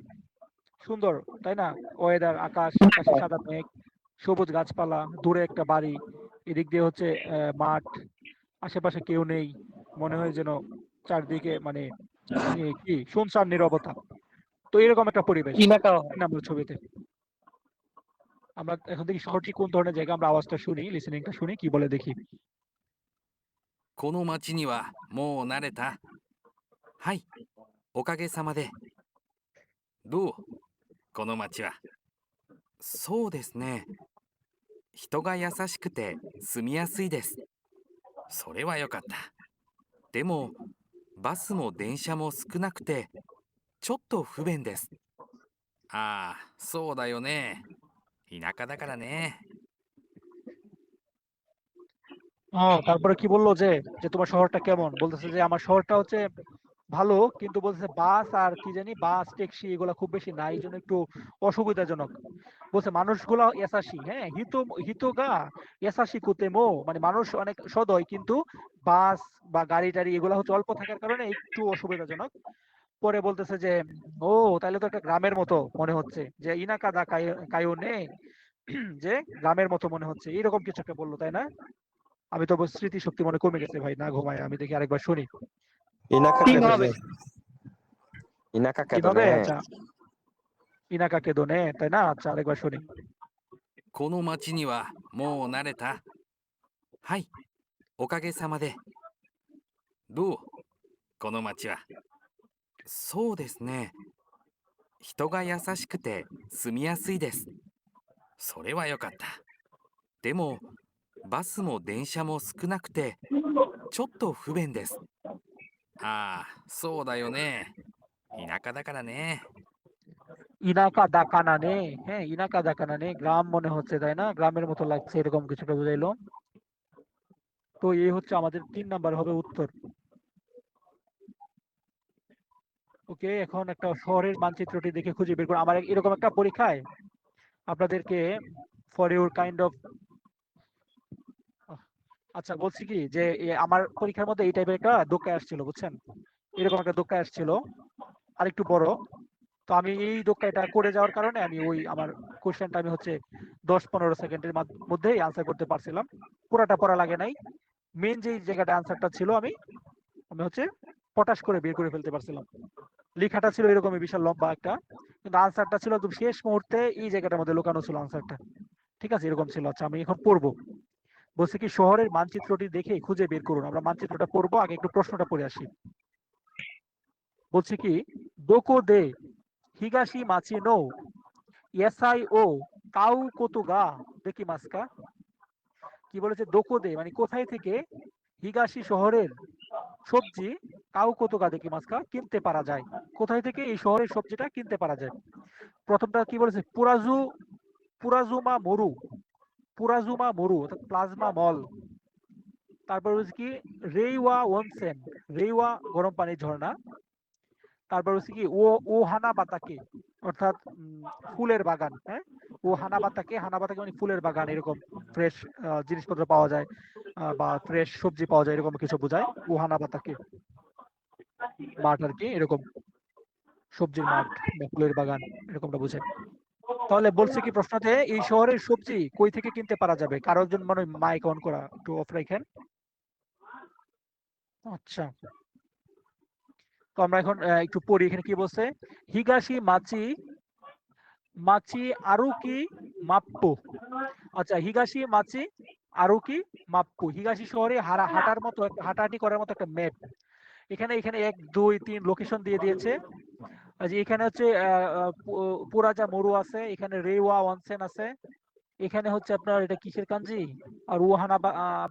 সুন্দর, তাই না? ওয়েদার, আকাশে সাদা মেঘ, সবুজ গাছপালা, দূরে একটা বাড়ি, এদিক দিয়ে হচ্ছে মাঠ, আশেপাশে কেউ নেই, মনে হয় যেন চারদিকে মানে কি শুনশান নীরবতা। তো এরকম একটা পরিবেশ ইলাকা 3 নম্বর ছবিতে। আমরা এখন দেখি শহরটি কোন ধরনের জায়গা, আমরা আওয়াজটা শুনি, লিসেনিংটা শুনি কি বলে দেখি। この町にはもう慣れた。はい、おかげさまで。どうこの町は。そうですね。人が優しくて住みやすいです。それはよかった。でも、バスも電車も少なくて、ちょっと不便です。ああ、そうだよね。田舎だからね。 তারপরে কি বললো যে যে তোমার শহরটা কেমন? বলতেছে যে আমার শহরটা হচ্ছে ভালো, কিন্তু বলতেছে বাস আর কি জানি বাস ট্যাক্সি এগুলা খুব বেশি নাই, এই জন্য একটু অসুবিধাজনক। বলছে মানুষগুলা এসাসি, হ্যাঁ, হিতোগা এসাসি কুতেমো, মানে মানুষ অনেক সদয়, কিন্তু বাস বা গাড়ি টাড়ি এগুলা হচ্ছে অল্প থাকার কারণে একটু অসুবিধাজনক। পরে বলতেছে যে ও তাহলে তো একটা গ্রামের মতো মনে হচ্ছে, যে ইনাকা দা কায়োনে, যে গ্রামের মতো মনে হচ্ছে, এরকম কিছু একটা বললো, তাই না? আমি তো স্মৃতি শক্তি মনে কমে গেছে ভাই, না ঘুমায়, আমি দেখি আরেকবার শুনি। 田舎 তিন けど হবে ね。田舎けど কিভাবে? ね。 আচ্ছা, ইনাকা কেদোনে, তাই না? আচ্ছা, আরেকবার শুনি। この町にはもう慣れた。はい、おかげさまで。どうこの町は。そうですね。人が優しくて住みやすいです。それはよかった。でも、バスも電車も少なくて、ちょっと不便です。ああ、そうだよね。田舎だからね。 ইনাকা দাকানানে, হ্যাঁ, ইনাকা দাকানানে, গ্রাম মনে হচ্ছে, তাই না? গ্রামের মতো লাগছে, এরকম কিছুটা বুঝাইলো। তো এই হচ্ছে আমাদের 3 নাম্বার হবে উত্তর। ওকে, এখন একটা শহরের মানচিত্রটি দেখে খুঁজে বের করুন। আমার এরকম একটা পরীক্ষায় আপনাদেরকে ফর ইউর কাইন্ড অফ, আচ্ছা বলছি কি যে আমার পরীক্ষার মধ্যে এই টাইপের একটা দোকায় আসছিল, বুঝছেন? এরকম একটা দোকায় আসছিল, আর একটু বড়। তো আমি এই দোকাইটা করে যাওয়ার কারণে আমি ওই আমার কোশ্চেনটা আমি হচ্ছে 10-15 সেকেন্ডের মধ্যেই আনসার করতে পারছিলাম। পুরাটা পড়া লাগে নাই। মেন যে জায়গাটা আনসারটা ছিল আমি আমি হচ্ছে পটাশ করে বের করে ফেলতে পারছিলাম। লেখাটা ছিল এরকমই বিশাল লম্বা একটা, কিন্তু আনসারটা ছিল একদম শেষ মুহূর্তে এই জায়গাটার মধ্যে লুকানো ছিল আনসারটা। ঠিক আছে, এরকম ছিল। আচ্ছা, আমি এখন পড়বো। বলছে কি শহরের মানচিত্রটি দেখে খুঁজে বের করুন। আমরা মানচিত্রটা পড়বো, আগে একটু প্রশ্নটা পড়ে আসি। বলছে কি দোকো দে হিগাশি মাছি নো এসআই ও কাউ কোতুগা দেখি মাস্কা। কি বলেছে? দোকো দে মানে কোথায় থেকে, হিগাশি শহরের সবজি, কাউ কোতুগা দেখি মাস্কা কিনতে পারা যায়, কোথায় থেকে এই শহরের সবজিটা কিনতে পারা যায়। প্রথমটা কি বলেছে? পুরাজুমা মরু, পুরাজুমা মরু অর্থাৎ প্লাজমা মল। তারপর হচ্ছে কি রেইওয়া ওনসেন, রেইওয়া গরম পানির ঝর্ণা। তারপর হচ্ছে কি ও হানা বাতাকে অর্থাৎ ফুলের বাগান। হ্যাঁ, ও হানা বাতাকে মানে ফুলের বাগান, এরকম ফ্রেশ জিনিসপত্র পাওয়া যায় বা ফ্রেশ সবজি পাওয়া যায়, এরকম কিছু বোঝায় ও হানা বাতাকে। মাঠ আর কি, এরকম সবজির মাঠ বা ফুলের বাগান, এরকমটা বোঝায়। তাহলে বলছে কি প্রশ্নতে এই শহরের সবজি কই থেকে কিনতে পারা যাবে? কারো একজন মানে মাইক অন করা, একটু অফ রাখেন। আচ্ছা, তো আমরা এখন একটু পড়ি এখানে কি বলছে। হিগাশি মাছি মাছি আরু কি মাপ্পো। আচ্ছা, হিগাশি মাছি আরুকি মাপ্পু হিগাশি শহরে হাঁটার মতো হাঁটাহাঁটি করার মতো একটা ম্যাপ। এখানে এখানে 1 2 3 লোকেশন দিয়ে দিয়েছে। আর যে এখানে হচ্ছে পুরাজা মরু আছে, এখানে রেওয়া অনসেন আছে, এখানে হচ্ছে আপনার এটা কিসের কাঞ্জি আর ওহানা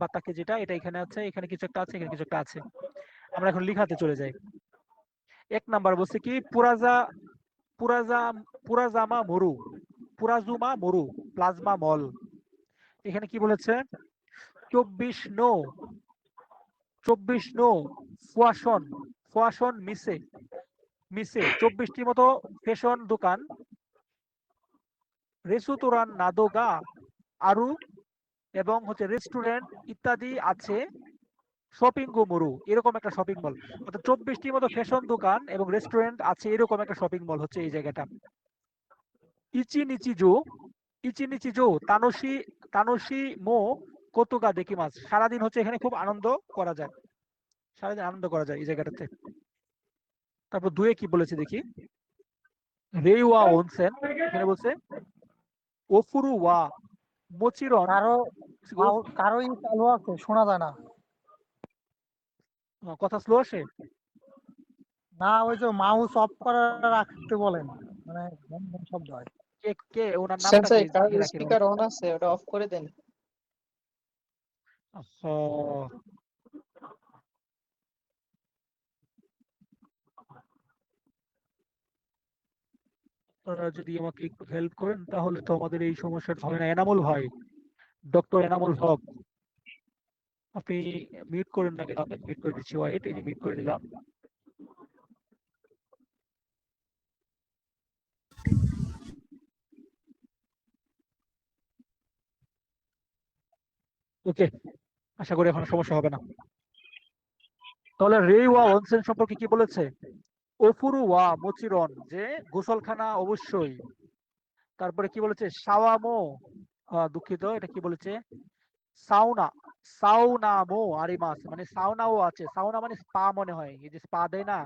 বাতাকে যেটা এটা এখানে আছে, এখানে কিছু একটা আছে, এখানে কিছু একটা আছে। আমরা এখন লিখাতে চলে যাই। 1 নাম্বার বলছে কি পুরাজা পুরাজামা মরু পুরাজুমা মরু প্লাজমা মল। এখানে কি বলেছে 24 নো ফুয়াশন ফুয়াশন মিসে মিসে 24টি মতো ফ্যাশন দোকান রেসুতোরান নাদোগা আরু এবং হচ্ছে রেস্টুরেন্ট ইত্যাদি আছে শপিং মরু এরকম একটা শপিং মল। অর্থাৎ 24টি মতো ফ্যাশন দোকান এবং রেস্টুরেন্ট আছে এরকম একটা শপিং মল হচ্ছে এই জায়গাটা। ইচিনিচিজো ইচিনিচিজো তানোশি তানোশি মো কোতোগা দেকিমাস। সারাদিন হচ্ছে এখানে খুব আনন্দ করা যায়, সারাদিন আনন্দ করা যায় এই জায়গাটাতে। তারপর 2 কি বলেছে দেখি রেইওয়া অনসেন। এখানে বলছে ওফুরু ওয়া মোচিরন। কারো চালু আছে, শোনা যায় না। কথা স্লো আসে। না, ওই যে মাউস অফ করে রাখতে বলেন, মানে শব্দ হয়। কে কে ওনার নামটা সেন্সাই কি কার রাখি স্পিকার অন আছে ওটা অফ করে দেন। আপনারা যদি আমাকে একটু হেল্প করেন তাহলে তো আমাদের এই সমস্যাটা হবে না। এনামুল ভাই, ডক্টর এনামুল হক, আপনি মিউট করেন না কেন? আমি মিউট করে দিচ্ছি, ওয়াইট এই যে মিউট করে দিলাম। ওকে, আশা করি এখন সমস্যা হবে না। তাহলে রেইওয়া অনসেন সম্পর্কে কি বলেছে? ওফুরু ওয়া মোচিরন যে গোসলখানা অবশ্যই। তারপরে কি বলেছে সাওয়ামো, দুঃখিত এটা কি বলেছে সাউনা সাউনামো আরিমাস, মানে সাউনাও আছে। সাউনা মানে স্পা মনে হয়, এই যে স্পা দেয় না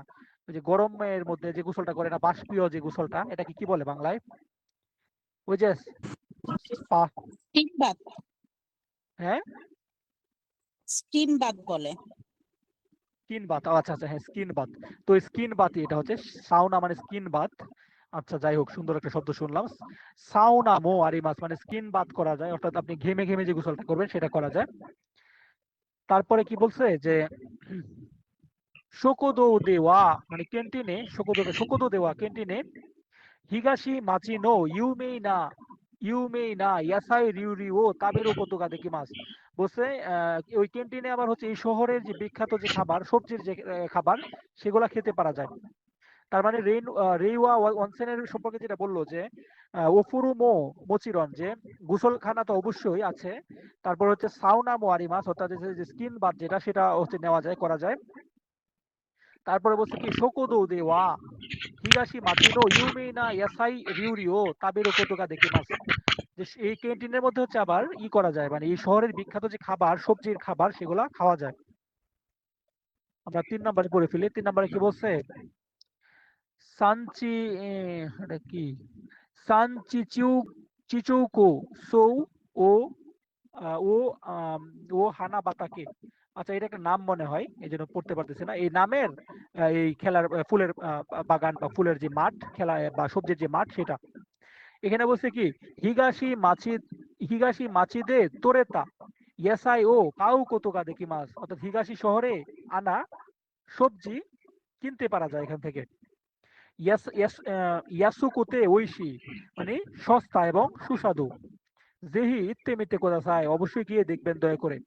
ওই যে গরমের মধ্যে যে গোসলটা করে না বাষ্পীয় যে গোসলটা, এটাকে কি বলে বাংলায়? ওই যে স্পা। স্টিম বাথ, হ্যাঁ স্টিম বাথ বলে। স্কিন বাথ, আচ্ছা আচ্ছা হ্যাঁ স্কিন বাথ। তো স্কিন বাথই এটা হচ্ছে, সাউনা মানে স্কিন বাথ। আচ্ছা যাই হোক, সুন্দর একটা শব্দ শুনলাম। সাউনা মো আরিমাস মানে স্কিন বাথ করা যায়, অর্থাৎ আপনি ঘেমে ঘেমে যে গোসলটা করবেন সেটা করা যায়। তারপরে কি বলছে যে শোকোদো দেওয়া মানে ক্যান্টিনে, শোকোদো দেওয়া ক্যান্টিনে হিগাশি মাচি নো ইউমেই না ইয়াসাই রিউরি ও তাবেরো কোতোগা দেকিমাস। বলছে ওই ক্যান্টিনে আবার হচ্ছে এই শহরের যে বিখ্যাত যে খাবার সবজির যে খাবার সেগুলা খেতে পারা যায়। তার মানে রেইওয়া অনসেনের সম্পর্কে যেটা বললো যে ওফুরু মো মোচিরন যে গোসলখানা তো অবশ্যই আছে, তারপর হচ্ছে সাউনা মো আরিমাস অর্থাৎ যে স্কিন বাথ যেটা সেটা হচ্ছে নেওয়া যায় করা যায়। তারপরে বলছে কি শোকোদো দেওয়া হিগাশি মাচিনো ইউমেই না ইয়াসাই রিউরিও তাবেরো কোতোগা দেকিমাস। যে এই ক্যান্টিনের মধ্যে হচ্ছে আবার করা যায়, মানে এই শহরের বিখ্যাত যে খাবার সবজির খাবার সেগুলা খাওয়া যায়। আমরা 3 নম্বরে পড়ে ফেলি। 3 নম্বরে কি বলছে সানচি এটা কি চিচুকো সৌ ও ও ও হানা বাতাকে। আচ্ছা এটা একটা নাম মনে হয় এই জন্য পড়তে পারতেছি না। এই নামের এই খেলার ফুলের বাগান বা ফুলের যে মাঠ খেলা বা সবজির যে মাঠ সেটা। এখানে বলছে কি হিগাশি মাচিদে তোরেতা ইয়াসাই ও কাউ কোতোগা দেকিমাস, অর্থাৎ হিগাশি শহরে আনা সবজি কিনতে পারা যায় এখান থেকে। ইয়াসুকোতে ঐশী মানে সস্তা এবং সুস্বাদু। জেহি ইত্তে মিত্তে কোদাসাই অবশ্যই গিয়ে দেখবেন দয়া করে।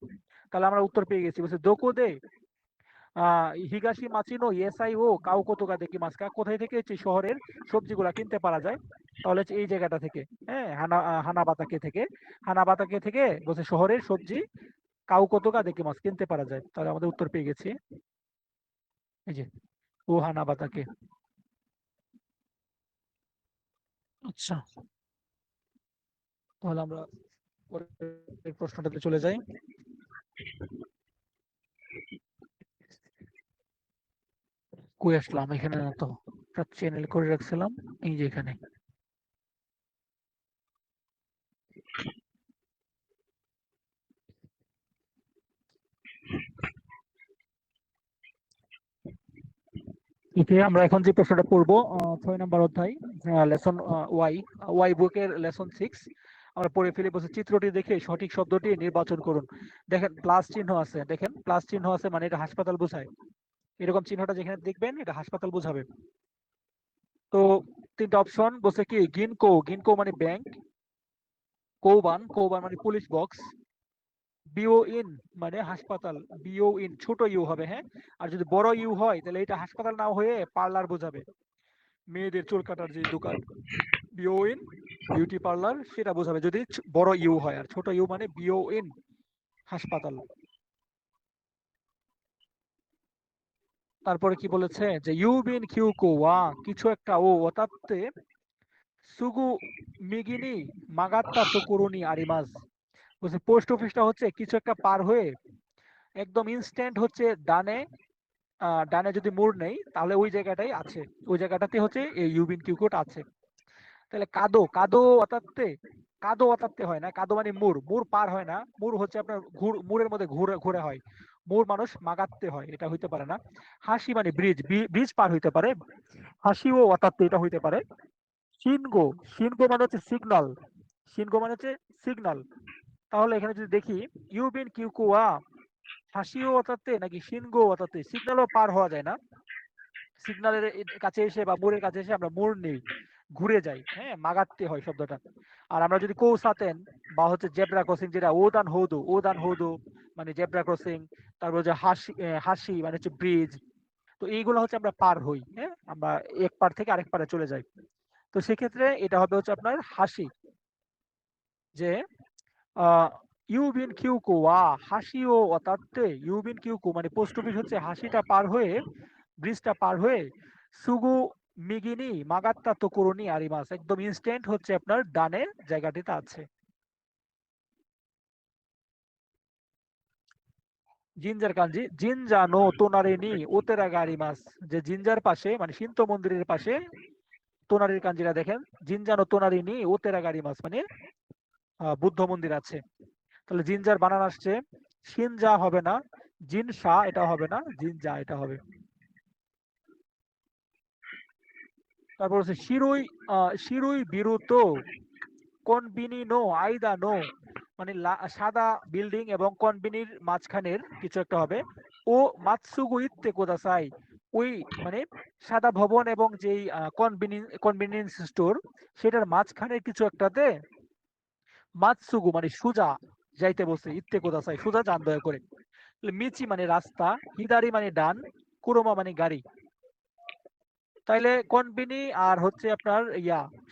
তাহলে আমরা উত্তর পেয়ে গেছি। বলছে দোকোদে হিগাশি মাচিনো ইয়েসাই ও কাউ কোতোগা দেখি মাস্কা, কোথায় থেকে হচ্ছে শহরের সবজিগুলা কিনতে পারা যায়? তাহলে হচ্ছে এই জায়গাটা থেকে, হ্যাঁ হানাবাতাকে থেকে। হানাবাতাকে থেকে বলছে শহরের সবজি কাউ কোতোগা দেখি মাছ কিনতে পারা যায়। তাহলে আমাদের উত্তর পেয়ে গেছি, এই যে ও হানাবাতাকে। আচ্ছা তাহলে আমরা পরের প্রশ্নটাতে চলে যাই। কই আসলাম? এখানে না তো, চ্যানেল করে রাখছিলাম এই যে এখানে। ওকে, আমরা এখন যে প্রশ্নটা পড়বো 6 নম্বর অধ্যায়, লেসন ওয়াই, ওয়াই বুকের লেসন 6। আমরা পড়ে ফেলি। বলছে চিত্রটি দেখে সঠিক শব্দটি নির্বাচন করুন। দেখেন প্লাস চিহ্ন আছে, দেখেন প্লাস চিহ্ন আছে মানে এটা হাসপাতাল বোঝায়। এরকম চিহ্নটা যেখানে দেখবেন এটা হাসপাতাল বোঝাবে। তো তিনটা অপশন বলছে কি, গিনকো, গিনকো মানে ব্যাংক, কৌবান, কৌবান মানে পুলিশ বক্স, বিও ইন মানে হাসপাতাল, বিও ইন ছোট ইউ হবে, হ্যাঁ। আর যদি বড় ইউ হয় তাহলে এটা হাসপাতাল না হয়ে পার্লার বোঝাবে, মেয়েদের চুল কাটার যে দোকান, বিও ইন বিউটি পার্লার সেটা বোঝাবে যদি বড় ইউ হয়। আর ছোট ইউ মানে বিও ইন হাসপাতাল। তারপরে কি বলেছে যে ইউ বিন কিউকো ওয়া কিছু একটা ও ওতাতে সুগু মিগিনি মাগাত্তা তোকুরুনি আরিমাজ। বলছে পোস্ট অফিসটা হচ্ছে কিছু একটা পার হয়ে একদম ইনস্ট্যান্ট হচ্ছে ডানে, ডানে যদি মোড় নেই তাহলে ওই জায়গাটাই আছে, ওই জায়গাটাতে হচ্ছে এই ইউবিন কিউকোট আছে। তাহলে কাদো, কাদো অতাত্তে, কাদো অতাত্তে হয় না, কাদো মানে মুর, মুর পার হয় না, মুর হচ্ছে আপনার মুরের মধ্যে ঘুরে ঘুরে হয়, মুর মানুষ মাগাত্তে হয়, এটা হইতে পারে না। হাসি মানে ব্রিজ, ব্রিজ পার হইতে পারে, হাসিও অতাত্তে এটা হইতে পারে। শিনগো, শিনগো মানে হচ্ছে সিগন্যাল, শিনগো মানে হচ্ছে সিগন্যাল। তাহলে এখানে যদি দেখি ইউবিন কিউকুয়া হাসিও অতাত্তে নাকি শিনগো অতাত্তে, সিগন্যালও পার হওয়া যায় না, সিগন্যালের কাছে এসে বা মোড়ের কাছে এসে আমরা মোড় নেই, ঘুরে যাই, হ্যাঁ মাগাত্তে হয় শব্দটা। আর আমরা যদি কৌসাতেন বা হচ্ছে জেব্রা ক্রসিং, যেটা ওদান হৌদু, ওদান হৌদু মানে জেব্রা ক্রসিং, তারপর যে হাসি, হাসি মানে হচ্ছে ব্রিজ। তো এইগুলো হচ্ছে আমরা পার হই, হ্যাঁ আমরা এক পার থেকে আরেক পারে চলে যাই। তো সেক্ষেত্রে এটা হবে হচ্ছে আপনার হাসি, যে ইউবিন কিউকু ওয়া হাসিও অতাত্তে, ইউবিন কিউকু মানে পোস্ট অফিস হচ্ছে হাসিটা পার হয়ে, ব্রিজটা পার হয়ে, সুগু মিগিনি মাগাত্তা তোকুরুনি আরিমাস একদম ইনস্ট্যান্ট হচ্ছে আপনার ডানে জায়গাটিতে আছে। জিঞ্জার কাঞ্জি, জিনজা নো তোনারিনি ওতেরা গারিমাস, যে জিঞ্জার পাশে মানে শিন্ত মন্দিরের পাশে তোনারির কাঞ্জিরা দেখেন, জিনজা নো তোনারিনি ওতেরা গারিমাস মানে বুদ্ধ মন্দির আছে। তাহলে জিনজার বানান আসছে, শিনজা হবে না, জিনশা এটা হবে না, জিনজা এটা হবে। তারপর হচ্ছে শিরুই, শিরুই বিরুতো কনবিনি নো আইদা নো মানে সাদা বিল্ডিং এবং কনবিনির মাঝখানের কিছু একটা হবে। ও মাতসুগু ইত্তে কোদাসাই ওই মানে সাদা ভবন এবং যেই কনভিনিয়েন্স স্টোর সেটার মাঝখানের কিছু একটাতে মাতসুগু মানে সুজা যাইতে বলছে, ইত্তে কোদাসাই সুজা যান দয়া করে। মিচি মানে রাস্তা, হিদারি মানে ডান, কুরোমা মানে গাড়ি। তাইলে কনবিনি আর হচ্ছে আপনার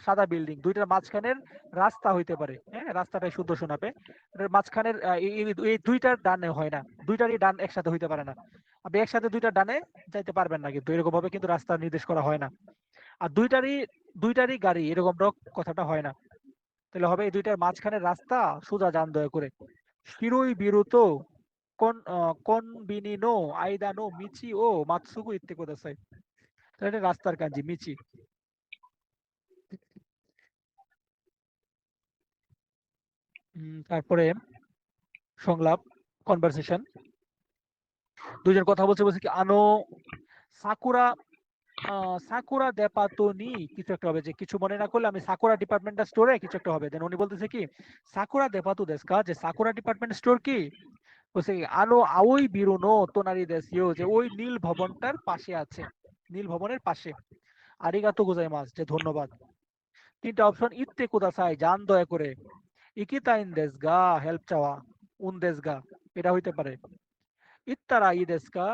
সাদা বিল্ডিং দুইটার মাঝখানের রাস্তা হইতে পারে, হ্যাঁ রাস্তাটাই শুদ্ধ শোনাবে। এটার মাঝখানের এই দুইটার ডানে হয় না, দুইটারই ডান একসাথে হইতে পারে না। আপনি একসাথে দুইটা ডানে যাইতে পারবেন না, কিন্তু এরকম ভাবে কিন্তু রাস্তা নির্দেশ করা হয় না। আর দুইটারই গাড়ি এরকম কথাটা হয় না। তাহলে হবে এই দুইটার মাঝখানের রাস্তা সোজা যান দয়া করে। শিরোই বিরুত কনবিনিনো আইদানো মিচি ও মাতসুগু ইত্তে কোদাসাই। তাহলে এটা রাস্তার কাঞ্জি মিচি। তারপরে সংলাপ, কনভারসেশন, দুজন কথা বলছে, বলছে কি আনো সাকুরা, সাকুরা দেপাতো নি কিছু একটা হবে, যে কিছু মনে না করলে আমি সাকুরা ডিপার্টমেন্টাল স্টোরে কিছু একটা হবে। দেন উনি বলতেছে কি সাকুরা দেপাতো দেশকা, যে সাকুরা ডিপার্টমেন্ট স্টোর কি, বলছে কি আনো আওই বিরুনো তোনারি দেশিও, যে ওই নীল ভবনটার পাশে আছে, নীল ভবনের পাশে। আরিগাতো গোজাইমাস যে ধন্যবাদ। তিনটা অপশন, ইত্তে কুদাসাই জান দয়া করে, ইকিতাইন দেশগা হেল্প চাওয়া, উন দেশগা এটা হইতে পারে, ইত্তারা ই দেশগা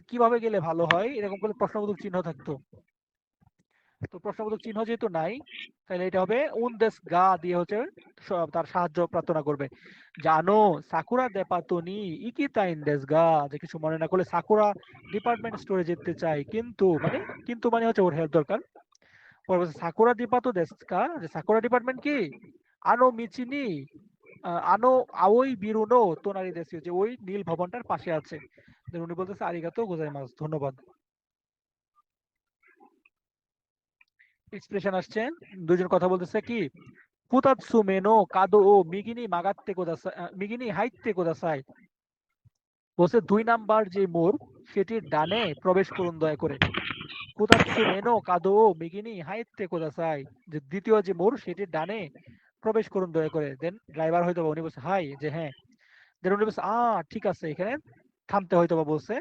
কিভাবে গেলে ভালো হয়, এরকম করে প্রশ্নবোধক চিহ্ন থাকতো। তো প্রশ্নবোধক চিহ্ন যেহেতু নাই তাহলে এটা হবে উন দেশ গা দিয়ে হচ্ছে তার সাহায্য প্রার্থনা করবে। জানো সাকুরা দেপাতনি ইকিতাইন দেশ গা, যে কিছু মনে না করলে সাকুরা ডিপার্টমেন্ট স্টোরে যেতে চাই, কিন্তু মানে হচ্ছে ওর হেল্প দরকার। পরবর্তী সাকুরা ডিপাতো দেশ গা, যে সাকুরা ডিপার্টমেন্ট কি, আনো মিচিনি আনো আওই বিরুনো তোনারি দেশীয়, যে ওই নীল ভবনটার পাশে আছে। উনি বলতেছে আরিগাতো গোজাইমাস ধন্যবাদ। এক্সপ্রেশন আসছে, দুজন কথা বলতেছে কি ফুতাতসু মেনো কাদো ও মিগিনি মাগাত্তে কোদাসাই, মিগিনি হাইতে কোদাসাই, বলছে 2 নাম্বার যে মোড় সেটির ডানে প্রবেশ করুন দয়া করে। কোতাৎসু মেনো কাদো ও মিগিনি হাইতে কোদাসাই, যে দ্বিতীয় যে মোড় সেটির ডানে প্রবেশ করুন দয়া করে। দেন ড্রাইভার হয়তো বা উনি বলছে হাই, যে হ্যাঁ। দেন উনি বলছে ঠিক আছে, এখানে থামতে হয়তো বা বলছে।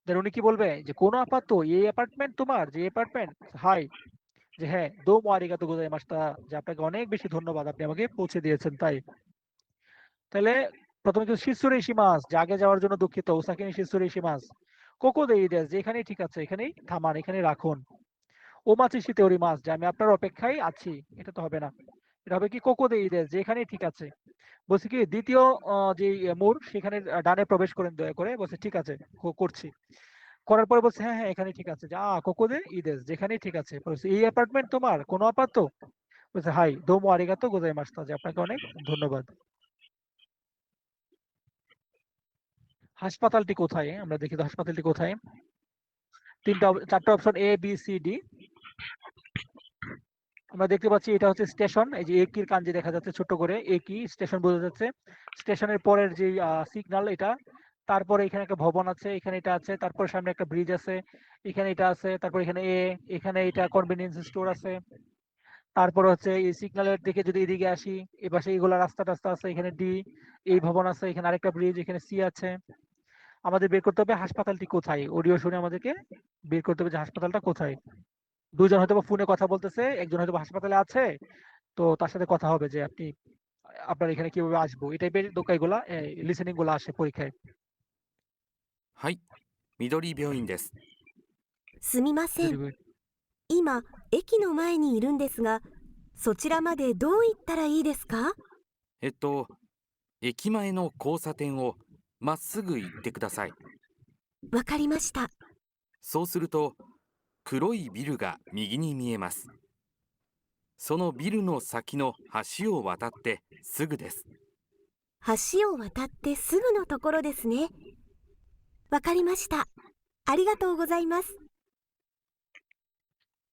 দেন উনি কি বলবে যে কোনো আপাতত এই অ্যাপার্টমেন্ট তোমার, যে অ্যাপার্টমেন্ট, হাই, যে হ্যাঁ দোমো আরিগাতো গোজাইমাশিতা, যে আপনাকে অনেক বেশি ধন্যবাদ, আপনি আমাকে পৌঁছে দিয়েছেন। তাহলে প্রথমে কিন্তু শিসুরে ইশিমাস, যে আগে যাওয়ার জন্য দুঃখিত, ওসাকিনি শিসুরে ইশিমাস। কোকো দেইদেস, যে এখানেই ঠিক আছে, এখানেই থামান, এখানেই রাখুন। ওমাচি শিতে ওরিমাস, যে আমি আপনার অপেক্ষায় আছি। এটা তো হবে না, এটা হবে কি কোকো দেইদেস, যে এখানেই ঠিক আছে। বলছে কি দ্বিতীয় যে মোড় সেখানে ডানে প্রবেশ করেন দয়া করে। বলছে ঠিক আছে, করছি। করার পরে বলছে হ্যাঁ হ্যাঁ এখানেই ঠিক আছে, যে কোকো দে ইদেস, যেখানেই ঠিক আছে। বলছে এই অ্যাপার্টমেন্ট তোমার, কোনো আপাতত? বলছে হাই দোমো আরিগাতো গোজাইমাশিতা, যে আপনাকে অনেক ধন্যবাদ। হাসপাতালটি কোথায়? আমরা দেখি তো হাসপাতালটি কোথায়। চারটা option A B C D. আমরা দেখতে পাচ্ছি এটা হচ্ছে স্টেশন। এই যে একির কাঞ্জি দেখা যাচ্ছে ছোট করে, একি স্টেশন বোঝা যাচ্ছে। স্টেশনের পরের যে সিগন্যাল এটা। তারপরে এখানে একটা ভবন আছে, এখানে এটা আছে, তারপর সামনে একটা ব্রিজ আছে, এখানে এটা আছে, তারপর এখানে এখানে এটা কনভেনিয়েন্স স্টোর আছে। তারপর হচ্ছে এই সিগন্যালের দিকে যদি এদিকে আসি, এই পাশে এইগুলা রাস্তা টাস্তা আছে, এখানে ডি, এই ভবন আছে, এখানে আরেকটা ব্রিজ, এখানে সি আছে। আমাদের বের করতে হবে হাসপাতালটি কোথায়। অডিও শুনে আমাদেরকে বের করতে হবে যে হাসপাতালটা কোথায়। দুজন হয়তো ফোনে কথা বলতেছে, একজন হয়তো হাসপাতালে আছে, তো তার সাথে কথা হবে যে আপনি, আপনার এখানে কিভাবে আসবো, এই টাইপের দোকাইগুলা, লিসেনিং গুলা আসে পরীক্ষায়। はい、緑病院です。すみません。今、駅の前にいるんですが、そちらまでどう行ったらいいですか？駅前の交差点をまっすぐ行ってください。わかりました。そうすると、黒いビルが右に見えます。そのビルの先の橋を渡ってすぐです。橋を渡ってすぐのところですね。わかりました。ありがとうございます。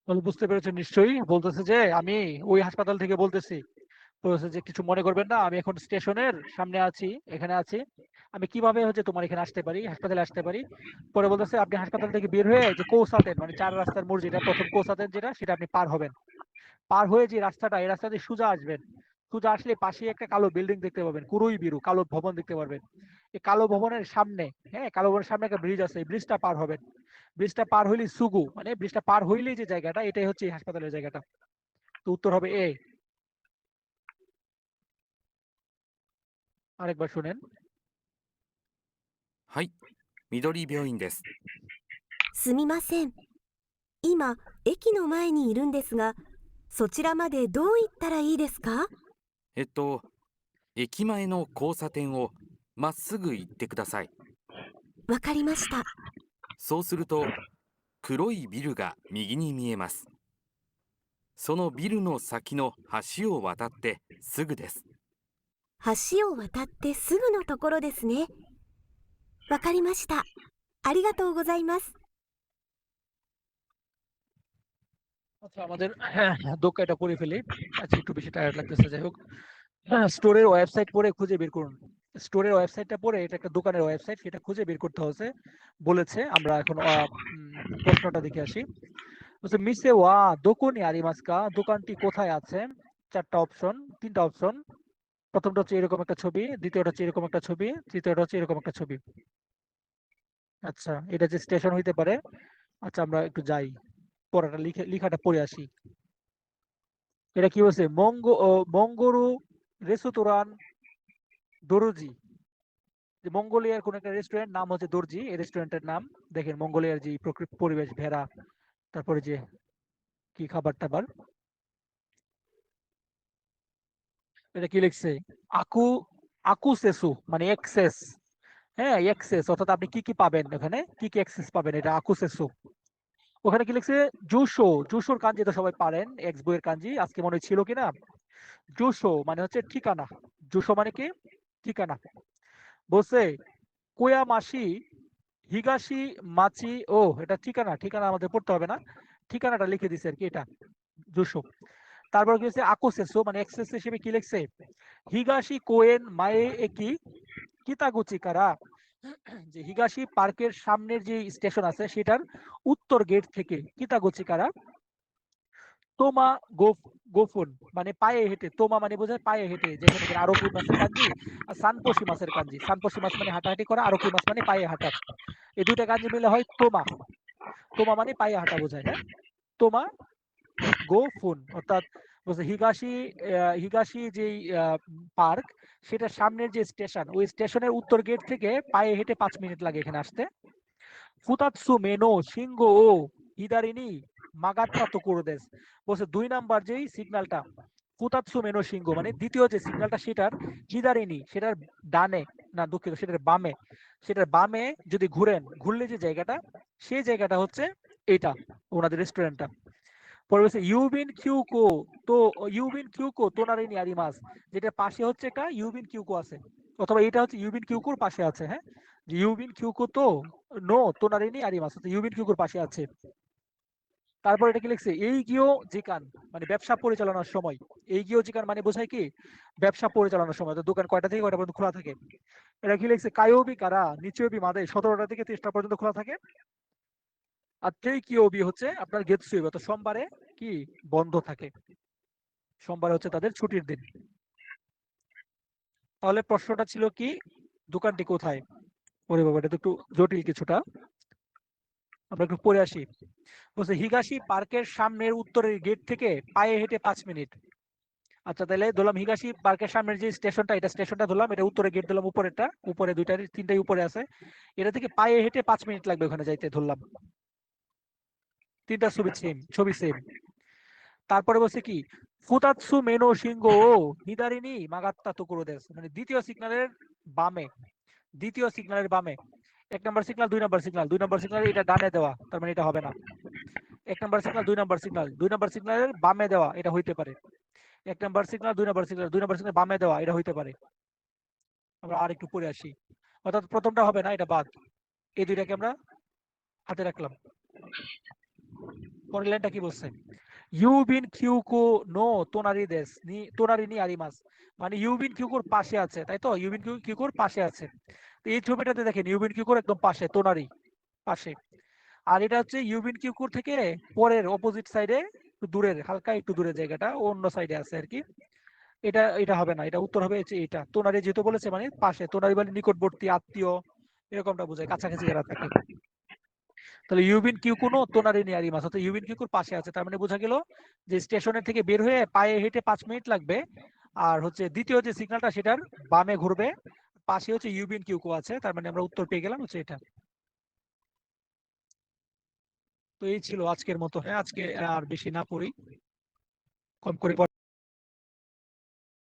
তাহলে বুঝতে পেরেছেন নিশ্চয়ই। বলতেছে যে আমি ওই হাসপাতাল থেকে বলতেছি। বলতেছে যে কিছু মনে করবেন না, আমি এখন স্টেশনের সামনে আছি, এখানে আছি। আমি কিভাবে হচ্ছে তোমার এখানে আসতে পারি, হাসপাতালে আসতে পারি। পরে বলতেছে আপনি হাসপাতাল থেকে বের হয়ে যে কৌসাতেন, মানে 4 রাস্তার মোড় যেটা, প্রথম কৌসাতেন যেটা, সেটা আপনি পার হবেন। পার হয়ে যে রাস্তাটা, এই রাস্তা দিয়ে সোজা আসবেন। সোজা আসলে পাশে একটা কালো বিল্ডিং দেখতে পাবেন, কুরুই বিরু, কালো ভবন দেখতে পারবেন। এই কালো ভবনের সামনে, হ্যাঁ কালো ভবনের সামনে একটা ব্রিজ আছে, এই ব্রিজটা পার হবেন। ব্রিজটা পার হইলেই সুগু, মানে ব্রিজটা পার হইলেই যে জায়গাটা, এটাই হচ্ছে এই হাসপাতালের জায়গাটা। তো উত্তর হবে এ। আরেকবার শুনেন। はい、緑病院です。すみません。今、駅の前にいるんですが、そちらまでどう行ったらいいですか？駅前の交差点をまっすぐ行ってください。わかりました。そうすると、黒いビルが右に見えます。そのビルの先の橋を渡ってすぐです。橋を渡ってすぐのところですね。わかりました。ありがとうございます。 আচ্ছা আমাদের দোকানটা করে ফেলি, আজকে একটু বেশি টায়ার্ড লাগতেছে। যাই হোক, স্টোরের ওয়েবসাইট পড়ে খুঁজে বের করুন। স্টোরের ওয়েবসাইটটা পড়ে, এটা একটা দোকানের ওয়েবসাইট, সেটা খুঁজে বের করতে হচ্ছে বলেছে। আমরা এখন প্রশ্নটা দেখে আসি। বলছে মিসে ওয়া দোকানি আরিমাস্কা, দোকানটি কোথায় আছে। 4টা অপশন, 3টা অপশন। প্রথমটা হচ্ছে এরকম একটা ছবি, দ্বিতীয়টা হচ্ছে এরকম একটা ছবি, তৃতীয়টা হচ্ছে এরকম একটা ছবি। আচ্ছা এটা যে স্টেশন হইতে পারে। আচ্ছা আমরা একটু যাই, পড়াটা লিখাটা পড়ে আসি। এটা কি বলছে, মঙ্গরু রেস্তোরাঁ দরজি, যে মঙ্গোলিয়ার কোন একটা রেস্টুরেন্ট, নাম হচ্ছে দর্জি এই রেস্টুরেন্টের নাম। দেখেন মঙ্গোলিয়ার যে পরিবেশ, ভেড়া, তারপরে যে কি খাবার টাবার। এটা কি লিখছে, আকু আকুসেসু মানে এক্সেস। হ্যাঁ এক্সেস, অর্থাৎ আপনি কি কি পাবেন ওখানে, কি কি এক্সেস পাবেন, এটা আকুসেসু। ওখানে কি লিখছে, জুশো, জুশোর কাঞ্জি তো সবাই পারেন, এক্স বইয়ের কাঞ্জি, আজকে মনে হয় ছিল কিনা। জুশো মানে হচ্ছে ঠিকানা, জুশো মানে কি ঠিকানা। বলছে কোয়ামাশি হিগাশি মাচি, ও এটা ঠিকানা, ঠিকানা আমাদের পড়তে হবে না, ঠিকানাটা লিখে দিছে আর কি, এটা জুশো। তারপর কি হচ্ছে আকোসেসো মানে এক্সেস হিসেবে কি লিখছে, হিগাশি কোয়েন মায়ে একি কিতাগুচি কারা যে হিগাশি পার্কের সামনের যে স্টেশন আছে সেটার উত্তর গেট থেকে কিতাগোচিকারা তোমা গোফুন মানে পায়ে হেঁটে, তোমা মানে বোঝায় পায়ে হেঁটে, যেখানে কিনা আরোকি মাছের কাঞ্জি আর সানপোশি মাছের কাঞ্জি। সানপোশি মাছ মানে হাঁটাহাঁটি করা, আরোকি মাছ মানে পায়ে হাঁটা। এই দুইটা কাঞ্জি মিলে হয় তোমা। তোমা মানে পায়ে হাঁটা বোঝায়, হ্যাঁ। তোমা গোফুন অর্থাৎ বলছে হিগাশি যে পার্ক সেটার সামনের যে স্টেশন, ওই স্টেশনের উত্তর গেট থেকে পায়ে হেঁটে 5 মিনিট লাগে এখানে আসতে। ফুতাৎসু মেনো সিংহ ও হিদারিনি মাগাত্তা তো করে দেস। বলছে 2 নাম্বার যেই সিগন্যালটা ফুতাৎসু মেনো সিংহ মানে দ্বিতীয় যে সিগন্যালটা সেটার হিদারিনি সেটার ডানে, না দুঃখিত সেটার বামে, সেটার বামে যদি ঘুরলে যে জায়গাটা, সেই জায়গাটা হচ্ছে এটা ওনাদের রেস্টুরেন্টটা। পরে বলছে ইউবিন কিউকো তো ইউবিন কিউকো তোনারিনি আরিমাস, যেটা পাশে হচ্ছে একটা ইউবিন কিউকো আছে, অথবা এটা হচ্ছে ইউবিন কিউকোর পাশে আছে, হ্যাঁ। যে ইউবিন কিউকো তো নো তোনারিনি আরিমাস, ইউবিন কিউকোর পাশে আছে। তারপর এটা কি লিখছে এই গিও জিকান মানে ব্যবসা পরিচালনার সময়। এই গিও জিকান মানে বোঝায় কি ব্যবসা পরিচালনার সময়। তো দোকান কয়টা থেকে কয়টা পর্যন্ত খোলা থাকে। এটা কি লিখছে কায়োবি কারা নিচেবি মাদে 17টা থেকে 30টা পর্যন্ত খোলা থাকে। আর তেইকিওবি হচ্ছে আপনার গেতসুইবি অর্থাৎ সোমবারে কি বন্ধ থাকে, সোমবারে হচ্ছে তাদের ছুটির দিন। তাহলে প্রশ্নটা ছিল কি দোকানটি কোথায়। ওরে বাবা, এটা তো একটু জটিল কিছুটা, আমরা একটু পড়ে আসি। বলছে হিগাশি পার্কের সামনের উত্তরের গেট থেকে পায়ে হেঁটে 5 মিনিট। আচ্ছা তাহলে ধরলাম হিগাশি পার্কের সামনের যে স্টেশনটা, এটা স্টেশনটা ধরলাম, এটা উত্তরে গেট দিলাম, উপরেরটা উপরে দুইটা তিনটাই উপরে আছে, এটা থেকে পায়ে হেঁটে 5 মিনিট লাগবে ওখানে যাইতে ধরলাম। তিনটা ছবি সেম। তারপরে বলছে কি ফুতাৎসু মেনো সিংহ ও হিদারিনি মাগাত্তা তো করে দেশ মানে দ্বিতীয় সিগন্যালের বামে 1 নম্বর সিগন্যাল 2 নম্বর সিগন্যাল 2 নম্বর সিগন্যাল এটা ডানে দেওয়া, তার মানে এটা হবে না। 1 নম্বর সিগন্যাল 2 নম্বর সিগন্যাল 2 নম্বর সিগন্যালের বামে দেওয়া, এটা হইতে পারে। 1 নম্বর সিগন্যাল 2 নম্বর সিগন্যাল 2 নম্বর সিগন্যাল বামে দেওয়া, এটা হইতে পারে। আমরা আর একটু পরে আসি, অর্থাৎ প্রথমটা হবে না, এটা বাদ। এই দুইটাকে আমরা হাতে রাখলাম। পরের লাইনটা কি বলছে ইউবিন কিউকো নো তোনারি দেশ নি তোনারি নি আরিমাস মানে ইউবিন কিউকোর পাশে আছে, তাই তো ইউবিন কিউকোর পাশে আছে। তো এই ছবিটাতে দেখেন ইউবিন কিউকোর একদম পাশে, তোনারি পাশে। আর এটা হচ্ছে ইউবিন কিউকোর থেকে পরের অপোজিট সাইডে একটু দূরের, হালকা একটু দূরের জায়গাটা অন্য সাইডে আছে আর কি। এটা এটা হবে না, এটা উত্তর হবে হচ্ছে এটা। তোনারি যেহেতু বলেছে মানে পাশে, তোনারি মানে নিকটবর্তী আত্মীয় এরকমটা বোঝায়, কাছাকাছি যারা থাকে। তাহলে ইউবিন কিউকুনো তোনারি নিয়ারি মাস অর্থাৎ ইউবিন কিউকুর পাশে আছে, তার মানে বোঝা গেল যে স্টেশনের থেকে বের হয়ে পায়ে হেঁটে 5 মিনিট লাগবে। আর হচ্ছে দ্বিতীয় যে সিগন্যালটা সেটার বামে ঘুরবে, পাশে হচ্ছে ইউবিন কিউকো আছে, তার মানে আমরা উত্তর পেয়ে গেলাম হচ্ছে এটা। তো এই ছিল আজকের মতো, হ্যাঁ আজকে আর বেশি না পড়ি, কম করে